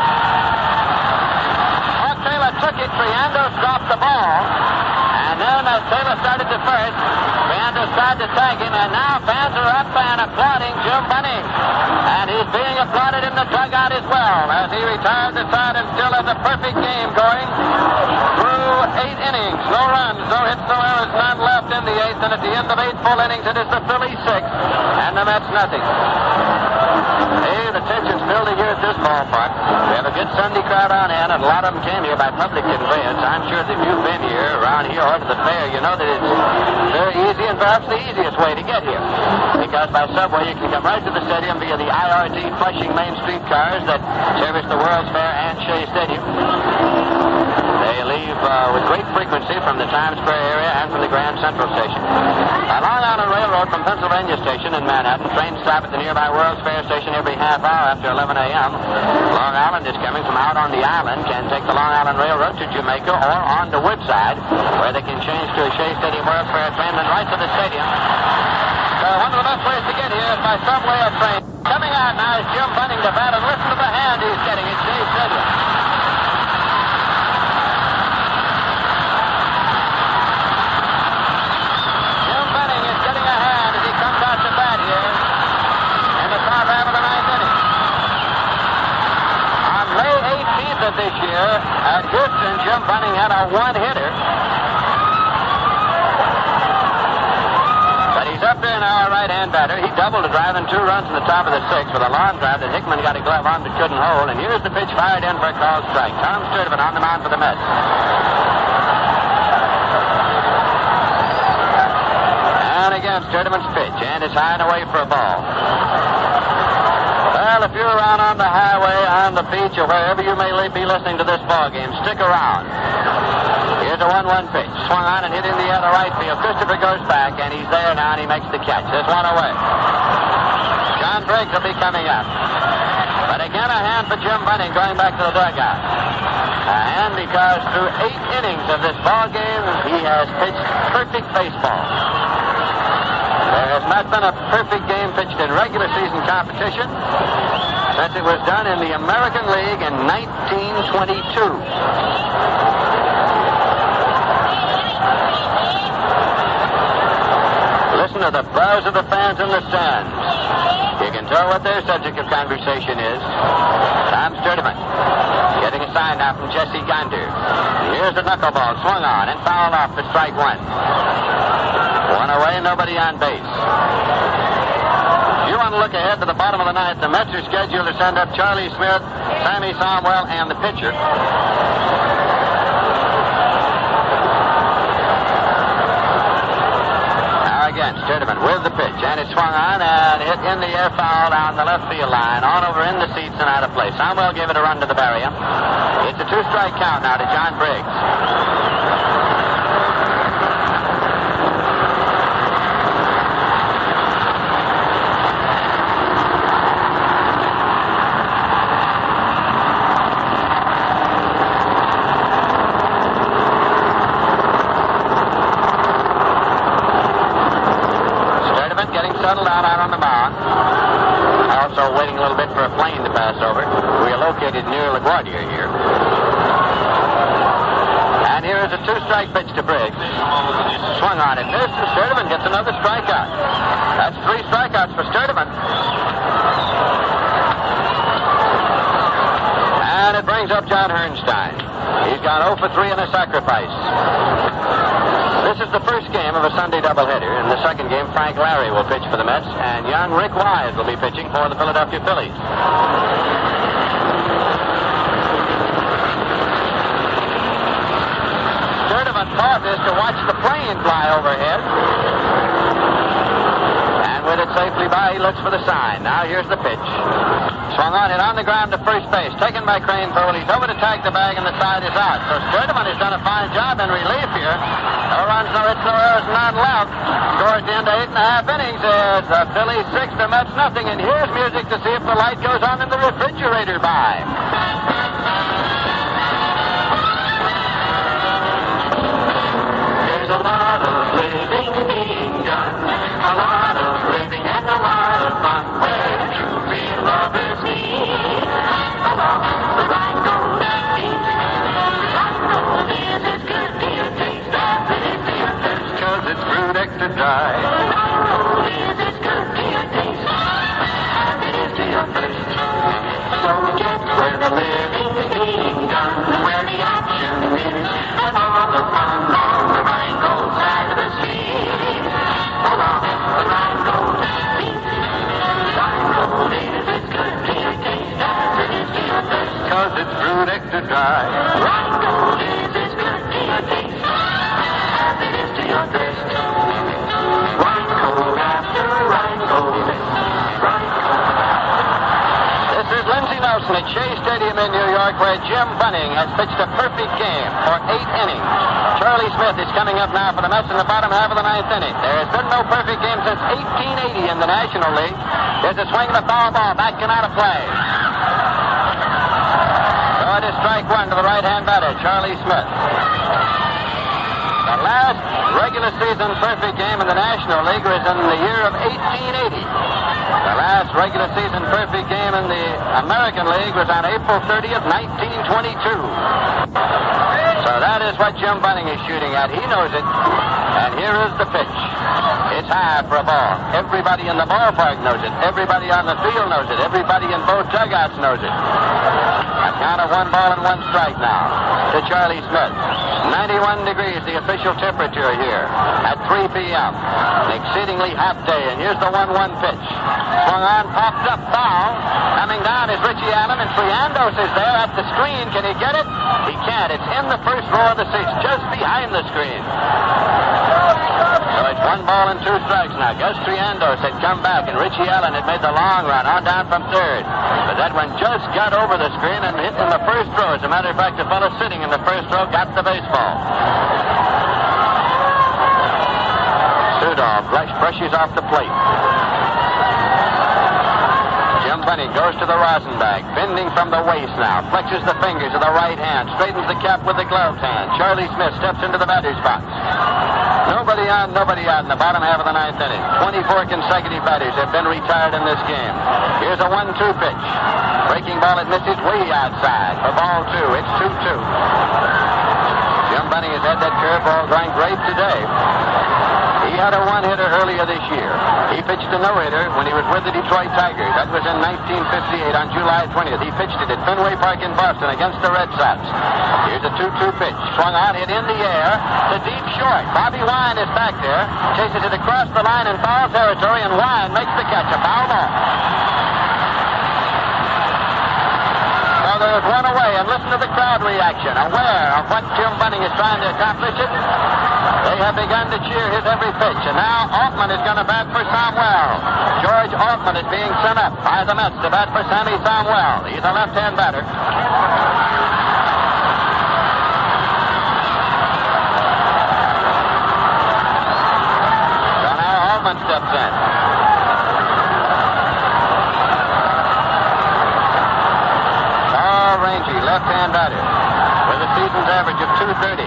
[SPEAKER 5] Hawk Taylor took it. Triandos dropped the ball. And then as Taylor started to first, Triandos tried to tag him. And now fans are up and applauding Jim Bunning. And he's being applauded in the dugout as well as he retires the side and still has a perfect game going through 8 innings. No runs, no hits, no errors, none left in the 8th. And at the end of 8 full innings, it is the Phillies 6 and the Mets nothing. Hey, the tension's building here at this ballpark. We have a good Sunday crowd on hand, and a lot of them came here by public conveyance. I'm sure that if you've been here, around here, or to the fair, you know that it's very easy and perhaps the easiest way to get here. Because by subway, you can come right to the stadium via the IRT Flushing Main Street cars that service the World's Fair and Shea Stadium. They leave with great frequency from the Times Square area and from the Grand Central Station. Long Island Railroad from Pennsylvania Station in Manhattan. Trains stop at the nearby World's Fair Station every half hour after 11 a.m. Long Island is coming from out on the island. Can take the Long Island Railroad to Jamaica or on to Woodside, where they can change to a Shea Stadium World's Fair train, then right to the stadium. So one of the best ways to get here is by subway or train. Coming out now is Jim Bunning to bat, and listen to the hand he's getting at Shea Stadium. Jim Bunning is getting a hand as he comes out to bat here in the top half of the 9th inning. On May 18th of this year, at Houston, Jim Bunning had a one-hitter. Up there now, a right-hand batter. He doubled a drive and 2 runs in the top of the 6th with a long drive that Hickman got a glove on but couldn't hold. And here's the pitch fired in for a called strike. Tom Sturdivant on the mound for the Mets. And again, Sturdivant's pitch, and it's high and away for a ball. Well, if you're around on the highway, on the beach, or wherever you may be listening to this ball game, stick around. Here's a 1-1 pitch. Swung on and hit in the air to right field. Christopher goes back, and he's there now, and he makes the catch. There's one away. John Briggs will be coming up. But again, a hand for Jim Bunning going back to the dugout. A hand because through 8 innings of this ball game, he has pitched perfect baseball. There has not been a perfect game pitched in regular season competition since it was done in the American League in 1922. Listen to the buzz of the fans in the stands. You can tell what their subject of conversation is. Tom Sturdivant getting a sign now from Jesse Gonder. Here's the knuckleball swung on and fouled off for strike 1. One away, nobody on base. If you want to look ahead to the bottom of the 9th, the Mets are scheduled to send up Charlie Smith, Sammy Somwell, and the pitcher. Again, Sturdivant with the pitch, and it swung on and hit in the air, foul down the left field line, on over in the seats and out of play. Somwell gave it a run to the barrier. It's a 2-strike count now to John Briggs. Settled out on the mound. Also waiting a little bit for a plane to pass over. We are located near LaGuardia here. And here is a 2-strike pitch to Briggs. Swung on it, missed, and Sturdivant gets another strikeout. That's 3 strikeouts for Sturdivant. And it brings up John Hernstein. He's gone 0 for 3 in a sacrifice. This is the first game of a Sunday doubleheader. In the second game, Frank Larry will pitch for the Mets, and young Rick Wise will be pitching for the Philadelphia Phillies. Sturdivant thought is to watch the plane fly overhead. And with it safely by, he looks for the sign. Now here's the pitch. Swung on, hit on the ground to first base. Taken by Craneford. He's over to tag the bag, and the side is out. So Sturdivant has done a fine job in relief here. No runs, no hits, no errors, none left. Scores the end of 8.5 innings as the Phillies 6, the Mets nothing. And here's music to see if the light goes on in the refrigerator by.
[SPEAKER 2] There's a lot of living being done, a lot of living and a lot of fun, where true real love is seen. Along the Rhine-Gold beach, Rhine-Gold is as good to your taste as it is to your thirst, 'cause it's brewed extra dry. Rhine-Gold is as good to your taste as it is to your thirst. So get where the living's being done, where the action is, and all the fun on the Rhine-Gold side of the street. Along the Rhine-Gold beach, Rhine-Gold is as good to your taste as it is to your thirst, 'cause it's brewed extra dry. Rhine-Gold is as good to your taste as it is to your thirst. Rhine-Gold after Rhine-Gold, Rhine-Gold.
[SPEAKER 5] This is Lindsey Nelson at Shea Stadium in New York, where Jim Bunning has pitched a perfect game for 8 innings. Charlie Smith is coming up now for the Mets in the bottom half of the 9th inning. There has been no perfect game since 1880 in the National League. There's a swing of a foul ball, back and out of play. So it is strike one to the right-hand batter, Charlie Smith. The last regular season perfect game in the National League was in the year of 1880. The last regular season perfect game in the American League was on April 30th, 1922. So that is what Jim Bunning is shooting at. He knows it. And here is the pitch. It's high for a ball. Everybody in the ballpark knows it. Everybody on the field knows it. Everybody in both dugouts knows it. A count of 1 ball and 1 strike now to Charlie Smith. 91 degrees, the official temperature here at 3 p.m. An exceedingly hot day, and here's the 1-1 pitch. Swung on, popped up, foul. Coming down is Richie Allen, and Triandos is there at the screen. Can he get it? He can't. It's in the first row of the seats, just behind the screen. So it's 1 ball and 2 strikes now. Gus Triandos had come back, and Richie Allen had made the long run on down from third. But that one just got over the screen and hit in the first row. As a matter of fact, the fellow sitting in the first row got the baseball. Sudol brushes off the plate. Jim Bunning goes to the rosin bag, bending from the waist now, flexes the fingers of the right hand, straightens the cap with the gloved hand. Charlie Smith steps into the batter's box. Nobody on, nobody out in the bottom half of the 9th inning. 24 consecutive batters have been retired in this game. Here's a 1-2 pitch. Breaking ball, it misses way outside for ball 2. It's 2-2. Jim Bunning has had that curveball going great today. He had a one-hitter earlier this year. He pitched a no-hitter when he was with the Detroit Tigers. That was in 1958 on July 20th. He pitched it at Fenway Park in Boston against the Red Sox. Here's a 2-2 pitch. Swung on, hit in the air to deep short. Bobby Wine is back there. Chases it across the line in foul territory, and Wine makes the catch. A foul ball. So there's one away, and listen to the crowd reaction. Aware of what Jim Bunning is trying to accomplish it, they have begun to cheer his every pitch. And now Altman is going to bat for Somwell. George Altman is being sent up by the Mets to bat for Sammy Somwell. He's a left-hand batter. So now Altman steps in. Rangy, left-hand batter, with a season's average of 230.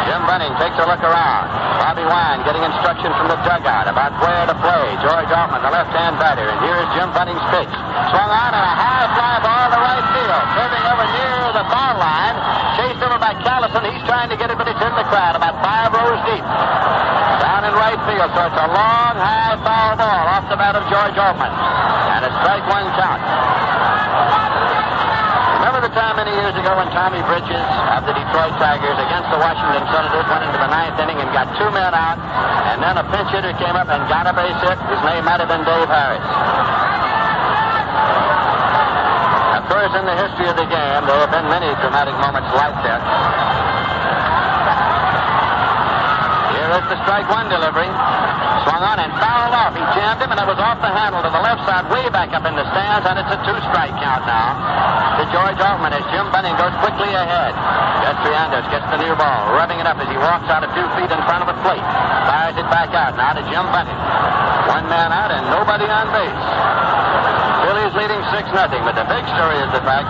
[SPEAKER 5] Jim Bunning takes a look around. Bobby Wine getting instruction from the dugout about where to play. George Altman, the left-hand batter, and here's Jim Bunning's pitch. Swung on and a high fly ball to right field. Curving over near the foul line. Chased over by Callison. He's trying to get it, but it's in the crowd, about 5 rows deep. Down in right field, so it's a long, high foul ball off the bat of George Altman. And a strike 1 count. Remember the time many years ago when Tommy Bridges of the Detroit Tigers against the Washington Senators went into the 9th inning and got 2 men out, and then a pinch hitter came up and got a base hit? His name might have been Dave Harris. Of course, in the history of the game, there have been many dramatic moments like that. gets the strike one delivery. Swung on and fouled off. He jammed him, and it was off the handle to the left side, way back up in the stands, and it's a 2-strike count now to George Altman as Jim Bunning goes quickly ahead. Castriandos gets the near ball, rubbing it up as he walks out a few feet in front of the plate. Fires it back out now to Jim Bunning. One man out and nobody on base. Phillies leading 6-0, but the big story is the fact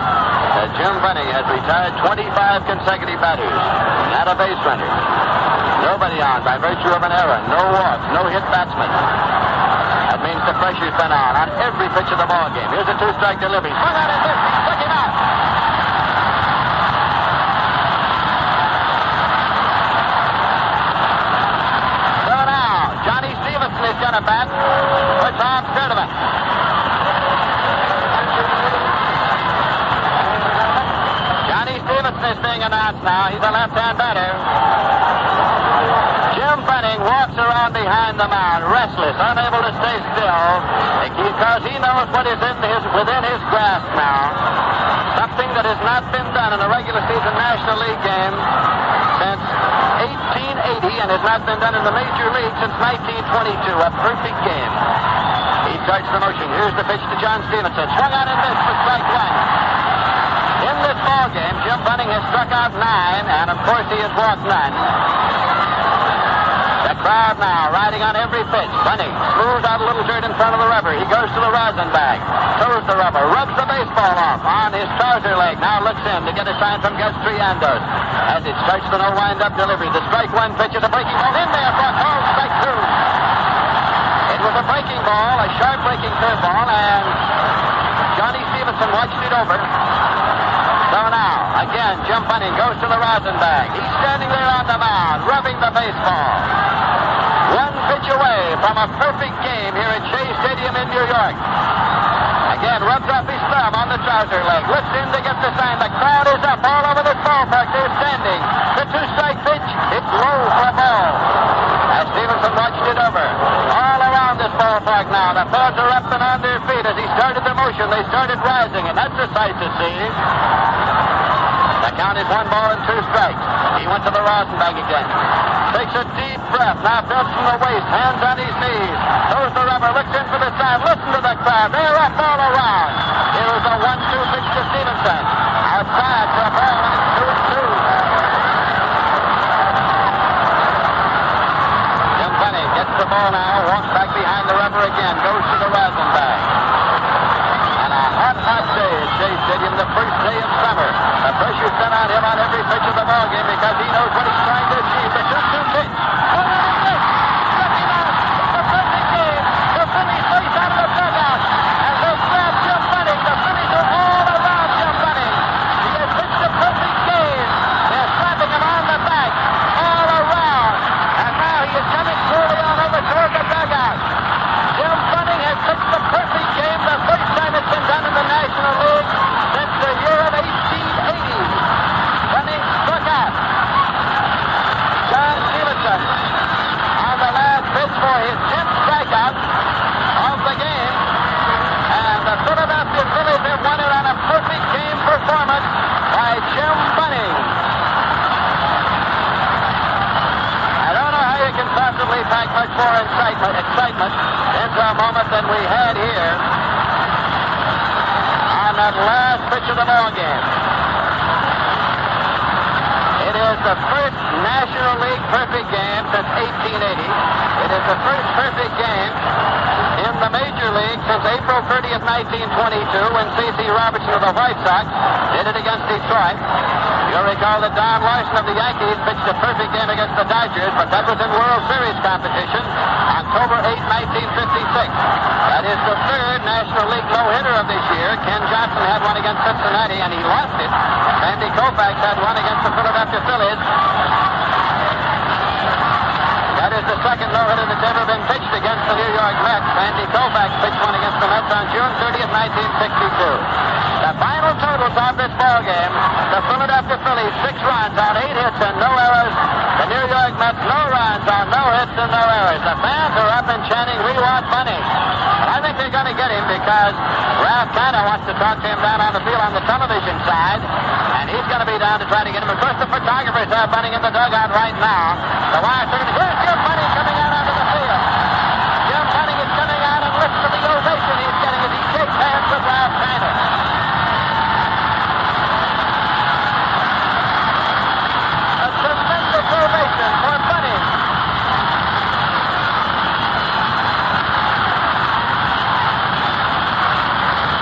[SPEAKER 5] that Jim Bunning has retired 25 consecutive batters. Not a base runner. Nobody on by virtue of an error. No walks, no hit batsman. That means the pressure's been on every pitch of the ball game. Here's a 2-strike delivery. Swung out and missed. Took him out. So now, Johnny Stevenson is going to bat. Puts on Sturdivant. Johnny Stevenson is being announced now. He's a left-hand batter. Jim Bunning walks around behind the mound, restless, unable to stay still, because he knows what is within his grasp now. Something that has not been done in a regular season National League game since 1880 and has not been done in the Major League since 1922. A perfect game. He starts the motion. Here's the pitch to John Stevenson. Swung out and missed for strike one. In this ball game, Jim Bunning has struck out 9, and of course he has walked none. The crowd now riding on every pitch. Bunning smooths out a little dirt in front of the rubber. He goes to the rosin bag, throws the rubber, rubs the baseball off on his trouser leg. Now looks in to get a sign from Castriandos as it starts the no wind-up delivery. The strike one pitch is a breaking ball in there for a call, strike 2. It was a breaking ball, a sharp breaking curveball, and Johnny Stevenson watched it over. So now, again, Jim Bunning goes to the rosin bag. He's standing there on the mound, rubbing the baseball. One pitch away from a perfect game here at Shea Stadium in New York. Again, rubs off his thumb on the trouser leg. Looks in to get the sign. The crowd is up all over this ballpark. They're standing. The 2-strike pitch. It's low for a ball. As Stevenson watched it over. All around this ballpark now. The fans are up and on their feet. As he started the motion, they started rising, and that's a sight to see. The count is 1 ball and 2 strikes. He went to the rosin bag again. Takes a deep breath. Now fills from the waist. Hands on his knees. Throws the rubber. Looks in for the sign. Listen to the crowd. They're up all around. Here is a 1-2 pitch to Stevenson. Outside for a ball, and it's 2-2. Jim Bunning gets the ball now. Walks back behind the rubber again. Goes to the rosin bag. And a hot day at Shea Stadium, the first day of summer. The pressure's been on him on every pitch of the ball game because he knows what he's trying to achieve. The 2-2 pitch. The perfect game. The Phillies face out of the dugout. And they grab Jim Bunning. The Phillies are all around Jim Bunning. He has pitched a perfect game. They're slapping him on the back. All around. And now he is coming slowly on over toward the dugout. Jim Bunning has pitched the perfect game. The first time it's been done in the National League since the year of 1880. Bunning struck out. John Stevenson on the last pitch for his 10th strikeout of the game. And the Philadelphia Phillies have won it on a perfect game performance by Jim Bunning. I don't know how you can possibly pack much more excitement into a moment than we had here on that last pitch of the ball game. It is the first National League perfect game since 1880. It is the first perfect game in the Major League since April 30th, 1922, when C.C. Robertson of the White Sox did it against Detroit. You'll recall that Don Larson of the Yankees pitched a perfect game against the Dodgers, but that was in World Series competition, October 8, 1956. That is the third National League no-hitter of this year. Ken Johnson had one against Cincinnati, and he lost it. Sandy Koufax had one against the Philadelphia Phillies. That is the second no-hitter that's ever been pitched against the New York Mets. Sandy Koufax pitched one against the Mets on June 30th, 1962. The final totals of this ball game, the Philadelphia Phillies 6 runs on 8 hits and no errors. The New York Mets no runs on no hits and no errors. The fans are up and chanting, "We want Bunning." And I think they're going to get him because Ralph Kiner wants to talk to him down on the field on the television side, and he's going to be down to try to get him. Of course, the photographers have Bunning in the dugout right now. The wire service. Here's Jim Bunning coming out onto the field. Jim Bunning is coming out and listen to the ovation he's getting as he shakes hands with Ralph Kiner. A tremendous ovation for Bunning.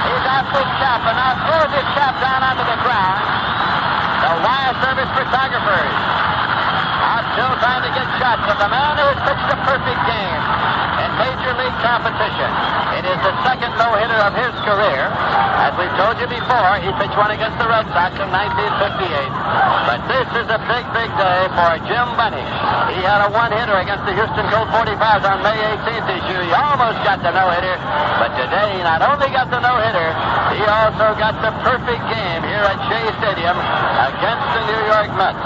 [SPEAKER 5] He's out this cap and now throws his cap down onto the ground. The wire service photographers are still trying to get shots of the man who has pitched a perfect game in Major League competition. It is the second no-hitter of his career. As we've told you before, he pitched one against the Red Sox in 1958. But this is a big, big day for Jim Bunning. He had a one-hitter against the Houston Colt 45s on May 18th this year. He almost got the no-hitter, but today he not only got the no-hitter, he also got the perfect game here at Shea Stadium against the New York Mets.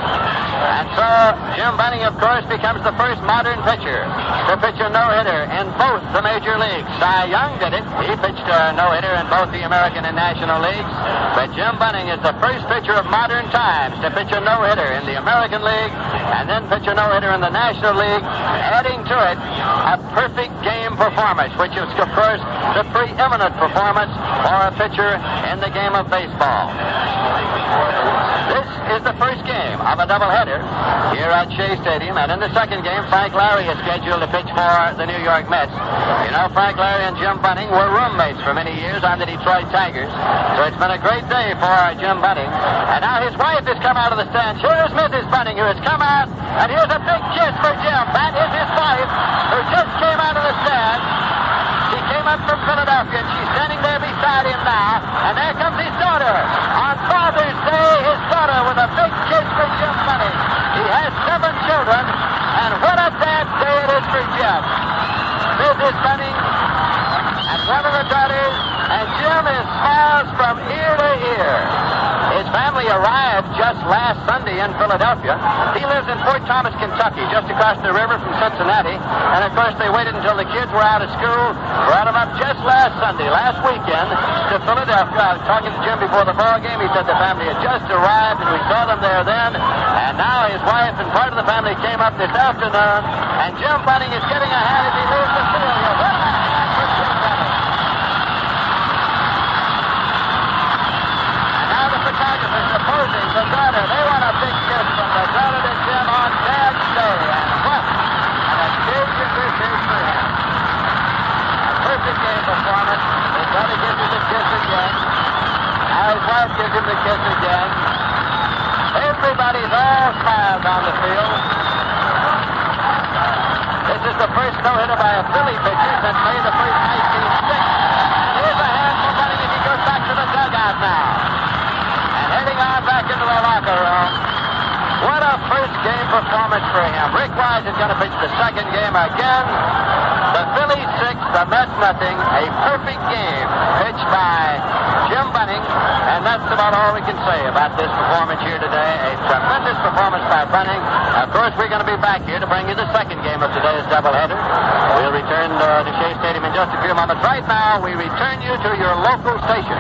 [SPEAKER 5] And so Jim Bunning, of course, becomes the first modern pitcher to pitch a no-hitter in both the major leagues. Cy Young did it. He pitched a no-hitter in both the American and National Leagues. But Jim Bunning is the first pitcher of modern times to pitch a no-hitter in the American League and then pitch a no-hitter in the National League, adding to it a perfect game performance, which is, of course, the preeminent performance for a pitcher in the game of baseball. This is the first game of a doubleheader here at Shea Stadium, and in the second game, Frank Larry is scheduled to pitch for the New York Mets. You know, Frank Larry and Jim Bunning were roommates for many years on the Detroit Tigers, so it's been a great day for Jim Bunning. And now his wife has come out of the stand. Here's Mrs. Bunning, who has come out, and here's a big kiss for Jim. That is his wife, who just came out of the stand. She came up from Philadelphia, and she's standing there beside him now. And there comes his daughter. On Father's Day, his daughter with a big kiss for Jim Bunning. He has 7 children, and what a dance day it is for Jim. Mrs. Bunning and one of the daughters, and Jim is smiles from ear to ear. His family arrived just last Sunday in Philadelphia. He lives in Fort Thomas, Kentucky, just across the river from Cincinnati. And, of course, they waited until the kids were out of school, brought them up just last Sunday, last weekend, to Philadelphia. I was talking to Jim before the ball game. He said the family had just arrived, and we saw them there then. And now his wife and part of the family came up this afternoon, and Jim Bunning is getting a hand as he leaves the field. Opposing the daughter. They want a big kiss from the daughter to Jim on Dad's Day. And what an occasion this is for him. A perfect game performance. His daughter gives him the kiss again. Now his wife gives him the kiss again. Everybody's all smiles on the field. This is the first no-hitter by a Philly pitcher since May the 1st, 1906. Here's a hand for Bunning as he goes back to the dugout now. Heading on back into the locker room. What a first game performance for him. Rick Wise is going to pitch the second game again. The Phillies 6, the Mets nothing. A perfect game pitched by Jim Bunning. And that's about all we can say about this performance here today. A tremendous performance by Bunning. Of course, we're going to be back here to bring you the second game of today's doubleheader. We'll return to Shea Stadium in just a few moments. Right now, we return you to your local station.